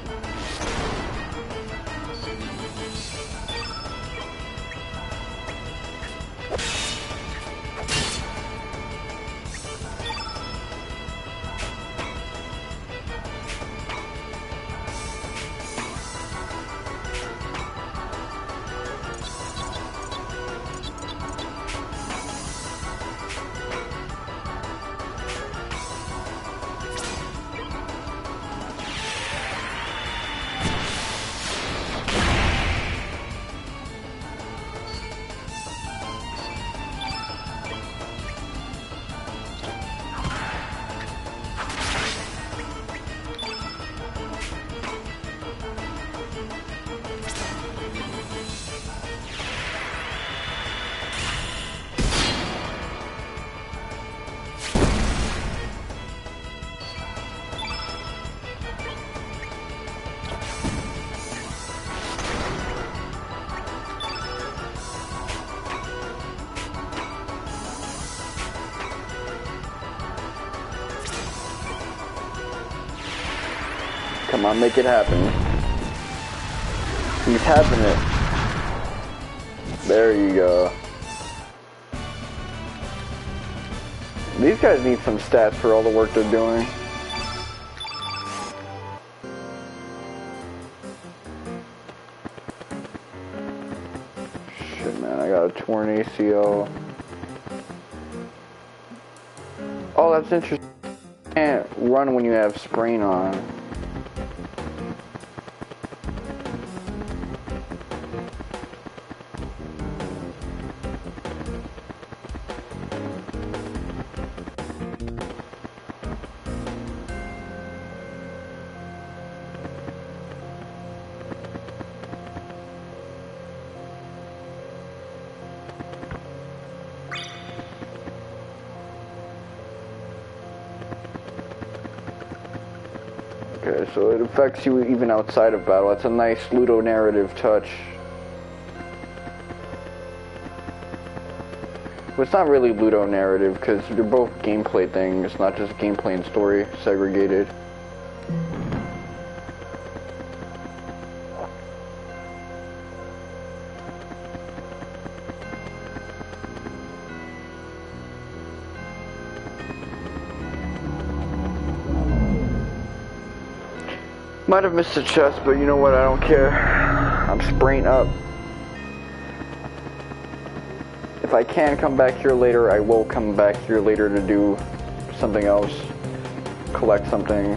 Come on, make it happen. He's having it. There you go. These guys need some stats for all the work they're doing. Shit, man, I got a torn ACL. Oh, that's interesting. You can't run when you have sprain on. Okay, so it affects you even outside of battle. That's a nice ludonarrative touch. Well, it's not really ludonarrative because they're both gameplay things. It's not just gameplay and story segregated. Might have missed a chest, but you know what? I don't care. I'm sprained up. If I can come back here later, I will come back here later to do something else. Collect something.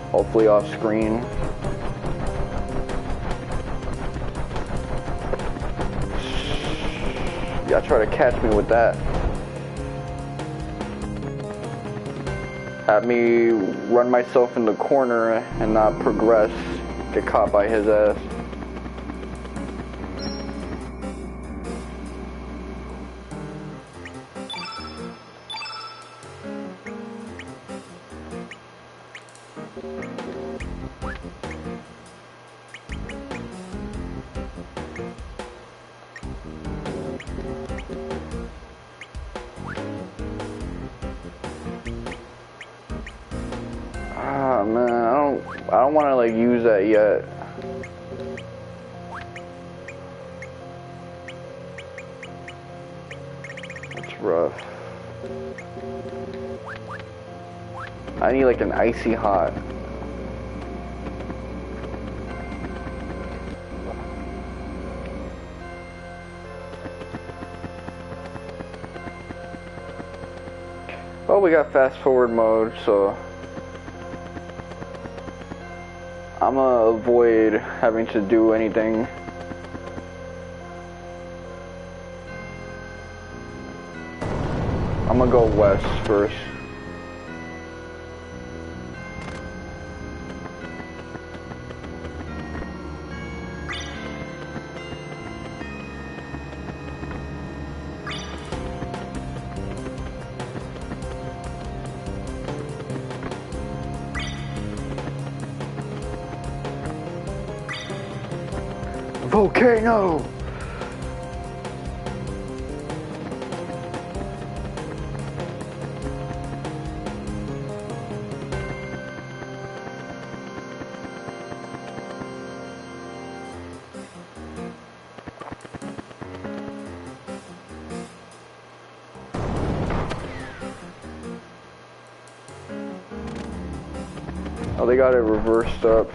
Hopefully off screen. Yeah, try to catch me with that. Have me run myself in the corner and not progress, get caught by his ass. Man, I don't want to like use that yet. I need like an icy hot. Oh, we got fast forward mode, so I'm gonna avoid having to do anything. I'm gonna go west first. Volcano! Oh, they got it reversed up.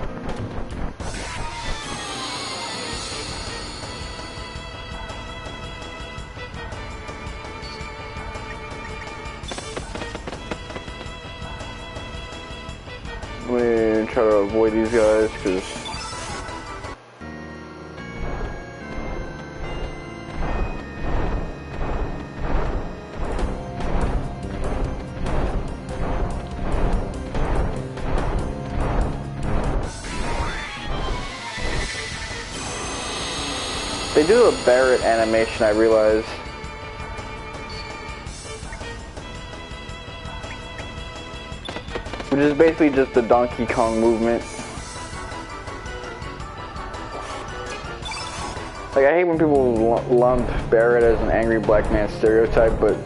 Let me try to avoid these guys, because they do a Barrett animation, I realize. Which is basically just the Donkey Kong movement. Like, I hate when people lump Barrett as an angry black man stereotype, but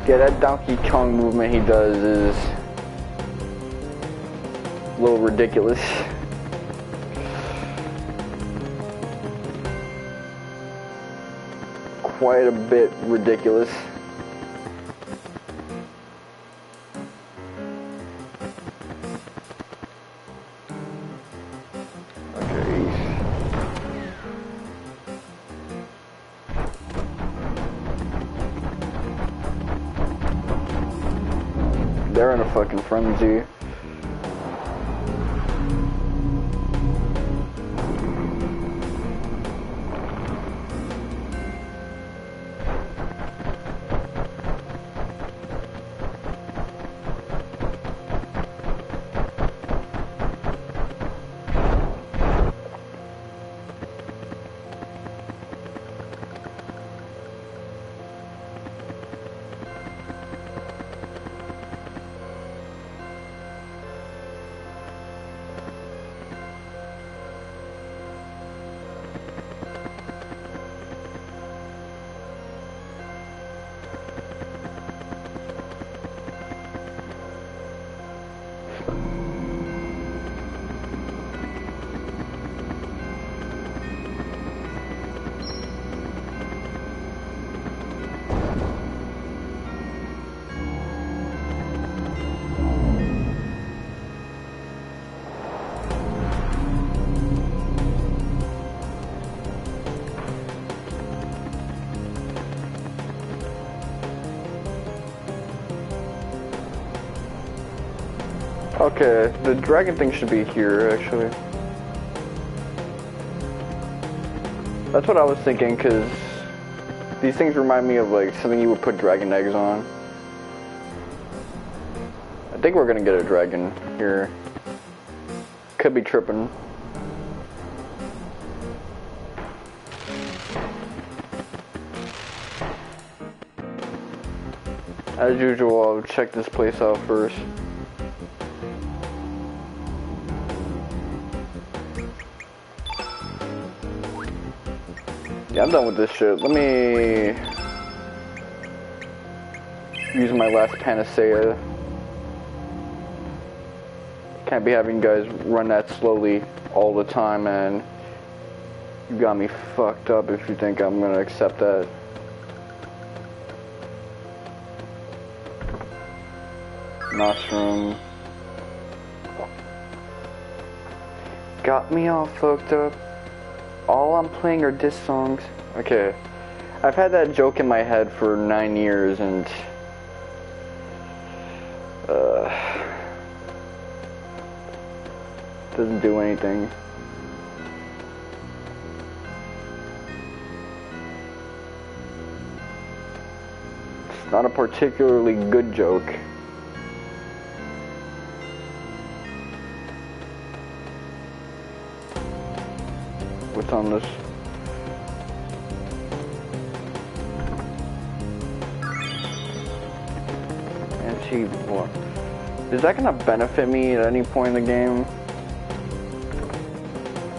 yeah, that Donkey Kong movement he does is a little ridiculous. Quite a bit ridiculous. They're in a fucking frenzy. Okay, the dragon thing should be here, actually. That's what I was thinking, because these things remind me of, like, something you would put dragon eggs on. I think we're gonna get a dragon here. Could be tripping. As usual, I'll check this place out first. Yeah, I'm done with this shit. Let me use my last panacea. Can't be having guys run that slowly all the time, and you got me fucked up if you think I'm gonna accept that. Nostrum. Got me all fucked up. All I'm playing are diss songs. Okay. I've had that joke in my head for 9 years and doesn't do anything. It's not a particularly good joke. What's on this? Anti-war. Is that gonna benefit me at any point in the game?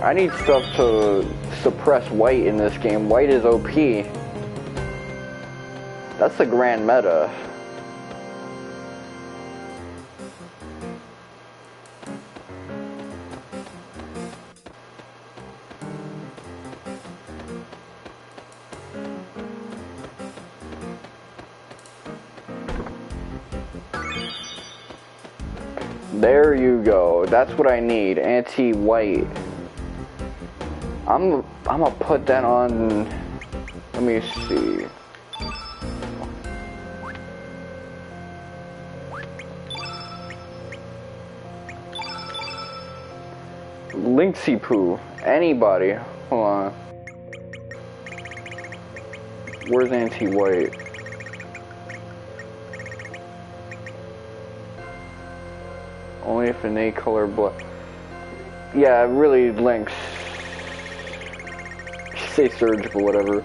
I need stuff to suppress white in this game. White is OP. That's the grand meta. There you go. That's what I need. Anti-white. I'm gonna put that on. Let me see. Linksy Poo. Anybody. Hold on. Where's anti-white? Only if an A color blood. Yeah, it really links. Say surgical, whatever.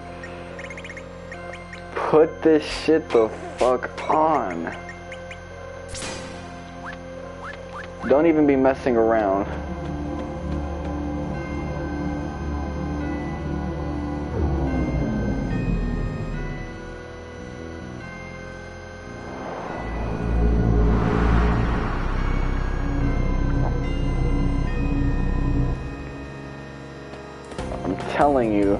Put this shit the fuck on. Don't even be messing around. Telling you.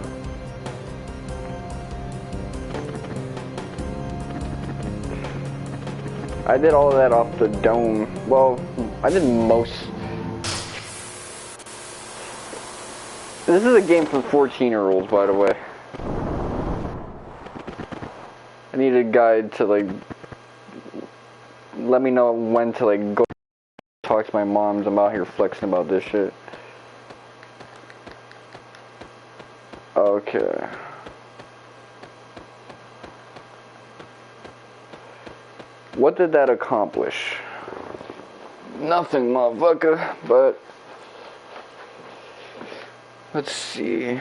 I did all of that off the dome. Well, I did most. This is a game for 14-year-olds, by the way. I need a guide to, like, let me know when to, like, go talk to my moms. I'm out here flexing about this shit. Okay. What did that accomplish? Nothing, motherfucker, but let's see.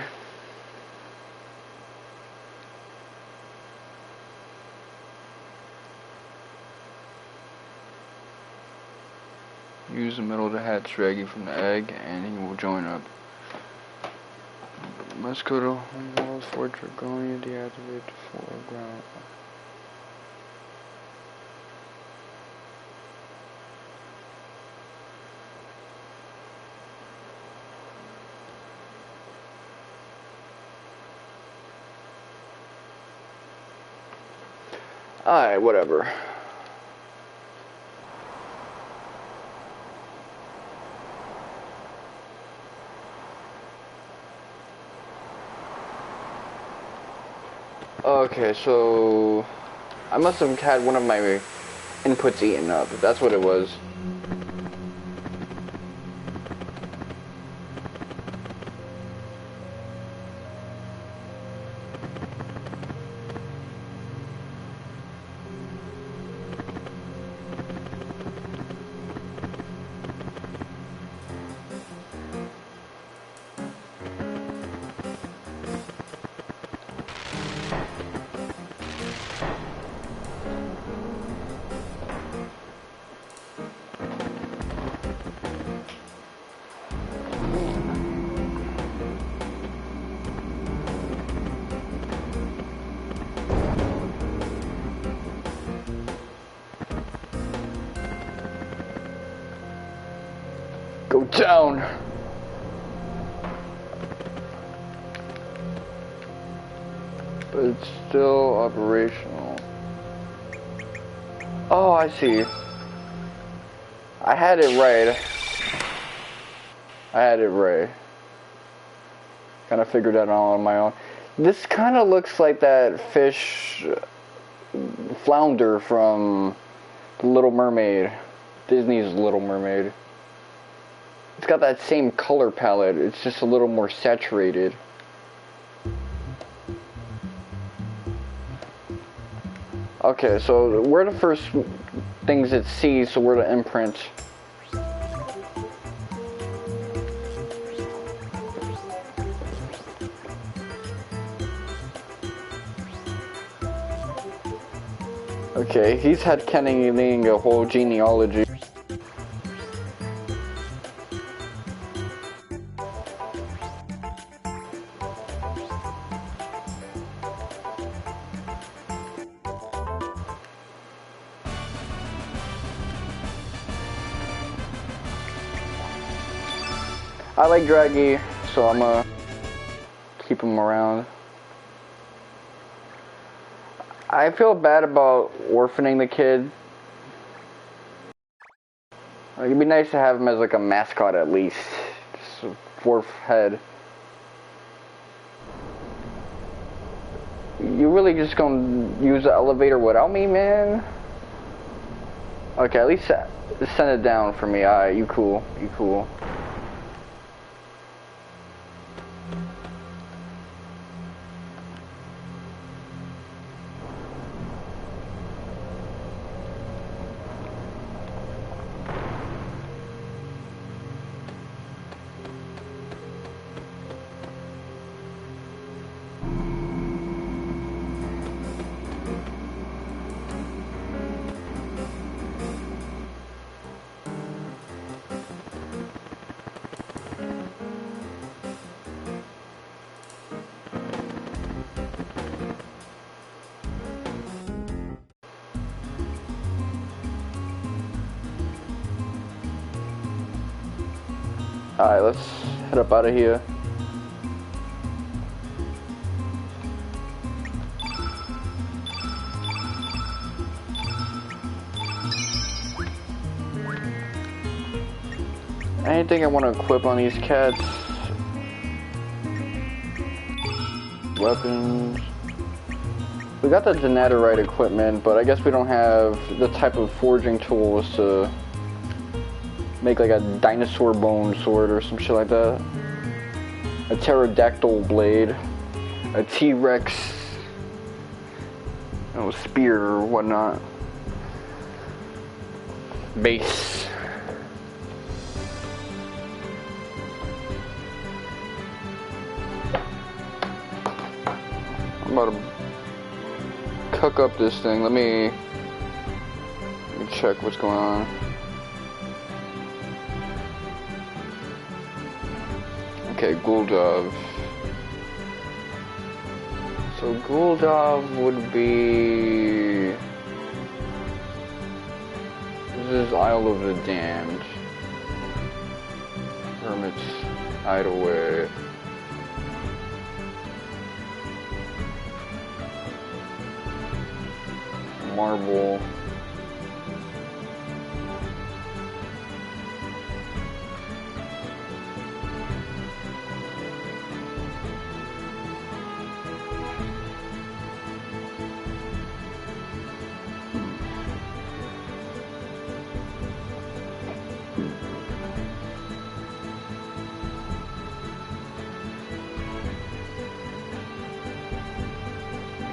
Use the metal to hatch Draggy from the egg and he will join up. Let's go to home walls for Dragonia, deactivate the foreground. Alright, whatever. Okay, so I must have had one of my inputs eaten up. That's what it was. Go down. But it's still operational. Oh, I see. I had it right. I had it right. Kind of figured that out on my own. This kind of looks like that fish flounder from The Little Mermaid. Disney's Little Mermaid. It's got that same color palette. It's just a little more saturated. Okay, so where are the first things it sees, so where to imprint. Okay, he's had headcanon a whole genealogy. I like Draggy, so I'm gonna keep him around. I feel bad about orphaning the kid. Like, it'd be nice to have him as like a mascot at least. Just a fourth head. You really just gonna use the elevator without me, man? Okay, at least send it down for me. Alright, you cool. You cool. Alright, let's head up out of here. Anything I want to equip on these cats? Weapons. We got the Denaturite equipment, but I guess we don't have the type of forging tools to make like a dinosaur bone sword or some shit like that. A pterodactyl blade. A T-Rex, you know, spear or whatnot. Base. I'm about to cook up this thing. Let me check what's going on. Okay, Guldov. So Guldov would be... This is Isle of the Damned. Hermit's Hideaway. Marble.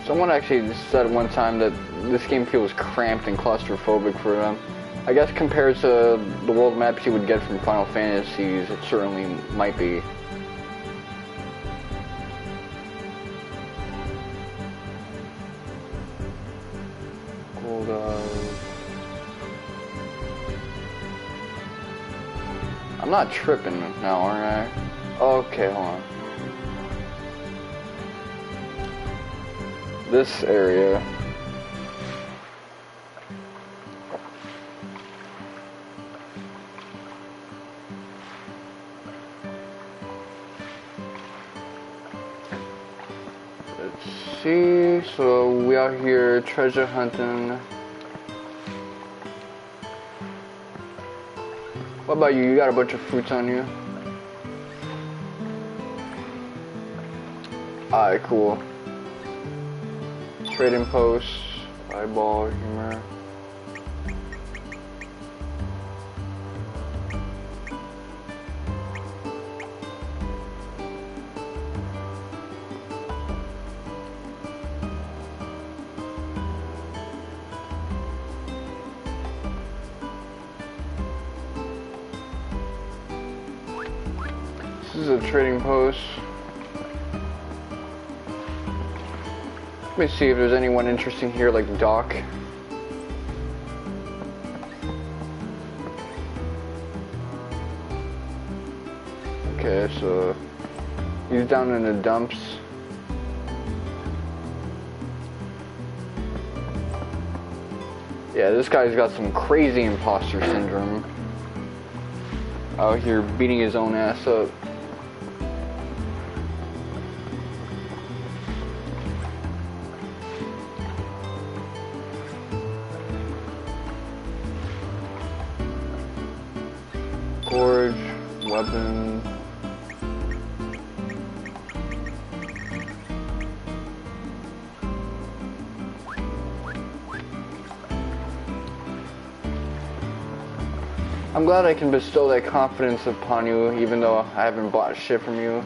Someone actually said one time that this game feels cramped and claustrophobic for them. I guess compared to the world maps you would get from Final Fantasies, it certainly might be. I'm not tripping now, aren't I? Okay, hold on. This area. Let's see, so we out here treasure hunting. What about you? You got a bunch of fruits on you? Alright, cool. Trading post, eyeball, humor. This is a trading post. Let me see if there's anyone interesting here, like Doc. Okay, so he's down in the dumps. Yeah, this guy's got some crazy imposter syndrome. Out here beating his own ass up. Forge, weapon. I'm glad I can bestow that confidence upon you, even though I haven't bought shit from you.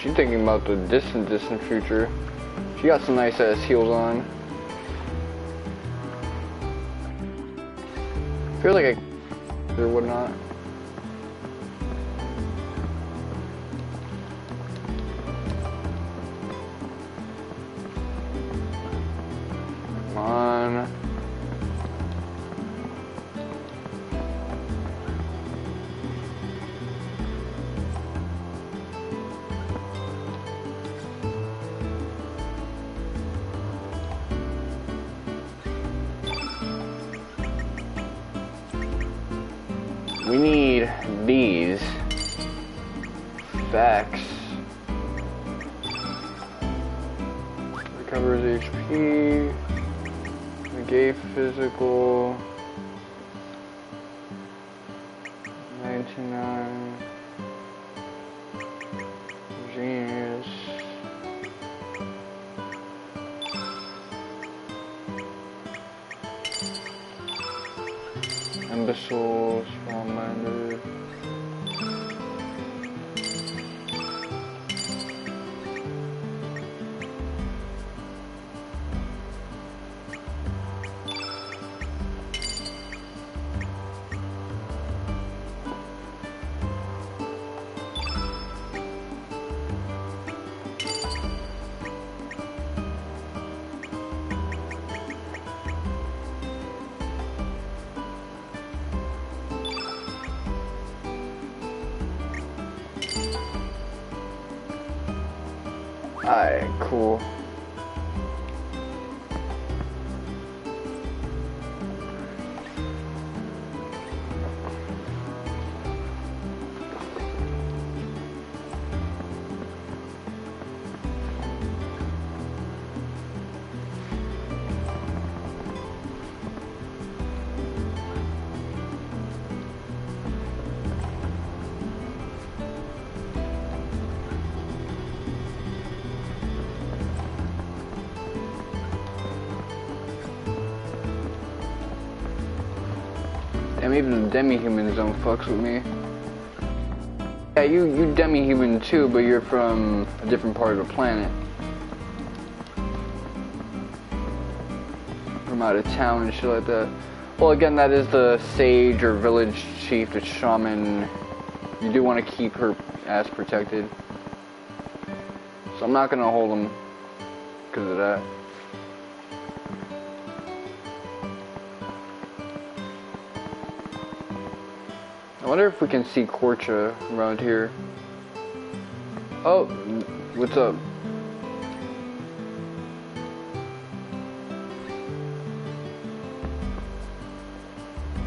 She's thinking about the distant future. She got some nice ass heels on. I feel like I or whatnot. Come on. We need these. Facts. Recovers HP. Negate physical. 99. Genius. Imbecile, small-minded. Alright, cool. Damn, even the demi-humans don't fucks with me. Yeah, you demi-human too, but you're from a different part of the planet. From out of town and shit like that. Well, again, that is the sage or village chief, the shaman. You do want to keep her ass protected. So I'm not gonna hold him because of that. I wonder if we can see Korcha around here. Oh, what's up?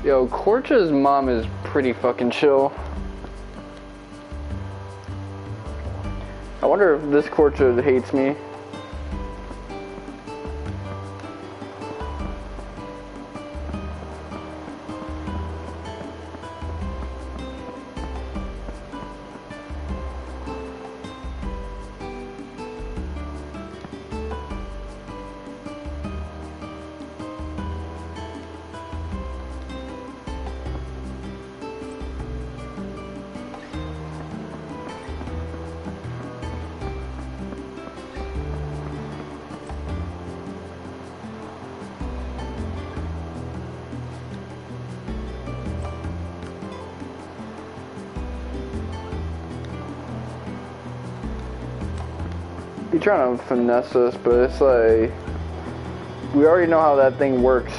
Yo, Korcha's mom is pretty fucking chill. I wonder if this Korcha hates me. You're trying to finesse us, but it's like, we already know how that thing works.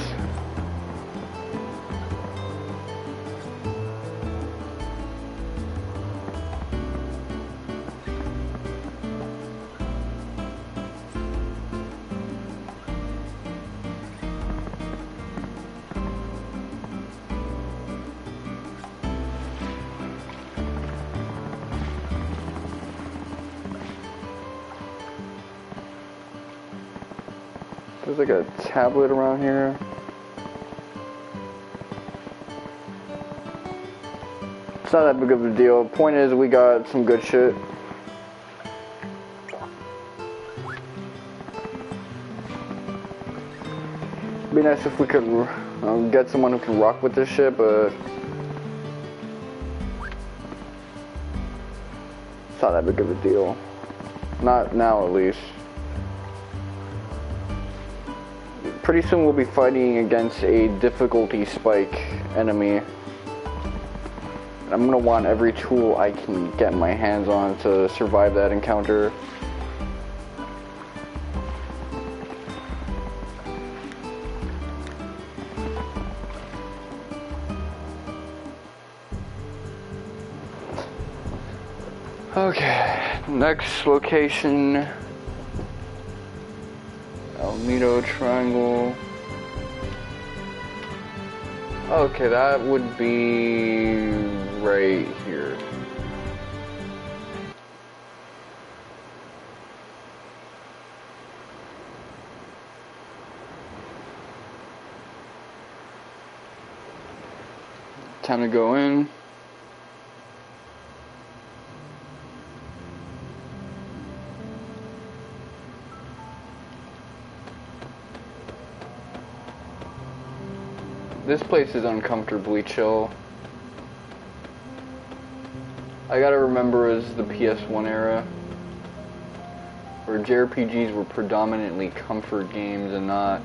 There's like a tablet around here. It's not that big of a deal. Point is, we got some good shit. It'd be nice if we could get someone who can rock with this shit, but it's not that big of a deal. Not now, at least. Pretty soon we'll be fighting against a difficulty spike enemy. And I'm gonna want every tool I can get my hands on to survive that encounter. Okay, next location. Almedo Triangle. Okay, that would be right here. Time to go in. This place is uncomfortably chill. I gotta remember, it was the PS1 era, where JRPGs were predominantly comfort games and not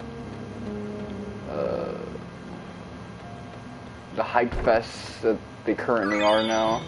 the hype fests that they currently are now.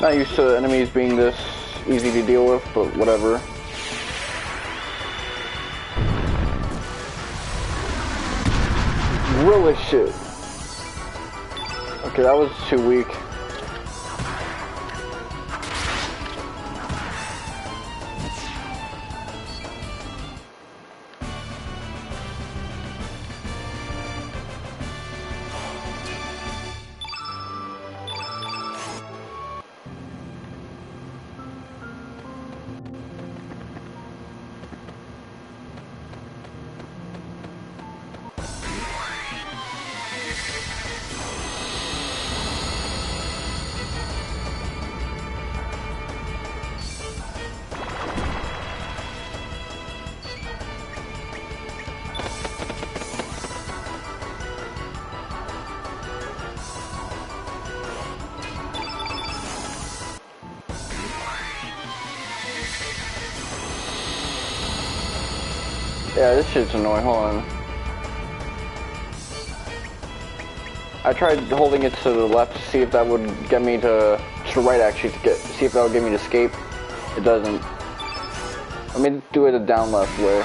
Not used to enemies being this easy to deal with, but whatever. Real as shit. Okay, that was too weak. Yeah, this shit's annoying. Hold on. I tried holding it to the left to see if that would get me to right actually, to see if that would get me to escape. It doesn't. Let me do it the down left way.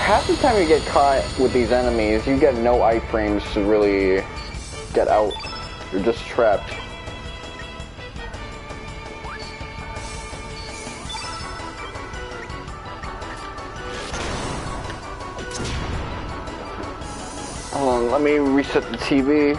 Half the time you get caught with these enemies, you get no iframes to really get out. You're just trapped. Hold on, let me reset the TV.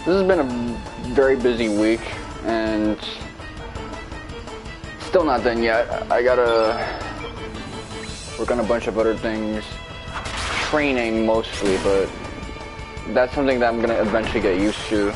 This has been a very busy week, and still not done yet. I gotta work on a bunch of other things. Training mostly, but that's something that I'm gonna eventually get used to.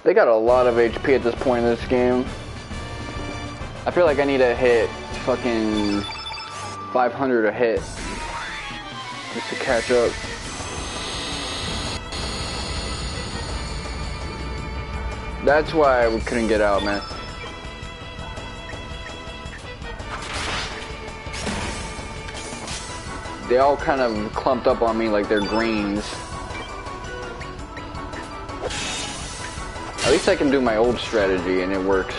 They got a lot of HP at this point in this game. I feel like I need to hit fucking 500 a hit just to catch up. That's why we couldn't get out, man. They all kind of clumped up on me like they're greens. At least I can do my old strategy and it works.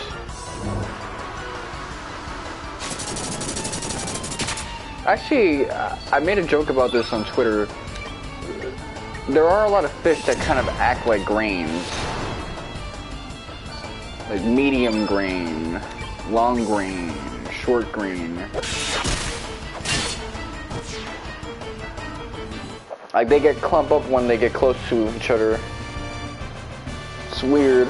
Actually, I made a joke about this on Twitter. There are a lot of fish that kind of act like grains. Like medium grain, long grain, short grain. Like they get clumped up when they get close to each other. It's weird.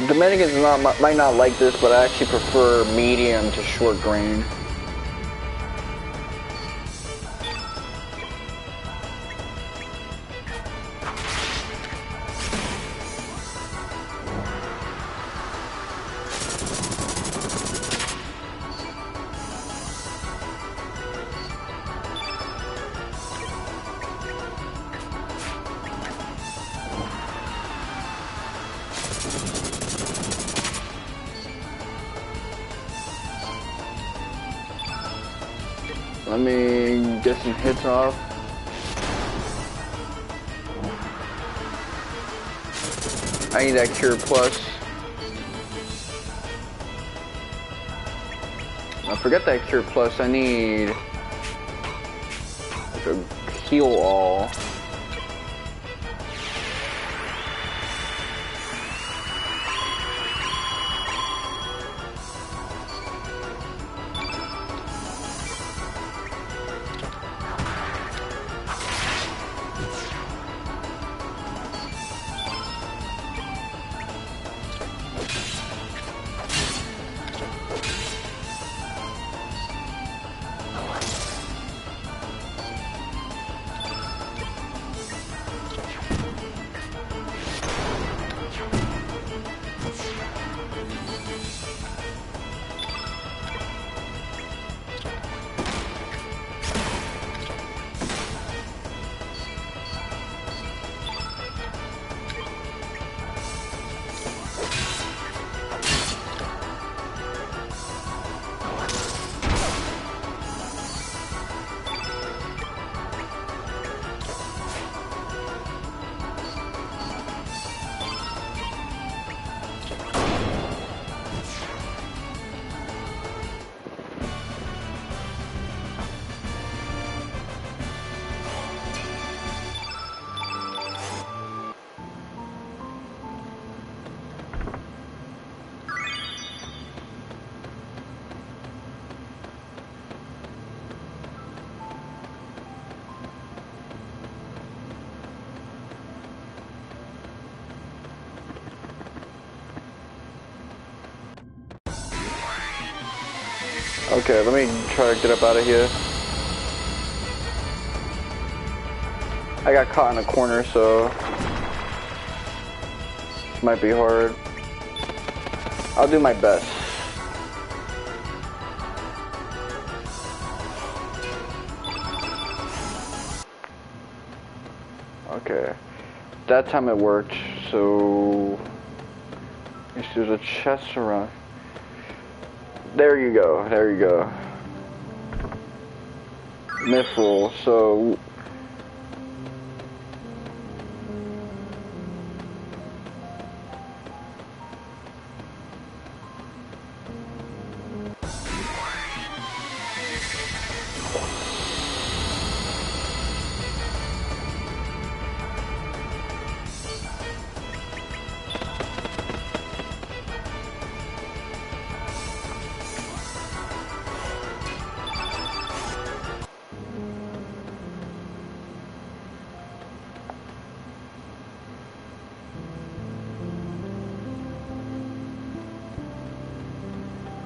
Dominicans might not like this, but I actually prefer medium to short grain. Let me get some hits off. I need that Cure Plus. I forget that Cure Plus. I need like a Heal All. Okay, let me try to get up out of here. I got caught in a corner, so this might be hard. I'll do my best. Okay, that time it worked, so there's a chest around. There you go, there you go. Mithril, so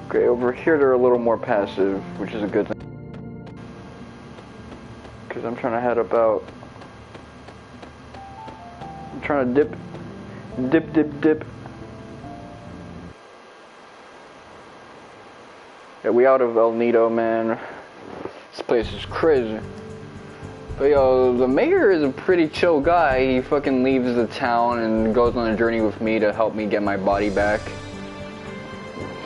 okay, over here they're a little more passive, which is a good thing. Because I'm trying to head about. I'm trying to dip. Yeah, we out of El Nido, man. This place is crazy. But yo, the mayor is a pretty chill guy. He fucking leaves the town and goes on a journey with me to help me get my body back.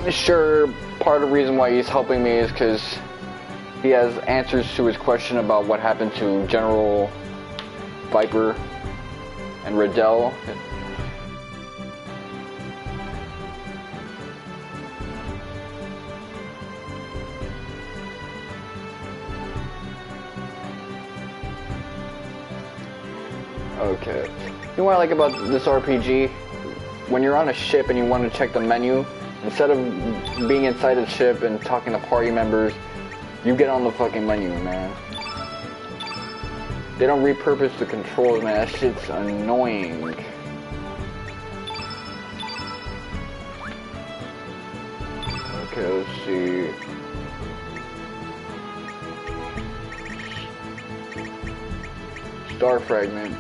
Sure, part of the reason why he's helping me is because he has answers to his question about what happened to General Viper and Riddell. Okay. You know what I like about this RPG? When you're on a ship and you want to check the menu, instead of being inside the ship and talking to party members, you get on the fucking menu, man. They don't repurpose the controls, man. That shit's annoying. Okay, let's see. Star fragment.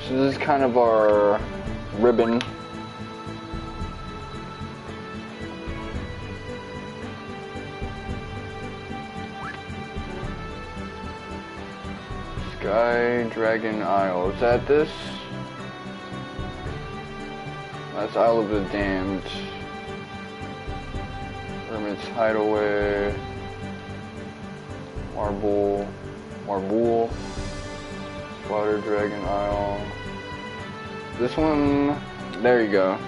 So this is kind of our ribbon. Sky Dragon Isle. Is that this? That's Isle of the Damned. Hermit's Hideaway. Marble. Water Dragon Isle. This one, there you go.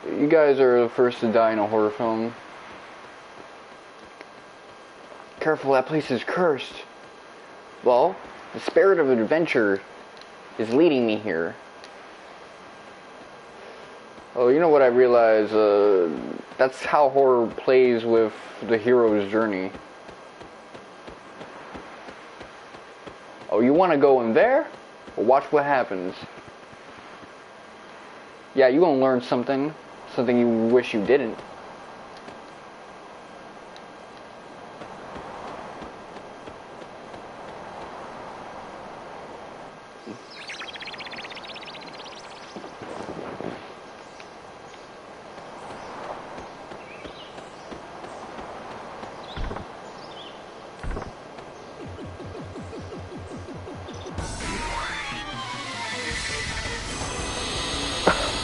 You guys are the first to die in a horror film. Careful, that place is cursed. Well, the spirit of adventure is leading me here. Oh, you know what I realize? That's how horror plays with the hero's journey. Oh, you want to go in there? Well, watch what happens. Yeah, you gonna learn something. Something you wish you didn't.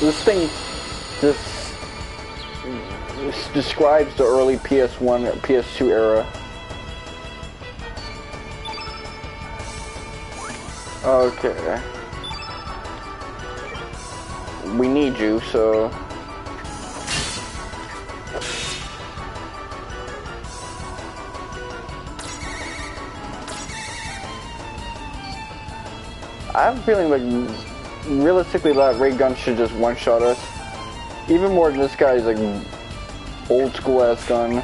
This thing just describes the early PS1 or PS2 era. Okay. We need you, so... I have a feeling like realistically that ray gun should just one-shot us. Even more than this guy's like old school ass gun.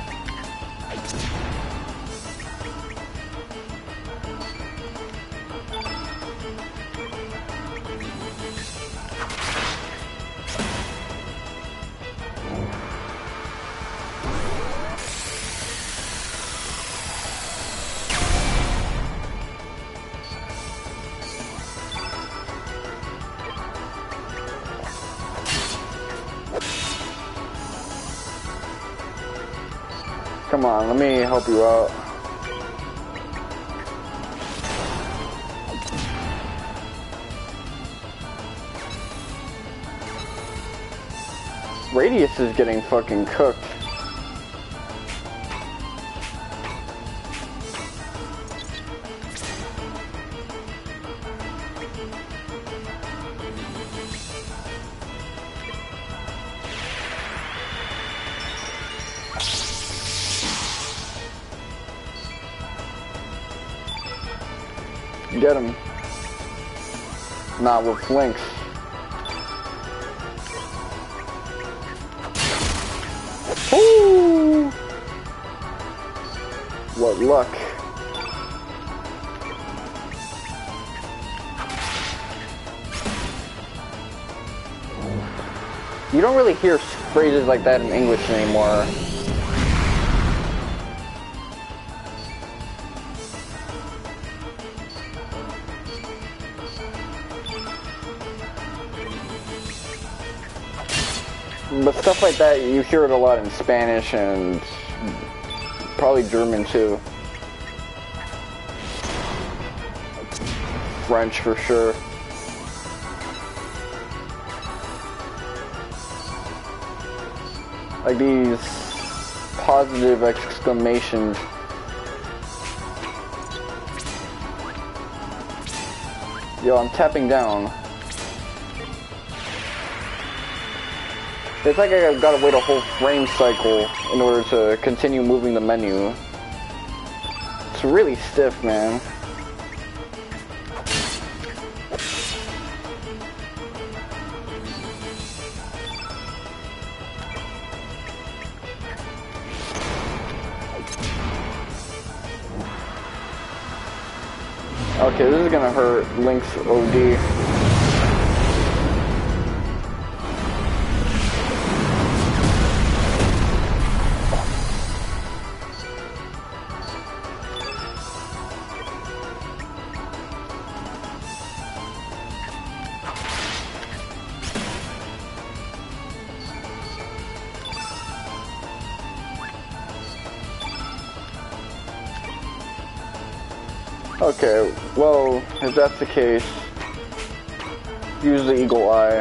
Come on, let me help you out. Radius is getting fucking cooked. Get him. Not with flinks. What luck. You don't really hear phrases like that in English anymore. But stuff like that, you hear it a lot in Spanish and probably German too. French for sure. Like these positive exclamations. Yo, I'm tapping down. It's like I've got to wait a whole frame cycle in order to continue moving the menu. It's really stiff, man. Okay, this is gonna hurt Link's OD. Okay, well, if that's the case, use the eagle eye.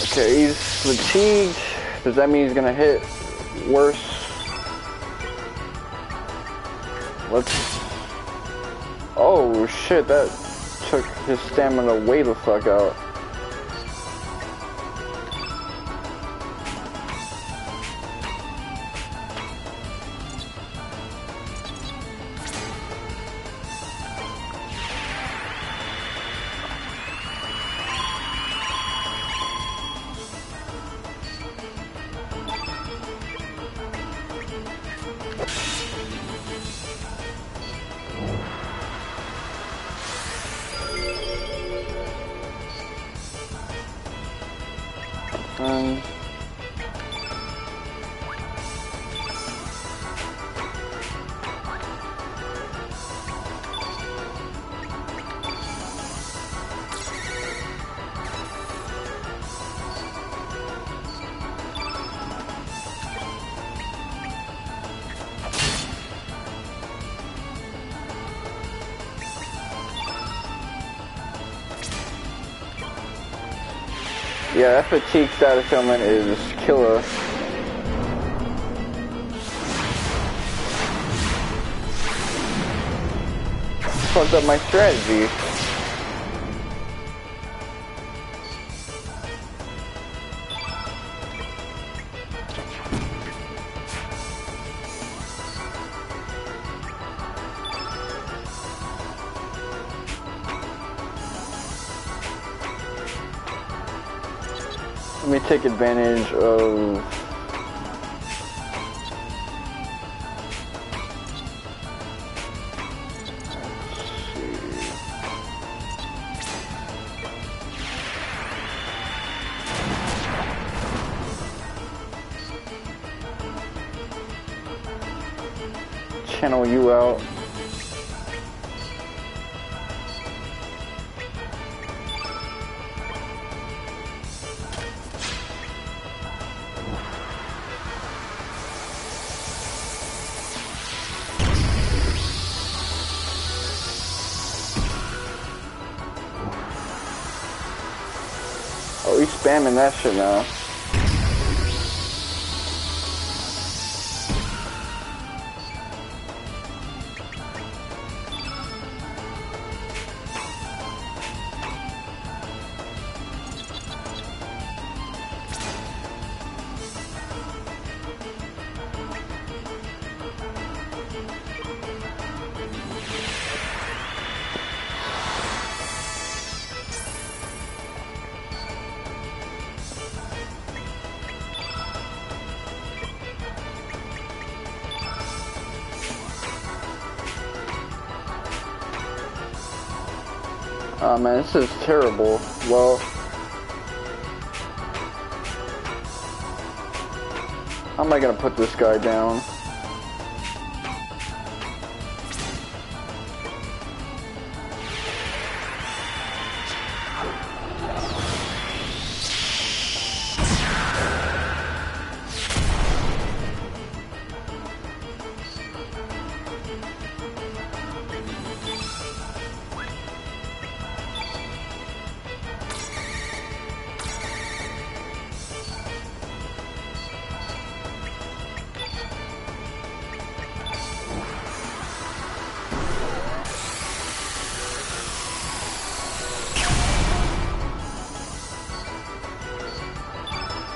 Okay, he's fatigued. Does that mean he's gonna hit worse? Let's... Oh shit, that took his stamina way the fuck out. Yeah, that fatigue status ailment is killer. Fucked up my strategy. Let me take advantage of... Channel you out. Oh, he's spamming that shit now. Oh man, this is terrible. Well, how am I gonna put this guy down?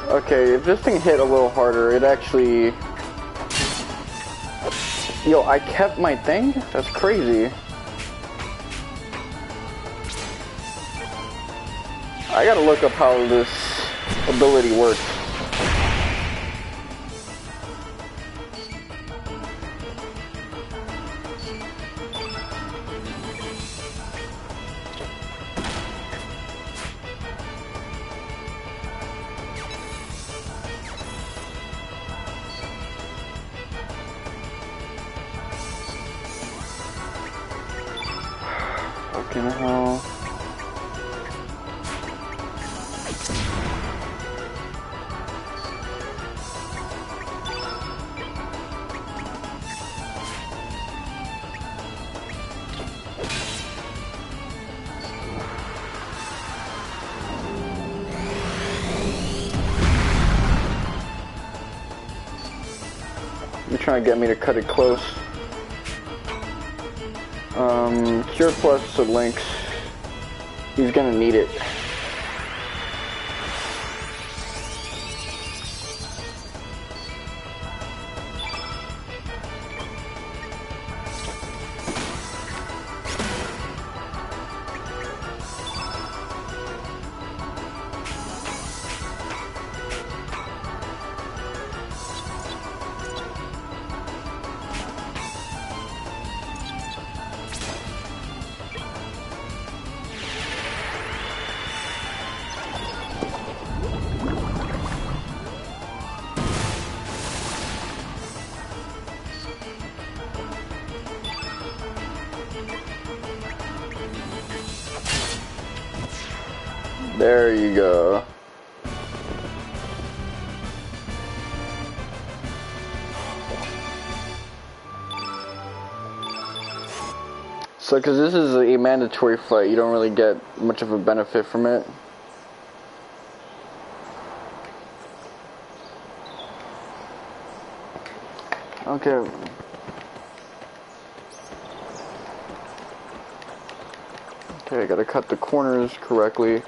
Okay, if this thing hit a little harder, it actually... Yo, I kept my thing? That's crazy. I gotta look up how this ability works. Fucking hell. You're trying to get me to cut it close. Cure plus to Lynx. He's gonna need it. There you go. So, because this is a mandatory fight, you don't really get much of a benefit from it. Okay. Okay, I gotta cut the corners correctly.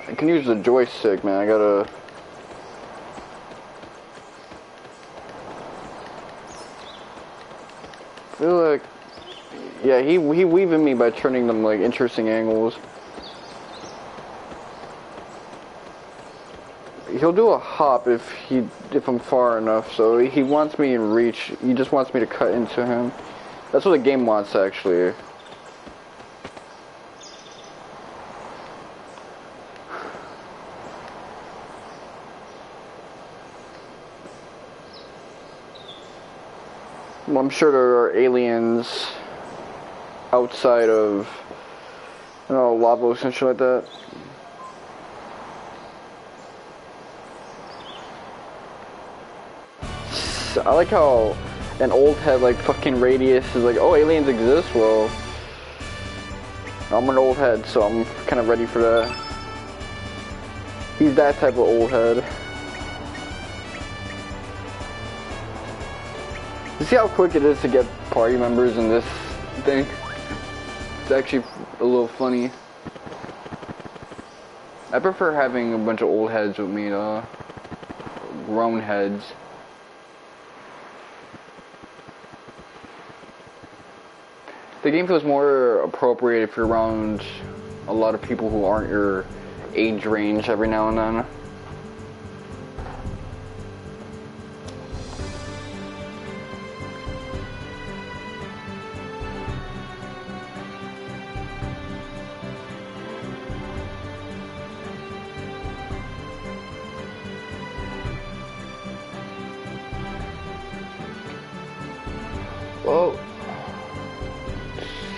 I can use the joystick, man. I gotta... feel like... yeah, he weaving me by turning them, like, interesting angles. He'll do a hop if I'm far enough, so he wants me in reach. He just wants me to cut into him. That's what the game wants, actually. Well, I'm sure there are aliens outside of, you know, Lavos and shit like that. I like how an old head like fucking Radius is like, oh, aliens exist? Well, I'm an old head, so I'm kind of ready for that. He's that type of old head. You see how quick it is to get party members in this thing? It's actually a little funny. I prefer having a bunch of old heads with me, grown heads. The game feels more appropriate if you're around a lot of people who aren't your age range every now and then.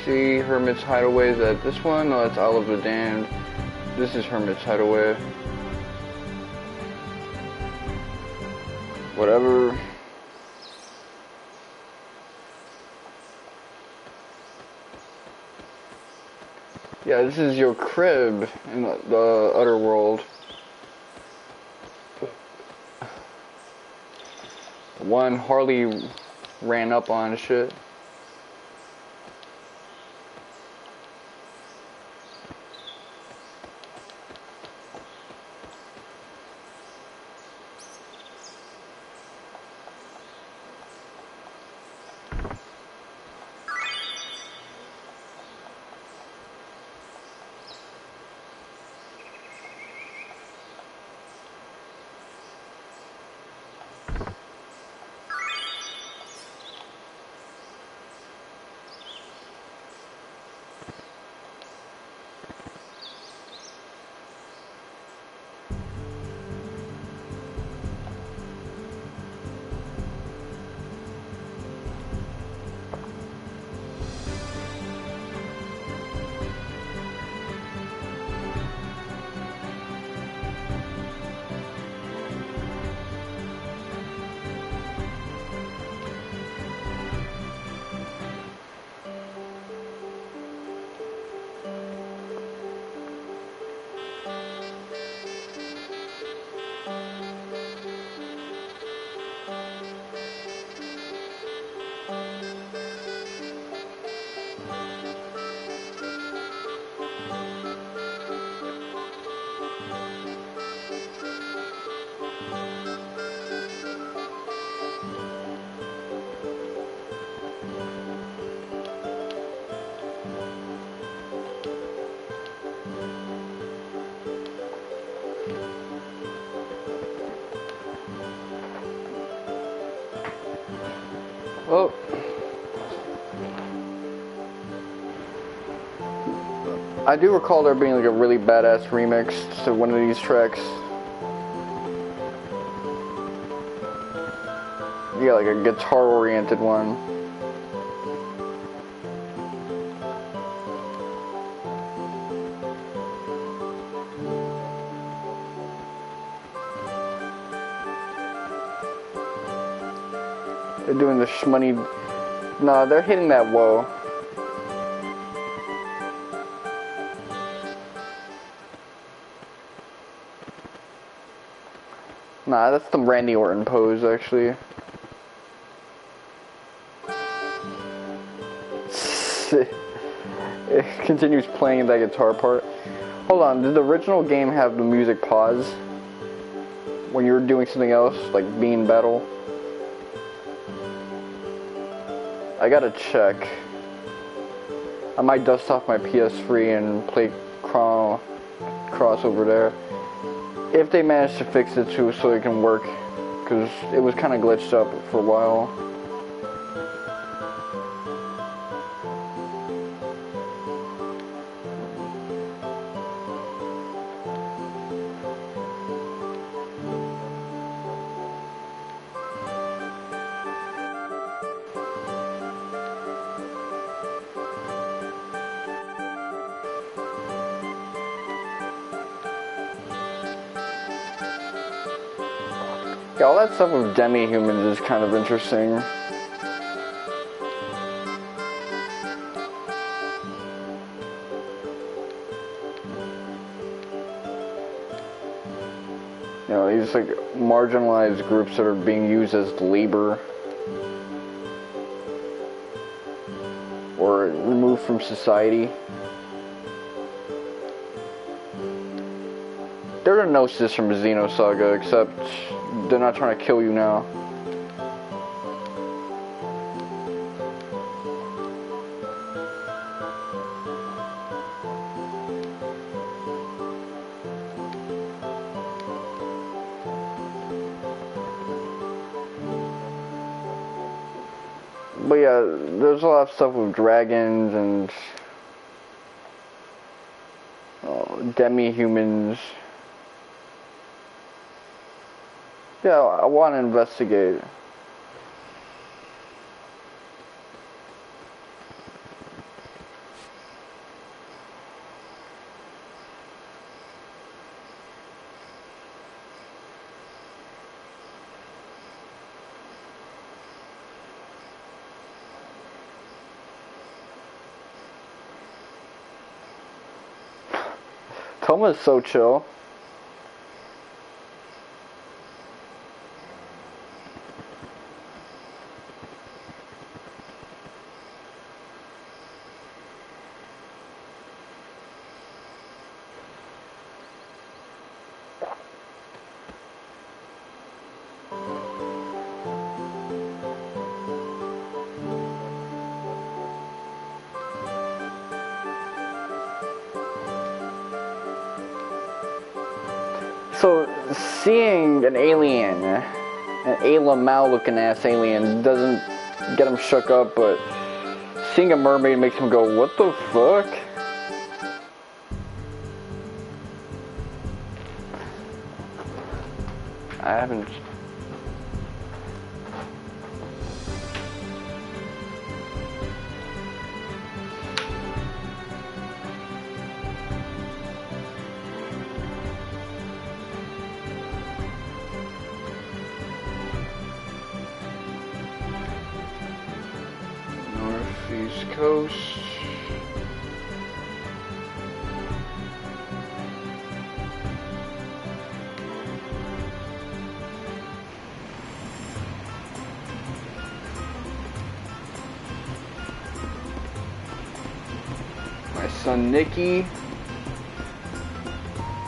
see. Hermit's Hideaway, is that this one? No, that's Isle of the Damned. This is Hermit's Hideaway. Whatever. Yeah, this is your crib in the other world. One Harley ran up on shit. Well, I do recall there being like a really badass remix to one of these tracks. Yeah, like a guitar-oriented one. They're doing the shmoney. Nah, they're hitting that whoa. Nah, that's the Randy Orton pose, actually. It continues playing that guitar part. Hold on, did the original game have the music pause when you were doing something else, like being in battle? I gotta check. I might dust off my PS3 and play Chrono Cross over there. If they manage to fix it too so it can work, because it was kind of glitched up for a while. Yeah, all that stuff with demi-humans is kind of interesting. You know, these like marginalized groups that are being used as labor or removed from society. There are no Gnosis from Xenosaga, except they're not trying to kill you now. But yeah, there's a lot of stuff with dragons and demi-humans. Yeah, I want to investigate. Toma's so chill. So, seeing an alien, an Alamau looking ass alien, doesn't get him shook up, but seeing a mermaid makes him go, what the fuck? I haven't... Northeast Coast. My son Nicky.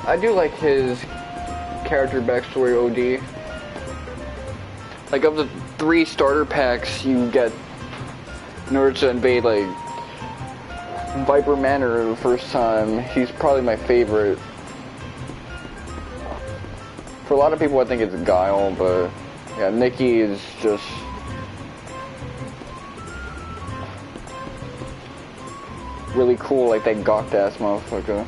I do like his character backstory OD. Like of the 3 starter packs you get in order to invade like Viper Manor the first time, he's probably my favorite. For a lot of people I think it's Guile, but yeah, Nicky is just really cool, like that gawked ass motherfucker.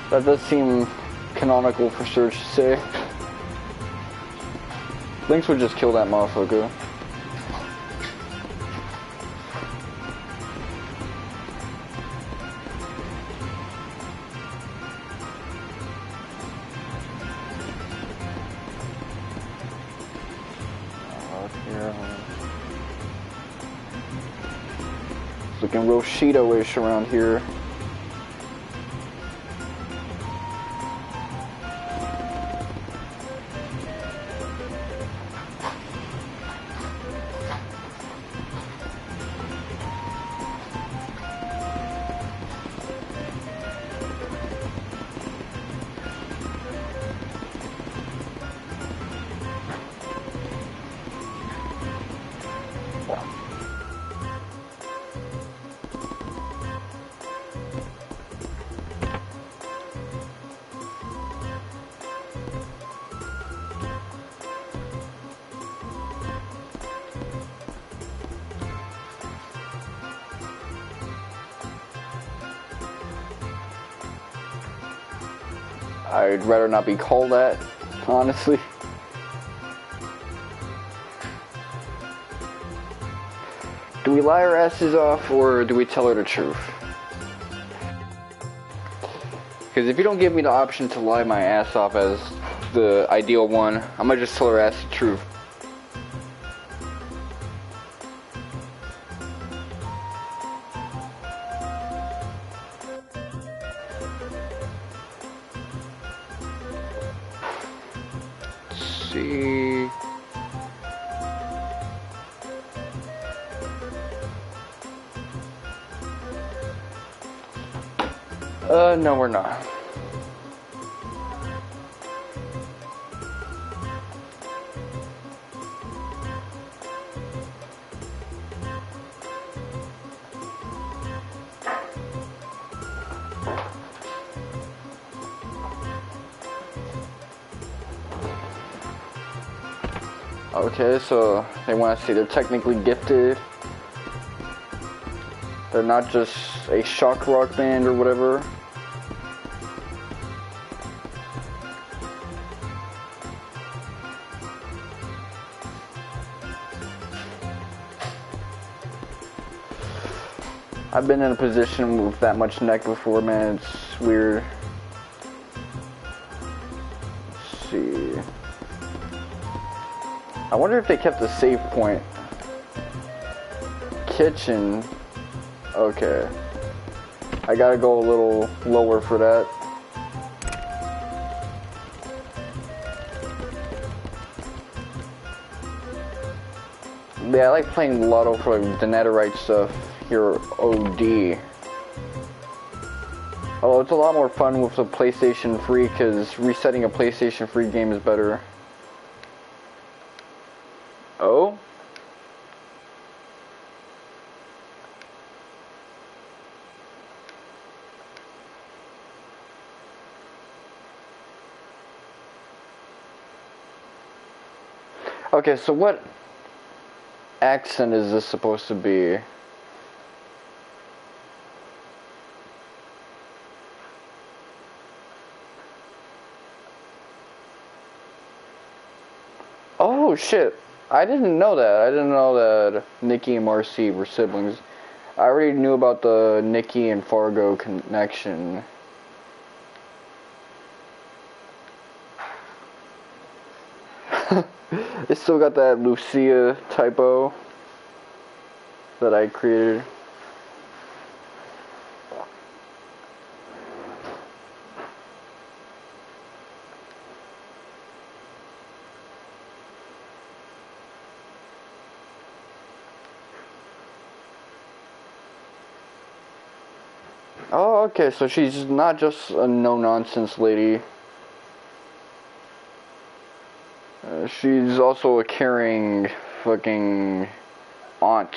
That does seem canonical for Surge to say. Lynx would just kill that motherfucker. It's looking real Shido-ish around here. I'd rather not be called that, honestly. Do we lie our asses off, or do we tell her the truth? Because if you don't give me the option to lie my ass off as the ideal one, I'm gonna just tell her ass the truth. See. No, we're not. Okay, so they want to say they're technically gifted. They're not just a shock rock band or whatever. I've been in a position with that much neck before, man. It's weird. Let's see. I wonder if they kept a save point. Kitchen. Okay. I gotta go a little lower for that. Yeah, I like playing Lotto for like the netherite stuff here, OD. Although it's a lot more fun with the PlayStation Free, because resetting a PlayStation Free game is better. Oh? Okay, so what accent is this supposed to be? Oh shit, I didn't know that. I didn't know that Nikki and Marcy were siblings. I already knew about the Nikki and Fargo connection. It still got that Lucia typo that I created. Oh, okay, so she's not just a no-nonsense lady. She's also a caring fucking aunt.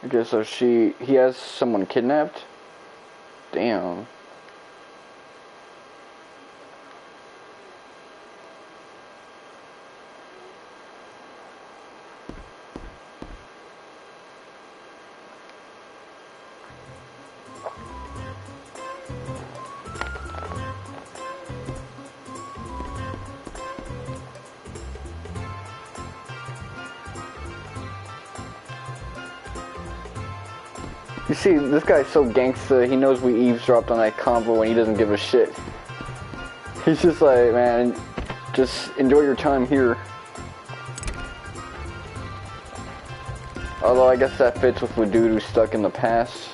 Okay, so he has someone kidnapped? Damn. You see, this guy's so gangsta, he knows we eavesdropped on that convo and he doesn't give a shit. He's just like, man, just enjoy your time here. Although I guess that fits with the dude who's stuck in the past.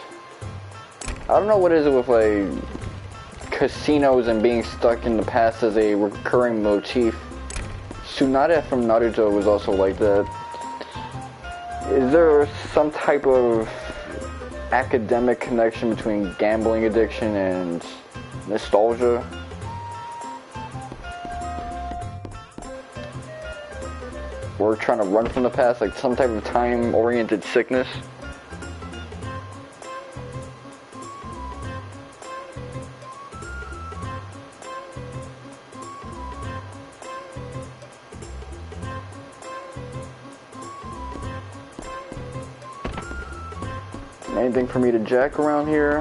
I don't know what is it with like casinos and being stuck in the past as a recurring motif. Tsunade from Naruto was also like that. Is there some type of academic connection between gambling addiction and nostalgia? We're trying to run from the past, like some type of time-oriented sickness. Anything for me to jack around here?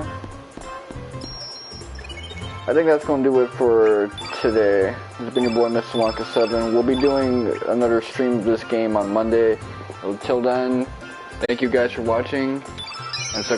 I think that's going to do it for today. This has been your boy, Mr. Wonka7. We'll be doing another stream of this game on Monday. Until then, thank you guys for watching, and suck my